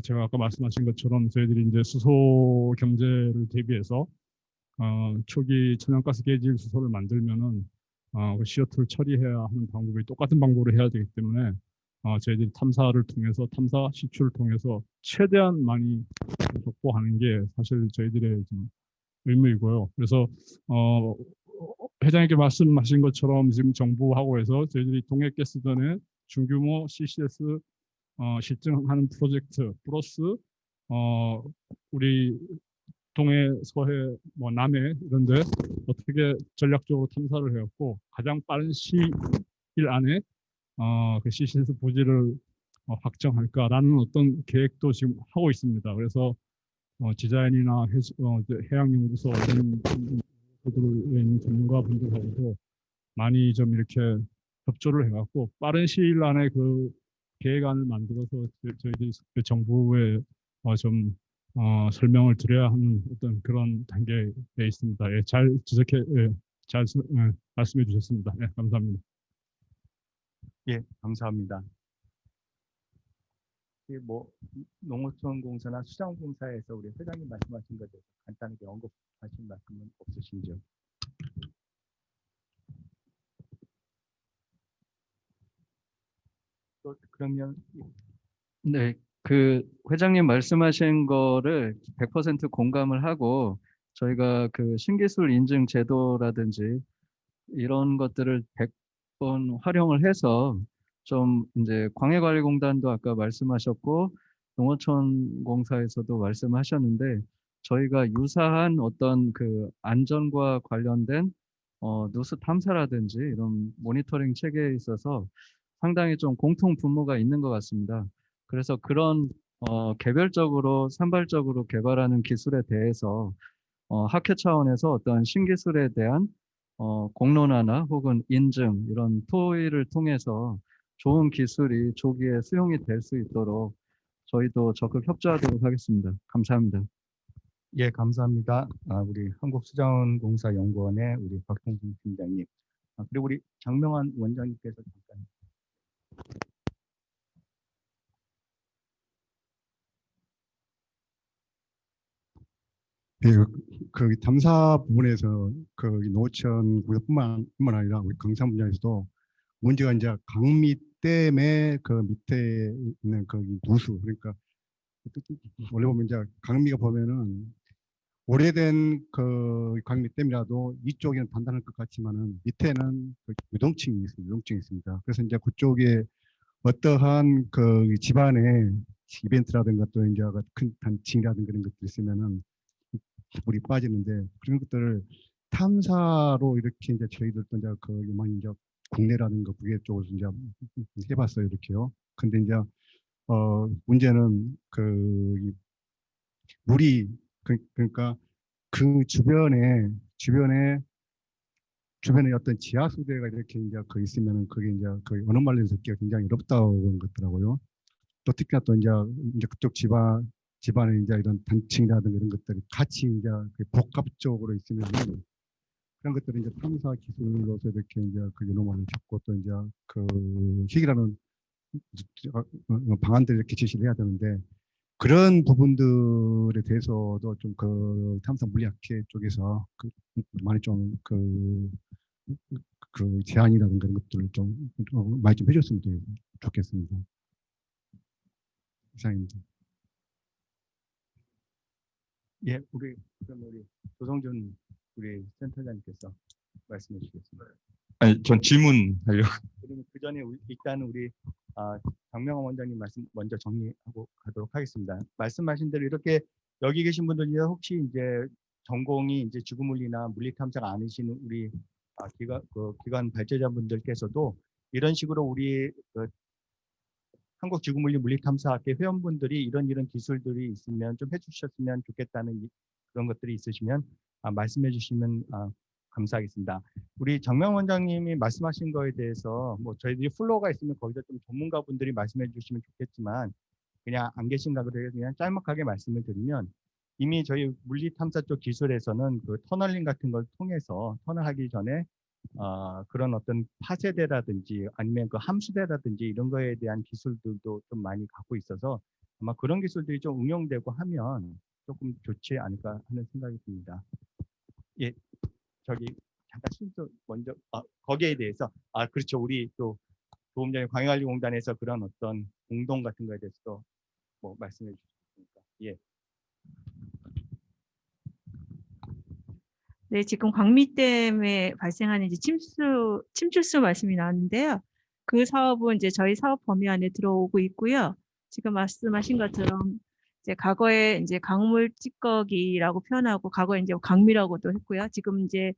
제가 아까 말씀하신 것처럼 저희들이 이제 수소 경제를 대비해서 초기 천연가스 계질 수소를 만들면은 CO2를 처리해야 하는 방법이 똑같은 방법으로 해야 되기 때문에 저희들이 탐사를 통해서 탐사 시추를 통해서 최대한 많이 확보하는 게 사실 저희들의 좀 의무이고요. 그래서 회장님께 말씀하신 것처럼 지금 정부하고 해서 저희들이 동해가스전에 중규모 CCS 실증하는 프로젝트 플러스 우리 동해, 서해, 뭐 남해 이런데 어떻게 전략적으로 탐사를 해왔고 가장 빠른 시일 안에 그 CCS 부지를 확정할까라는 어떤 계획도 지금 하고 있습니다. 그래서 디자인이나 해양연구소 이런 분들에 있는 전문가분들하고도 많이 좀 이렇게 협조를 해갖고 빠른 시일 안에 그 계획안을 만들어서 저희들이 정부에 좀 설명을 드려야 하는 어떤 그런 단계에 있습니다. 예, 잘 지적해, 잘 말씀해 주셨습니다. 예, 감사합니다. 예, 감사합니다. 뭐 농어촌공사나 수자원공사에서 우리 회장님 말씀하신 것에 대해서 간단하게 언급하신 말씀은 없으신지요? 또 그러면 네, 그 회장님 말씀하신 거를 100% 공감을 하고 저희가 그 신기술 인증 제도라든지 이런 것들을 100번 활용을 해서 좀 이제 광해관리공단도 아까 말씀하셨고 농어촌공사에서도 말씀하셨는데 저희가 유사한 어떤 그 안전과 관련된 누수 탐사라든지 이런 모니터링 체계에 있어서 상당히 좀 공통 분모가 있는 것 같습니다. 그래서 그런 개별적으로 산발적으로 개발하는 기술에 대해서 학회 차원에서 어떤 신기술에 대한 공론화나 혹은 인증 이런 토의를 통해서 좋은 기술이 조기에 수용이 될 수 있도록 저희도 적극 협조하도록 하겠습니다. 감사합니다. 예, 감사합니다. 우리 한국수자원공사연구원의 우리 박동순 팀장님, 그리고 우리 장명환 원장님께서 잠깐. 예, 그 탐사 부분에서 그 농어촌뿐만 아니라 우리 강산 분야에서도 문제가 이제 강밑 댐의 그 밑에 있는 그 누수, 그러니까 원래 보면 이제 강미가 보면은 오래된 그 강밑 댐이라도 이쪽에는 단단할 것 같지만은 밑에는 그 유동층이 있습니다. 그래서 이제 그쪽에 어떠한 그 집안에 이벤트라든가 또 이제 큰 단층이라든가 그런 것들이 있으면은 물이 빠지는데 그런 것들을 탐사로 이렇게 이제 저희들도 이제 그 많이 이제 국내라든가 국외 쪽으로 이제 해봤어요, 이렇게요. 근데 이제 문제는 그 물이 그러니까 그 주변에 어떤 지하 수대가 이렇게 이제 그 있으면은 그게 이제 그 어느 말로 듣기가 굉장히 어렵다고 그런 것더라고요. 또 특히나 또 이제 그쪽 집안에 이제 이런 단층이라든가 이런 것들이 같이 이제 복합적으로 있으면 그런 것들을 이제 탐사 기술로서 이렇게 이제 그 요놈을 잡고 또 이제 그 희귀라는 방안들을 이렇게 제시를 해야 되는데 그런 부분들에 대해서도 좀 그 탐사 물리학회 쪽에서 그 많이 좀 그 제안이라든가 그런 것들을 좀 많이 좀 해줬으면 좋겠습니다. 이상입니다. 예, 그럼 우리 조성준 우리 센터장님께서 말씀해 주시겠습니다. 아니, 전 질문하려고. 그러면 그 전에 일단 우리 장명환 원장님 말씀 먼저 정리하고 가도록 하겠습니다. 말씀하신 대로 이렇게 여기 계신 분들 중에 혹시 이제 전공이 이제 지구물리나 물리탐사가 아니신 우리 기관 발제자분들께서도 이런 식으로 우리 한국지구물리 물리탐사학회 회원분들이 이런 기술들이 있으면 좀 해주셨으면 좋겠다는 그런 것들이 있으시면 말씀해 주시면 감사하겠습니다. 우리 장명 원장님이 말씀하신 거에 대해서 뭐 저희들이 플로어가 있으면 거기서 좀 전문가분들이 말씀해 주시면 좋겠지만 그냥 안 계신가 그래서 그냥 짤막하게 말씀을 드리면 이미 저희 물리탐사 쪽 기술에서는 그 터널링 같은 걸 통해서 터널하기 전에 그런 어떤 파쇄대라든지 아니면 그 함수대라든지 이런 거에 대한 기술들도 좀 많이 갖고 있어서 아마 그런 기술들이 좀 응용되고 하면 조금 좋지 않을까 하는 생각이 듭니다. 예, 저기 잠깐 순서 먼저 거기에 대해서 그렇죠. 우리 또 조금 전에 광해관리공단에서 그런 어떤 공동 같은 거에 대해서도 뭐 말씀해 주셨으니까 예. 네, 지금 광미댐에 발생하는 이제 침출수 말씀이 나왔는데요. 그 사업은 이제 저희 사업 범위 안에 들어오고 있고요. 지금 말씀하신 것처럼 이제 과거에 이제 강물 찌꺼기라고 표현하고 과거에 이제 강미라고도 했고요. 지금 이제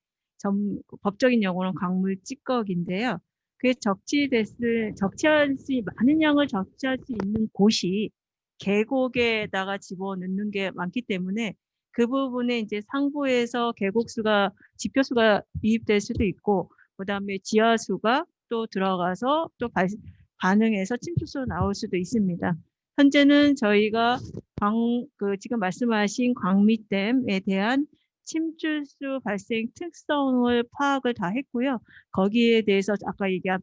법적인 용어는 강물 찌꺼기인데요. 그게 적치할 수 많은 양을 적치할 수 있는 곳이 계곡에다가 집어넣는 게 많기 때문에 그 부분에 이제 상부에서 계곡수가 지표수가 유입될 수도 있고 그다음에 지하수가 또 들어가서 또 반응해서 침투수로 나올 수도 있습니다. 현재는 저희가 지금 말씀하신 광미댐에 대한 침투수 발생 특성을 파악을 다 했고요. 거기에 대해서 아까 얘기한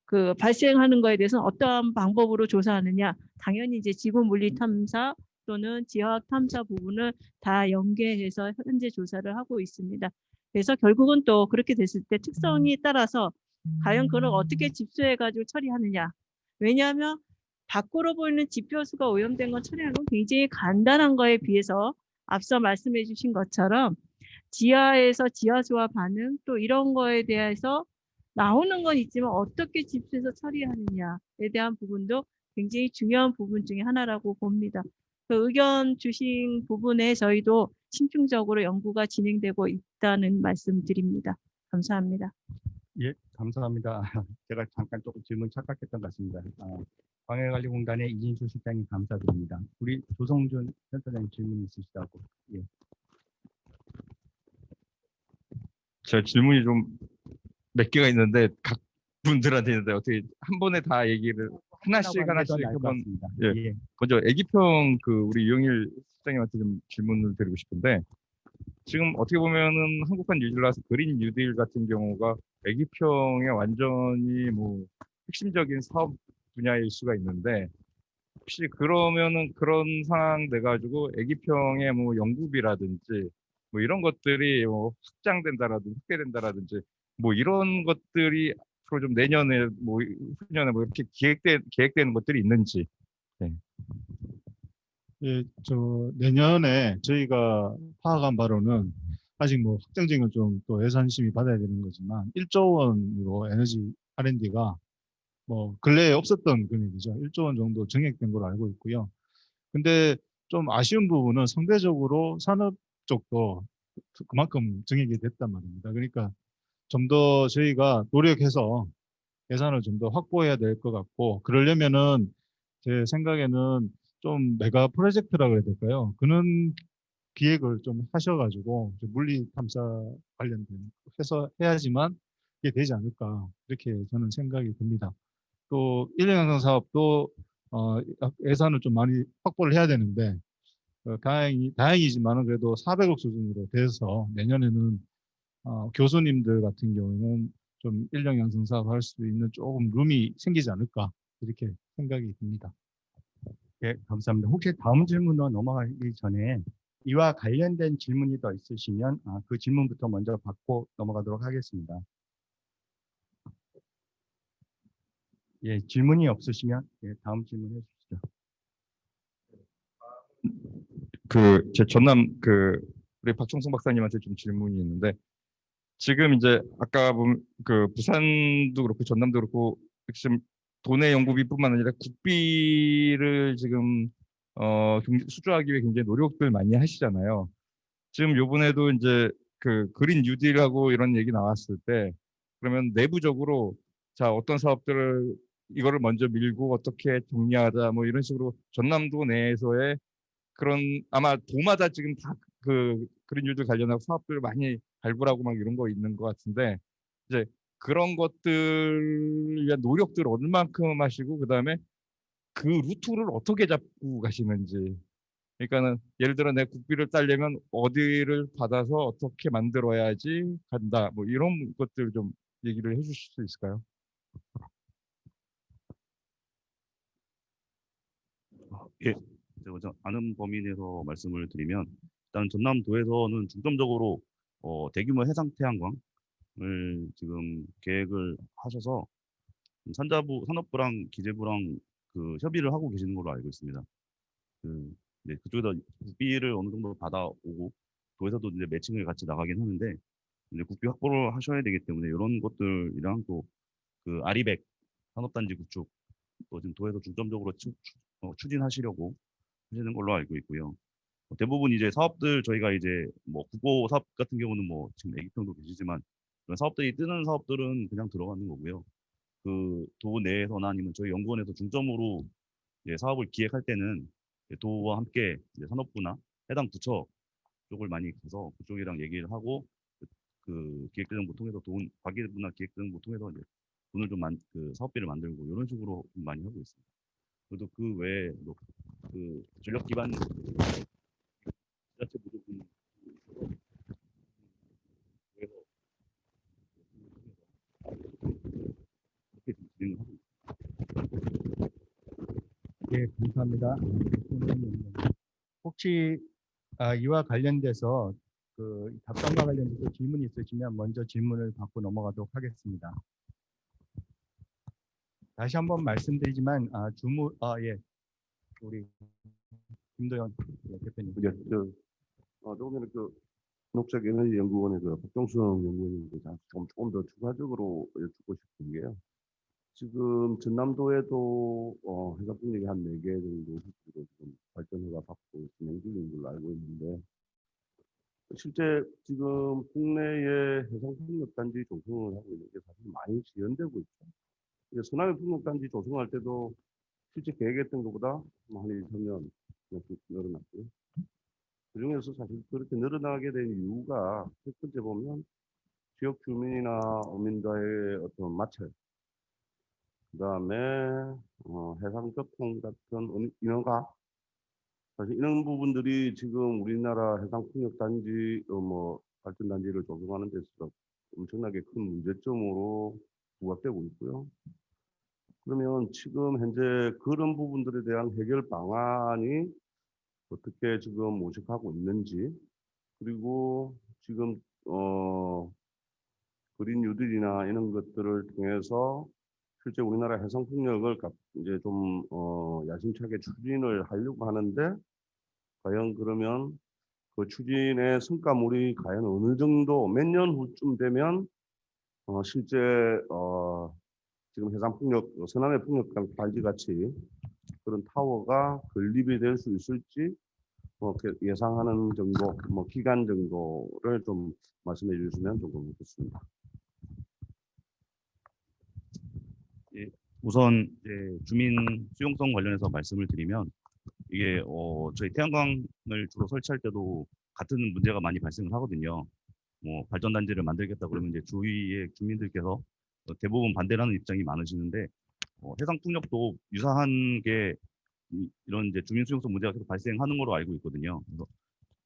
그 발생하는 거에 대해서는 어떠한 방법으로 조사하느냐, 당연히 이제 지구 물리 탐사 또는 지하학 탐사 부분을 다 연계해서 현재 조사를 하고 있습니다. 그래서 결국은 또 그렇게 됐을 때 특성에 따라서 과연 그걸 어떻게 집수해 가지고 처리하느냐. 왜냐하면 밖으로 보이는 지표수가 오염된 건 처리하는 건 굉장히 간단한 거에 비해서 앞서 말씀해 주신 것처럼 지하에서 지하수와 반응 또 이런 거에 대해서 나오는 건 있지만 어떻게 집수해서 처리하느냐에 대한 부분도 굉장히 중요한 부분 중에 하나라고 봅니다. 그 의견 주신 부분에 저희도 신중적으로 연구가 진행되고 있다는 말씀 드립니다. 감사합니다. 예, 감사합니다. 제가 잠깐 조금 질문 착각했던 것 같습니다. 광해관리공단의 이진수 실장님 감사드립니다. 우리 조성준 센터장님 질문 있으시다고. 예. 제가 질문이 좀 몇 개가 있는데 각 분들한테 있는데 어떻게 한 번에 다 얘기를 하나씩 한번 예. 먼저 애기평 그 우리 유영일 실장님한테 좀 질문을 드리고 싶은데 지금 어떻게 보면은 한국판 뉴딜라스 그린 뉴딜 같은 경우가 애기평의 완전히 뭐 핵심적인 사업 분야일 수가 있는데 혹시 그러면은 그런 상황 돼 가지고 애기평의 뭐 연구비라든지 뭐 이런 것들이 뭐 확장된다라든지 확대된다라든지 뭐 이런 것들이 앞으로 좀 내년에 뭐 후년에 뭐 이렇게 계획되는 것들이 있는지. 네. 예, 내년에 저희가 파악한 바로는 아직 뭐 확정적인 좀 또 예산심의 받아야 되는 거지만 1조 원으로 에너지 R&D가 뭐 근래에 없었던 금액이죠. 1조 원 정도 정액된 걸로 알고 있고요. 근데 좀 아쉬운 부분은 상대적으로 산업 쪽도 그만큼 정액이 됐단 말입니다. 그러니까 좀 더 저희가 노력해서 예산을 좀 더 확보해야 될 것 같고 그러려면은 제 생각에는 좀 메가 프로젝트라 그래야 될까요? 그런 기획을 좀 하셔가지고 물리 탐사 관련된 해서 해야지만 이게 되지 않을까 이렇게 저는 생각이 듭니다. 또 인력양성 사업도 예산을 좀 많이 확보를 해야 되는데 다행이지만은 그래도 400억 수준으로 돼서 내년에는 교수님들 같은 경우에는 좀 인력 양성 사업 할 수 있는 조금 룸이 생기지 않을까 이렇게 생각이 듭니다. 예, 감사합니다. 혹시 다음 질문으로 넘어가기 전에 이와 관련된 질문이 더 있으시면 그 질문부터 먼저 받고 넘어가도록 하겠습니다. 예, 질문이 없으시면 예, 다음 질문 해주시죠. 제 전남 우리 박종성 박사님한테 좀 질문이 있는데 지금 이제 아까 보면 부산도 그렇고 전남도 그렇고 지금 도내 연구비뿐만 아니라 국비를 지금 수주하기 위해 굉장히 노력들 많이 하시잖아요. 지금 요번에도 이제 그린 뉴딜하고 이런 얘기 나왔을 때 그러면 내부적으로 자 어떤 사업들을 이거를 먼저 밀고 어떻게 정리하자 뭐 이런 식으로 전남도 내에서의 그런 아마 도마다 지금 다 그린 뉴딜 관련하고 사업들을 많이 발굴하고 막 이런 거 있는 것 같은데 이제 그런 것들 위한 노력들을 얼만큼 하시고 그다음에 그 루트를 어떻게 잡고 가시는지 그러니까는 예를 들어 내 국비를 따려면 어디를 받아서 어떻게 만들어야지 간다 뭐 이런 것들 좀 얘기를 해주실 수 있을까요? 예, 제가 아는 범위 내에서 말씀을 드리면 일단 전남도에서는 중점적으로 대규모 해상 태양광을 지금 계획을 하셔서 산업부랑 기재부랑 협의를 하고 계시는 걸로 알고 있습니다. 네, 그쪽에다 국비를 어느 정도 받아오고 도에서도 이제 매칭을 같이 나가긴 하는데 이제 국비 확보를 하셔야 되기 때문에 이런 것들이랑 또 아리백 산업단지 구축 또 지금 도에서 중점적으로 추진하시려고 하시는 걸로 알고 있고요. 대부분 이제 사업들 저희가 이제 뭐 국고 사업 같은 경우는 뭐 지금 애기평도 계시지만 그런 사업들이 뜨는 사업들은 그냥 들어가는 거고요. 그 도 내에서나 아니면 저희 연구원에서 중점으로 이제 사업을 기획할 때는 이제 도와 함께 이제 산업부나 해당 부처 쪽을 많이 가서 그쪽이랑 얘기를 하고 그 기획재정부 통해서 돈 과기부나 기획재정부 통해서 이제 돈을 좀 그 사업비를 만들고 이런 식으로 좀 많이 하고 있습니다. 그래도 그 외에 그 전력 기반 지자체 부족분 그렇게 좀 진행을 하고 있습니다. 예, 감사합니다. 혹시 이와 관련돼서 그 답변과 관련돼서 질문이 있으시면 먼저 질문을 받고 넘어가도록 하겠습니다. 다시 한번 말씀드리지만 예, 우리 김도현 대표님. 조금 전에 그 녹색에너지연구원에서 박종성 연구원님 조금 더 추가적으로 여쭙고 싶은 게요. 지금 전남도에도 해상풍력이 한 4개 정도 지금 발전허가 받고 진행 중인 걸로 알고 있는데 실제 지금 국내에 해상풍력단지 조성을 하고 있는 게 사실 많이 지연되고 있죠. 서남해 풍력단지 조성할 때도 실제 계획했던 것보다 한 1, 2년 늘어났고요. 그중에서 사실 그렇게 늘어나게 된 이유가 첫 번째 보면 지역 주민이나 어민과의 어떤 마찰, 그다음에 해상 교통 같은 인허가, 사실 이런 부분들이 지금 우리나라 해상 풍력 단지 발전 단지를 조성하는 데 있어서 엄청나게 큰 문제점으로 부각되고 있고요. 그러면 지금 현재 그런 부분들에 대한 해결 방안이 어떻게 지금 모색하고 있는지, 그리고 지금 그린 뉴딜이나 이런 것들을 통해서 실제 우리나라 해상 풍력을 이제 좀 야심차게 추진을 하려고 하는데 과연 그러면 그 추진의 성과물이 과연 어느 정도 몇 년 후쯤 되면 실제 지금 해상 풍력 서남해 풍력 발지 같이 그런 타워가 건립이 될 수 있을지 예상하는 정도, 기간 정도를 좀 말씀해 주시면 조금 좋겠습니다. 예, 우선 이제 주민 수용성 관련해서 말씀을 드리면 이게 저희 태양광을 주로 설치할 때도 같은 문제가 많이 발생을 하거든요. 뭐 발전단지를 만들겠다 그러면 이제 주위의 주민들께서 대부분 반대라는 입장이 많으시는데 해상 풍력도 유사한 게 이런 이제 주민 수용성 문제가 계속 발생하는 걸로 알고 있거든요. 그래서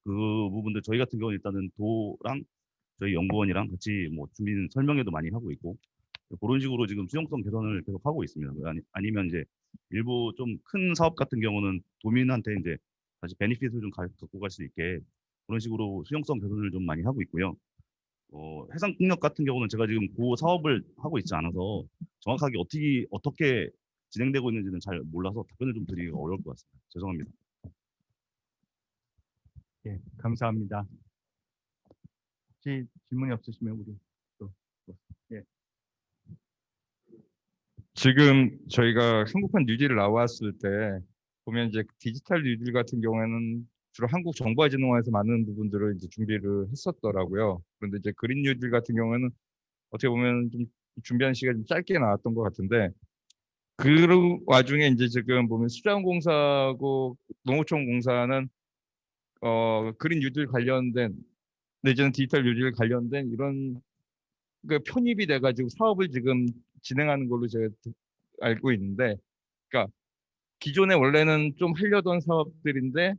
그 부분들 저희 같은 경우는 일단은 도랑 저희 연구원이랑 같이 뭐 주민 설명회도 많이 하고 있고 그런 식으로 지금 수용성 개선을 계속 하고 있습니다. 아니면 이제 일부 좀 큰 사업 같은 경우는 도민한테 이제 다시 베니핏을 좀 갖고 갈 수 있게 그런 식으로 수용성 개선을 좀 많이 하고 있고요. 해상 풍력 같은 경우는 제가 지금 그 사업을 하고 있지 않아서 정확하게 어떻게 진행되고 있는지는 잘 몰라서 답변을 좀 드리기가 어려울 것 같습니다. 죄송합니다. 예, 감사합니다. 혹시 질문이 없으시면 우리 예. 지금 저희가 한국판 뉴딜 나왔을 때 보면 이제 디지털 뉴딜 같은 경우에는 주로 한국정보화진흥원에서 많은 부분들을 이제 준비를 했었더라고요. 그런데 이제 그린 뉴딜 같은 경우에는 어떻게 보면 좀 준비하는 시간이 좀 짧게 나왔던 것 같은데 그 와중에 이제 지금 보면 수자원공사하고 농어촌공사는 그린 뉴딜 관련된 내지는 디지털 뉴딜 관련된 이런 그 편입이 돼가지고 사업을 지금 진행하는 걸로 제가 알고 있는데, 그러니까 기존에 원래는 좀 하려던 사업들인데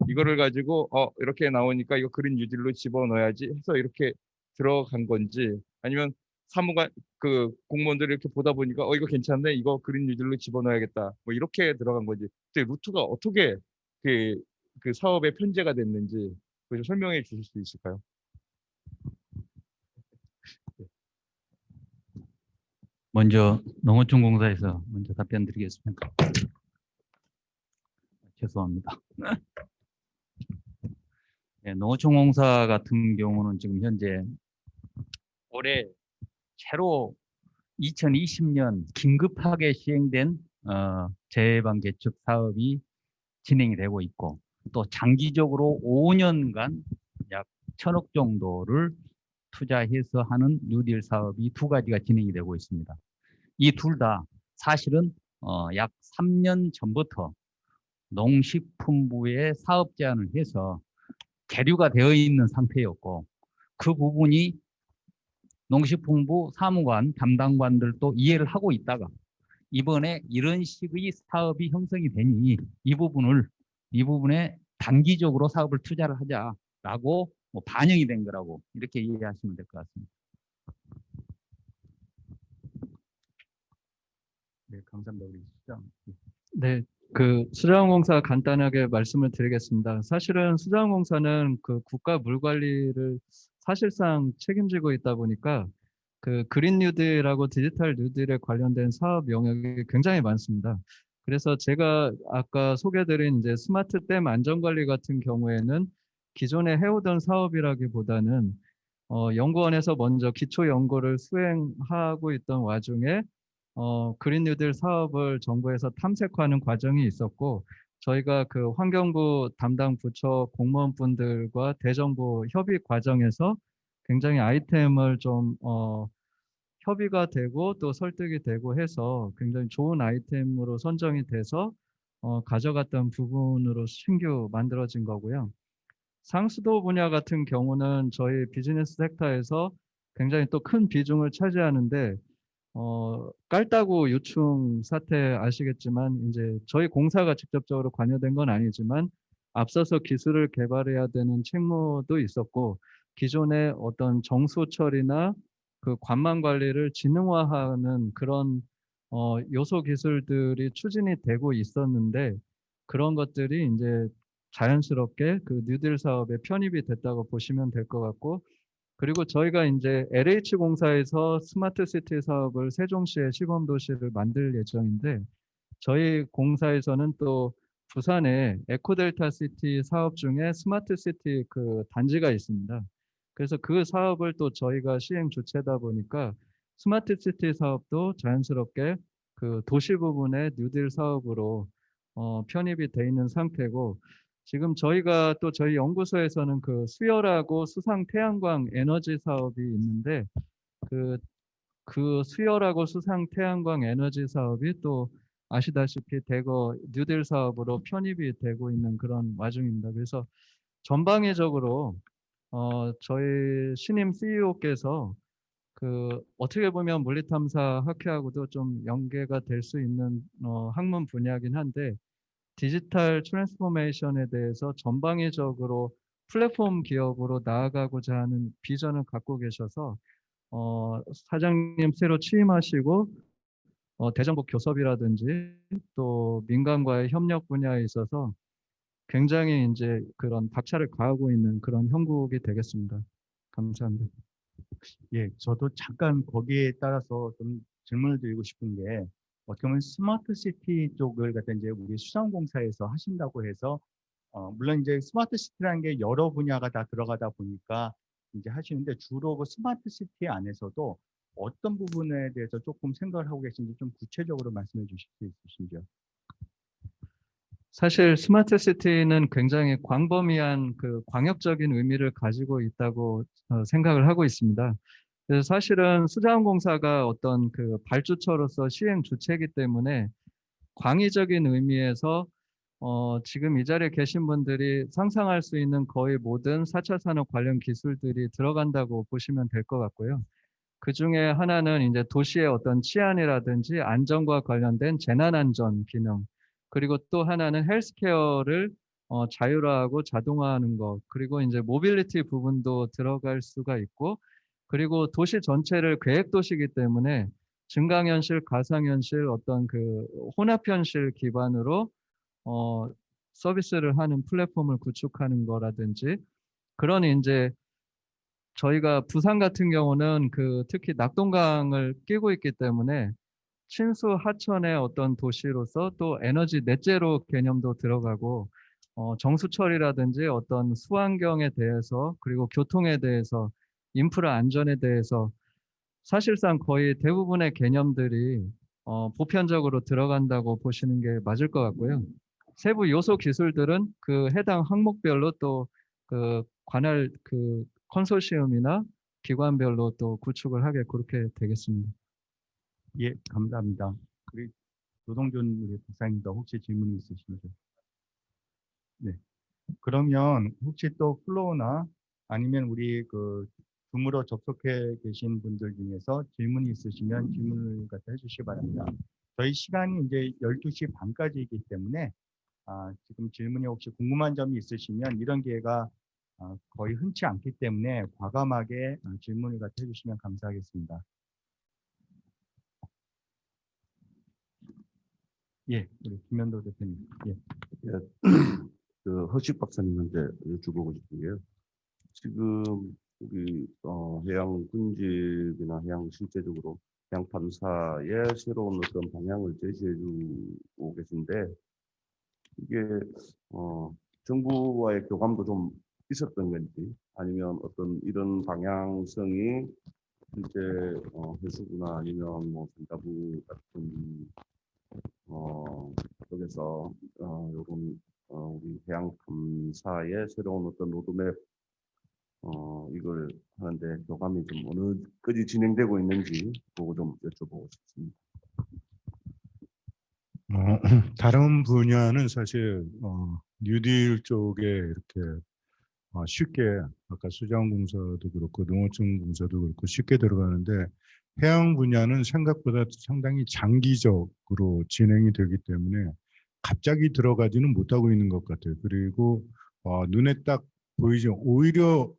이거를 가지고 이렇게 나오니까 이거 그린 뉴딜로 집어넣어야지 해서 이렇게 들어간 건지, 아니면 사무관 그 공무원들이 이렇게 보다 보니까 이거 괜찮네, 이거 그린 뉴딜로 집어넣어야겠다, 뭐 이렇게 들어간 건지, 루트가 어떻게 그 사업에 편제가 됐는지 좀 설명해 주실 수 있을까요? 먼저 농어촌공사에서 먼저 답변 드리겠습니다. 죄송합니다. 네, 농어촌공사 같은 경우는 지금 현재 올해 새로 2020년 긴급하게 시행된 제해방 개축 사업이 진행이 되고 있고 또 장기적으로 5년간 약 1,000억 정도를 투자해서 하는 뉴딜 사업이 두 가지가 진행이 되고 있습니다. 이 둘 다 사실은 약 3년 전부터 농식품부에 사업 제안을 해서 계류가 되어 있는 상태였고 그 부분이 농식품부 사무관 담당관들도 이해를 하고 있다가 이번에 이런 식의 사업이 형성이 되니 이 부분에 단기적으로 사업을 투자를 하자라고 반영이 된 거라고 이렇게 이해하시면 될 것 같습니다. 네, 감사합니다. 우리 수장. 네, 그 수자원공사 간단하게 말씀을 드리겠습니다. 사실은 수자원공사는 그 국가 물 관리를 사실상 책임지고 있다 보니까 그 그린 뉴딜하고 디지털 뉴딜에 관련된 사업 영역이 굉장히 많습니다. 그래서 제가 아까 소개드린 이제 스마트 댐 안전 관리 같은 경우에는 기존에 해오던 사업이라기보다는 연구원에서 먼저 기초 연구를 수행하고 있던 와중에 그린 뉴딜 사업을 정부에서 탐색하는 과정이 있었고 저희가 그 환경부 담당 부처 공무원분들과 대정부 협의 과정에서 굉장히 아이템을 좀 협의가 되고 또 설득이 되고 해서 굉장히 좋은 아이템으로 선정이 돼서 가져갔던 부분으로 신규 만들어진 거고요. 상수도 분야 같은 경우는 저희 비즈니스 섹터에서 굉장히 또 큰 비중을 차지하는데 깔따구 유충 사태 아시겠지만 이제 저희 공사가 직접적으로 관여된 건 아니지만 앞서서 기술을 개발해야 되는 책무도 있었고 기존의 어떤 정수 처리나 그 관망 관리를 지능화하는 그런 요소 기술들이 추진이 되고 있었는데 그런 것들이 이제 자연스럽게 그 뉴딜 사업에 편입이 됐다고 보시면 될 것 같고 그리고 저희가 이제 LH공사에서 스마트시티 사업을 세종시에 시범도시를 만들 예정인데 저희 공사에서는 또 부산에 에코델타시티 사업 중에 스마트시티 그 단지가 있습니다. 그래서 그 사업을 또 저희가 시행 주체다 보니까 스마트시티 사업도 자연스럽게 그 도시 부분의 뉴딜 사업으로 편입이 돼 있는 상태고 지금 저희가 또 저희 연구소에서는 그 수열하고 수상 태양광 에너지 사업이 있는데 그 수열하고 수상 태양광 에너지 사업이 또 아시다시피 대거 뉴딜 사업으로 편입이 되고 있는 그런 와중입니다. 그래서 전방위적으로 저희 신임 CEO께서 그 어떻게 보면 물리탐사 학회하고도 좀 연계가 될 수 있는 학문 분야이긴 한데 디지털 트랜스포메이션에 대해서 전방위적으로 플랫폼 기업으로 나아가고자 하는 비전을 갖고 계셔서 사장님 새로 취임하시고 대정부 교섭이라든지 또 민간과의 협력 분야에 있어서 굉장히 이제 그런 박차를 가하고 있는 그런 형국이 되겠습니다. 감사합니다. 예, 저도 잠깐 거기에 따라서 좀 질문을 드리고 싶은 게 어떻게 보면 스마트 시티 쪽을 갖다 이제 우리 수자원공사에서 하신다고 해서 물론 이제 스마트 시티라는 게 여러 분야가 다 들어가다 보니까 이제 하시는데 주로 그 스마트 시티 안에서도 어떤 부분에 대해서 조금 생각을 하고 계신지 좀 구체적으로 말씀해 주실 수 있으신지요? 사실 스마트 시티는 굉장히 광범위한 그 광역적인 의미를 가지고 있다고 생각을 하고 있습니다. 그래서 사실은 수자원공사가 어떤 그 발주처로서 시행 주체이기 때문에 광의적인 의미에서 지금 이 자리에 계신 분들이 상상할 수 있는 거의 모든 4차 산업 관련 기술들이 들어간다고 보시면 될 것 같고요. 그 중에 하나는 이제 도시의 어떤 치안이라든지 안전과 관련된 재난안전 기능, 그리고 또 하나는 헬스케어를 자율화하고 자동화하는 것, 그리고 이제 모빌리티 부분도 들어갈 수가 있고, 그리고 도시 전체를 계획도시이기 때문에 증강현실, 가상현실, 어떤 그 혼합현실 기반으로 서비스를 하는 플랫폼을 구축하는 거라든지 그런 이제 저희가 부산 같은 경우는 그 특히 낙동강을 끼고 있기 때문에 친수 하천의 어떤 도시로서 또 에너지 넷제로 개념도 들어가고 정수 처리라든지 어떤 수환경에 대해서 그리고 교통에 대해서 인프라 안전에 대해서 사실상 거의 대부분의 개념들이 보편적으로 들어간다고 보시는 게 맞을 것 같고요. 세부 요소 기술들은 그 해당 항목별로 또 그 관할 그 컨소시엄이나 기관별로 또 구축을 하게 그렇게 되겠습니다. 예, 감사합니다. 우리 노동준 우리 박사님도 혹시 질문이 있으신가요? 네. 그러면 혹시 또 플로어나 아니면 우리 그 줌으로 접속해 계신 분들 중에서 질문이 있으시면 질문을 갖다 해주시기 바랍니다. 저희 시간이 이제 12시 반까지이기 때문에 지금 질문이 혹시 궁금한 점이 있으시면 이런 기회가 거의 흔치 않기 때문에 과감하게 질문을 갖다 해주시면 감사하겠습니다. 예, 우리 김현도 대표님. 예. 예, 그 허식 박사님한테 여쭤보고 싶은 게요. 지금 우리 해양 군집이나 해양 실제적으로 해양 탐사의 새로운 어떤 방향을 제시해주고 계신데 이게 정부와의 교감도 좀 있었던 건지 아니면 어떤 이런 방향성이 실제 해수부나 아니면 뭐 산자부 같은 쪽에서 요런 우리 해양 탐사의 새로운 어떤 로드맵 이걸 하는데 교감이 좀 어느까지 진행되고 있는지 그거 좀 여쭤보고 싶습니다. 다른 분야는 사실 뉴딜 쪽에 이렇게 쉽게 아까 수자원공사도 그렇고 농어촌공사도 그렇고 쉽게 들어가는데 해양 분야는 생각보다 상당히 장기적으로 진행이 되기 때문에 갑자기 들어가지는 못하고 있는 것 같아요. 그리고 눈에 딱 보이죠. 오히려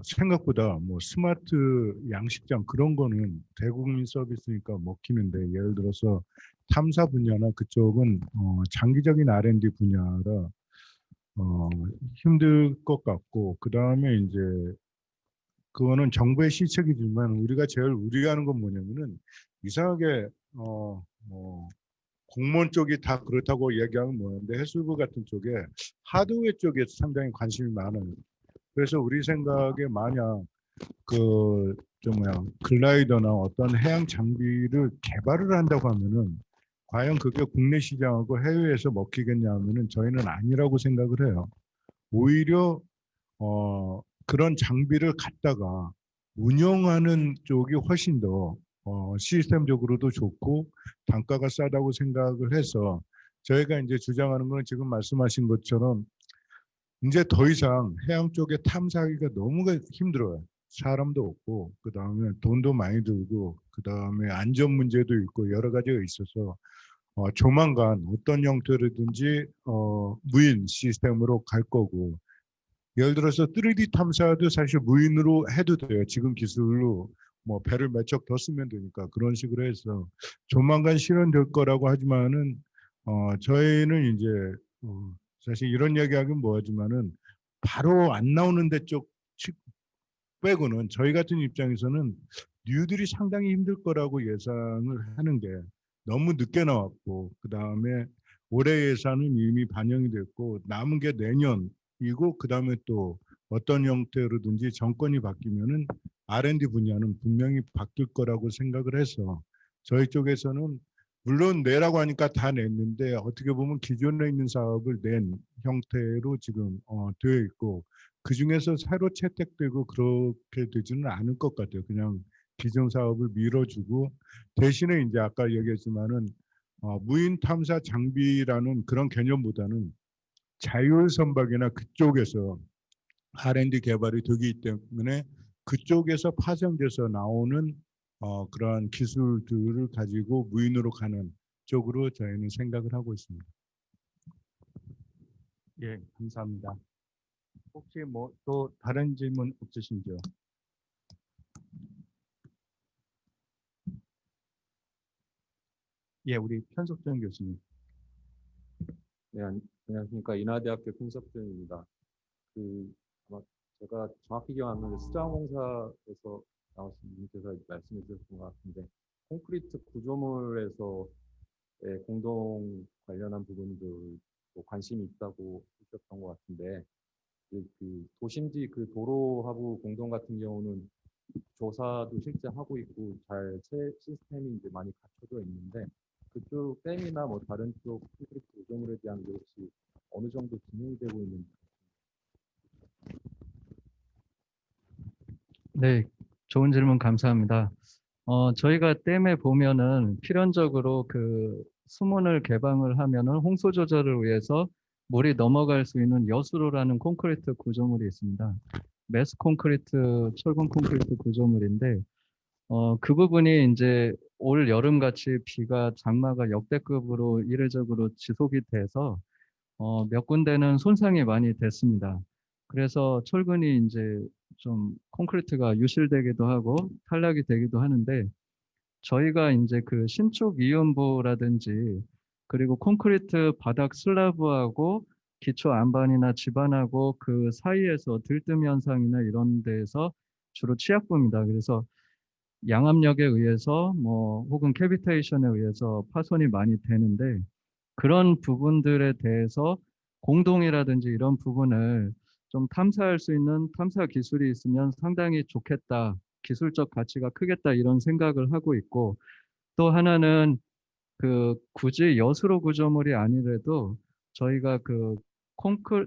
생각보다 뭐 스마트 양식장 그런 거는 대국민 서비스니까 먹히는데 예를 들어서 탐사 분야나 그쪽은 장기적인 R&D 분야라 힘들 것 같고 그 다음에 이제 그거는 정부의 실책이지만 우리가 제일 우려하는 건 뭐냐면은 이상하게 뭐 공무원 쪽이 다 그렇다고 얘기하면 뭐는데 해수부 같은 쪽에 하드웨어 쪽에 상당히 관심이 많아요. 그래서 우리 생각에 만약 그 글라이더나 어떤 해양 장비를 개발을 한다고 하면은 과연 그게 국내 시장하고 해외에서 먹히겠냐 하면은 저희는 아니라고 생각을 해요. 오히려 그런 장비를 갖다가 운영하는 쪽이 훨씬 더 시스템적으로도 좋고 단가가 싸다고 생각을 해서 저희가 이제 주장하는 건 지금 말씀하신 것처럼 이제 더 이상 해양 쪽에 탐사하기가 너무 힘들어요. 사람도 없고 그 다음에 돈도 많이 들고 그 다음에 안전 문제도 있고 여러 가지가 있어서 조만간 어떤 형태로든지 무인 시스템으로 갈 거고 예를 들어서 3D 탐사도 사실 무인으로 해도 돼요. 지금 기술로 뭐 배를 몇 척 더 쓰면 되니까 그런 식으로 해서 조만간 실현될 거라고 하지만은 저희는 이제 사실 이런 이야기하긴 뭐하지만은 바로 안 나오는 데 쪽 빼고는 저희 같은 입장에서는 뉴딜이 상당히 힘들 거라고 예상을 하는 게 너무 늦게 나왔고 그 다음에 올해 예산은 이미 반영이 됐고 남은 게 내년이고 그 다음에 또 어떤 형태로든지 정권이 바뀌면은 R&D 분야는 분명히 바뀔 거라고 생각을 해서 저희 쪽에서는 물론 내라고 하니까 다 냈는데 어떻게 보면 기존에 있는 사업을 낸 형태로 지금 되어 있고 그 중에서 새로 채택되고 그렇게 되지는 않을 것 같아요. 그냥 기존 사업을 밀어주고 대신에 이제 아까 얘기했지만은 무인 탐사 장비라는 그런 개념보다는 자율 선박이나 그쪽에서 R&D 개발이 되기 때문에 그쪽에서 파생돼서 나오는 그러한 기술들을 가지고 무인으로 가는 쪽으로 저희는 생각을 하고 있습니다. 예, 감사합니다. 혹시 뭐 또 다른 질문 없으신지요? 예, 우리 편석준 교수님. 네, 안녕하십니까. 인하대학교 편석준입니다. 아마 제가 정확히 기억 안 나는데 수자원공사에서 나오신 분께서 말씀해 주셨던 것 같은데 콘크리트 구조물에서의 공동 관련한 부분들도 관심이 있다고 하셨던 것 같은데 그 도심지 그 도로 하부 공동 같은 경우는 조사도 실제 하고 있고 잘 시스템이 이제 많이 갖춰져 있는데 그쪽 댐이나 뭐 다른 쪽 콘크리트 구조물에 대한 게 혹시 어느 정도 진행이 되고 있는지. 네, 좋은 질문 감사합니다. 저희가 댐에 보면은 필연적으로 그 수문을 개방을 하면은 홍수 조절을 위해서 물이 넘어갈 수 있는 여수로라는 콘크리트 구조물이 있습니다. 매스 콘크리트, 철근 콘크리트 구조물인데 그 부분이 이제 올 여름 같이 비가 장마가 역대급으로 이례적으로 지속이 돼서 몇 군데는 손상이 많이 됐습니다. 그래서 철근이 이제 좀 콘크리트가 유실되기도 하고 탈락이 되기도 하는데 저희가 이제 그 신축 이음부라든지 그리고 콘크리트 바닥 슬라브하고 기초 안반이나 지반하고 그 사이에서 들뜸 현상이나 이런 데에서 주로 취약부입니다. 그래서 양압력에 의해서 뭐 혹은 캐비테이션에 의해서 파손이 많이 되는데 그런 부분들에 대해서 공동이라든지 이런 부분을 좀 탐사할 수 있는 탐사 기술이 있으면 상당히 좋겠다. 기술적 가치가 크겠다 이런 생각을 하고 있고 또 하나는 그 굳이 여수로 구조물이 아니래도 저희가 그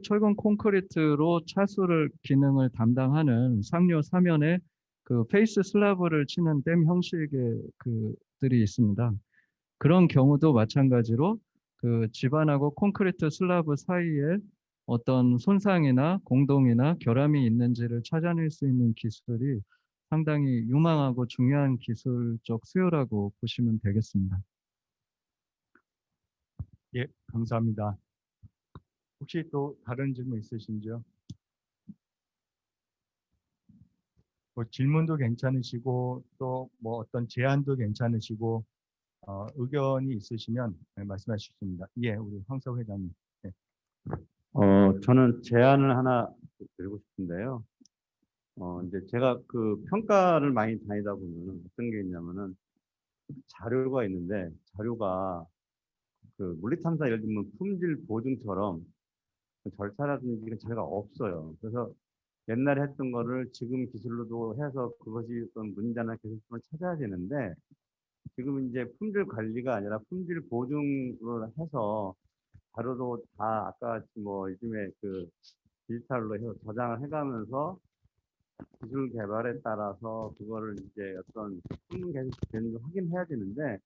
철근 콘크리트로 차수를 기능을 담당하는 상류 사면에 그 페이스 슬라브를 치는 댐 형식의 그들이 있습니다. 그런 경우도 마찬가지로 그 지반하고 콘크리트 슬라브 사이에 어떤 손상이나 공동이나 결함이 있는지를 찾아낼 수 있는 기술이 상당히 유망하고 중요한 기술적 수요라고 보시면 되겠습니다. 예, 감사합니다. 혹시 또 다른 질문 있으신지요? 뭐 질문도 괜찮으시고 또 뭐 어떤 제안도 괜찮으시고 의견이 있으시면 말씀하실 수 있습니다. 예, 우리 황석 회장님. 네. 저는 제안을 하나 드리고 싶은데요. 이제 제가 그 평가를 많이 다니다 보면 어떤 게 있냐면은 자료가 있는데 자료가 그 물리탐사 예를 들면 품질 보증처럼 그 절차라든지 이런 자료가 없어요. 그래서 옛날에 했던 거를 지금 기술로도 해서 그것이 어떤 문제나 개선점을 찾아야 되는데 지금 이제 품질 관리가 아니라 품질 보증을 해서 자료도 다 아까 뭐 요즘에 그 디지털로 해서 저장을 해가면서 기술 개발에 따라서 그거를 이제 어떤 성능 개선 되는지 확인해야 되는데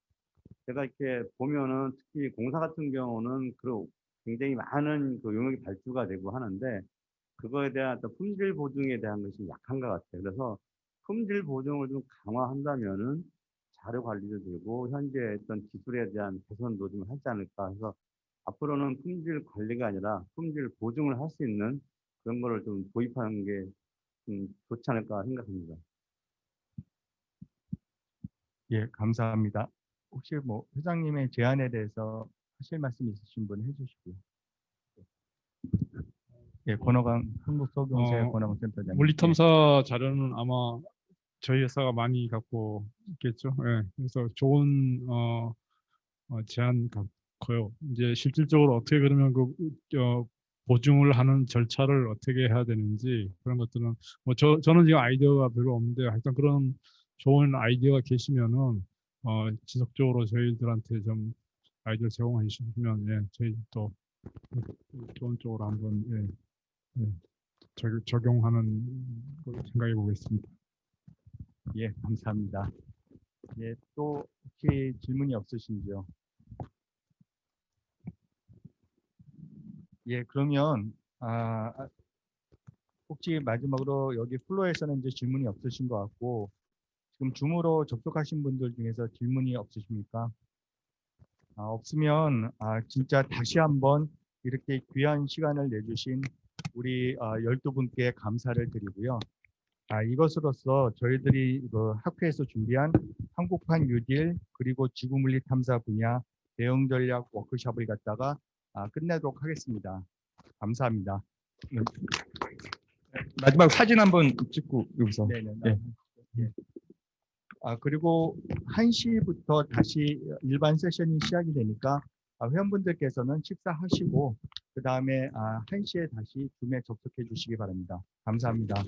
제가 이렇게 보면은 특히 공사 같은 경우는 그 굉장히 많은 그 용역이 발주가 되고 하는데 그거에 대한 어떤 품질 보증에 대한 것이 약한 것 같아요. 그래서 품질 보증을 좀 강화한다면은 자료 관리도 되고 현재 어떤 기술에 대한 개선도 좀 하지 않을까 해서 앞으로는 품질 관리가 아니라 품질 보증을 할 수 있는 그런 거를 좀 도입하는 게 좋지 않을까 생각합니다. 예, 감사합니다. 혹시 뭐 회장님의 제안에 대해서 하실 말씀 있으신 분 해주시고요. 예, 권호강 한국소경세 권호강 센터장님. 물리탐사 자료는 아마 저희 회사가 많이 갖고 있겠죠. 예, 그래서 좋은 제안 같고요. 이제 실질적으로 어떻게 그러면 그 보증을 하는 절차를 어떻게 해야 되는지 그런 것들은 뭐 저는 지금 아이디어가 별로 없는데 하여튼 그런 좋은 아이디어가 계시면은 지속적으로 저희들한테 좀 아이디어 제공해 주시면 예, 저희 또 좋은 쪽으로 한번 적용하는 걸 생각해 보겠습니다. 예, 감사합니다. 예, 또 혹시 질문이 없으신지요? 예, 그러면 혹시 마지막으로 여기 플로에서는 이제 질문이 없으신 것 같고 지금 줌으로 접속하신 분들 중에서 질문이 없으십니까? 없으면 진짜 다시 한번 이렇게 귀한 시간을 내주신 우리 12분께 감사를 드리고요. 이것으로써 저희들이 그 학회에서 준비한 한국판 뉴딜 그리고 지구물리 탐사 분야 대응 전략 워크숍을 갖다가 끝내도록 하겠습니다. 감사합니다. 마지막 사진 한번 찍고 여기서. 네네. 예. 예. 그리고 1시부터 다시 일반 세션이 시작이 되니까 회원분들께서는 식사하시고 그 다음에 1시에 다시 줌에 접속해 주시기 바랍니다. 감사합니다.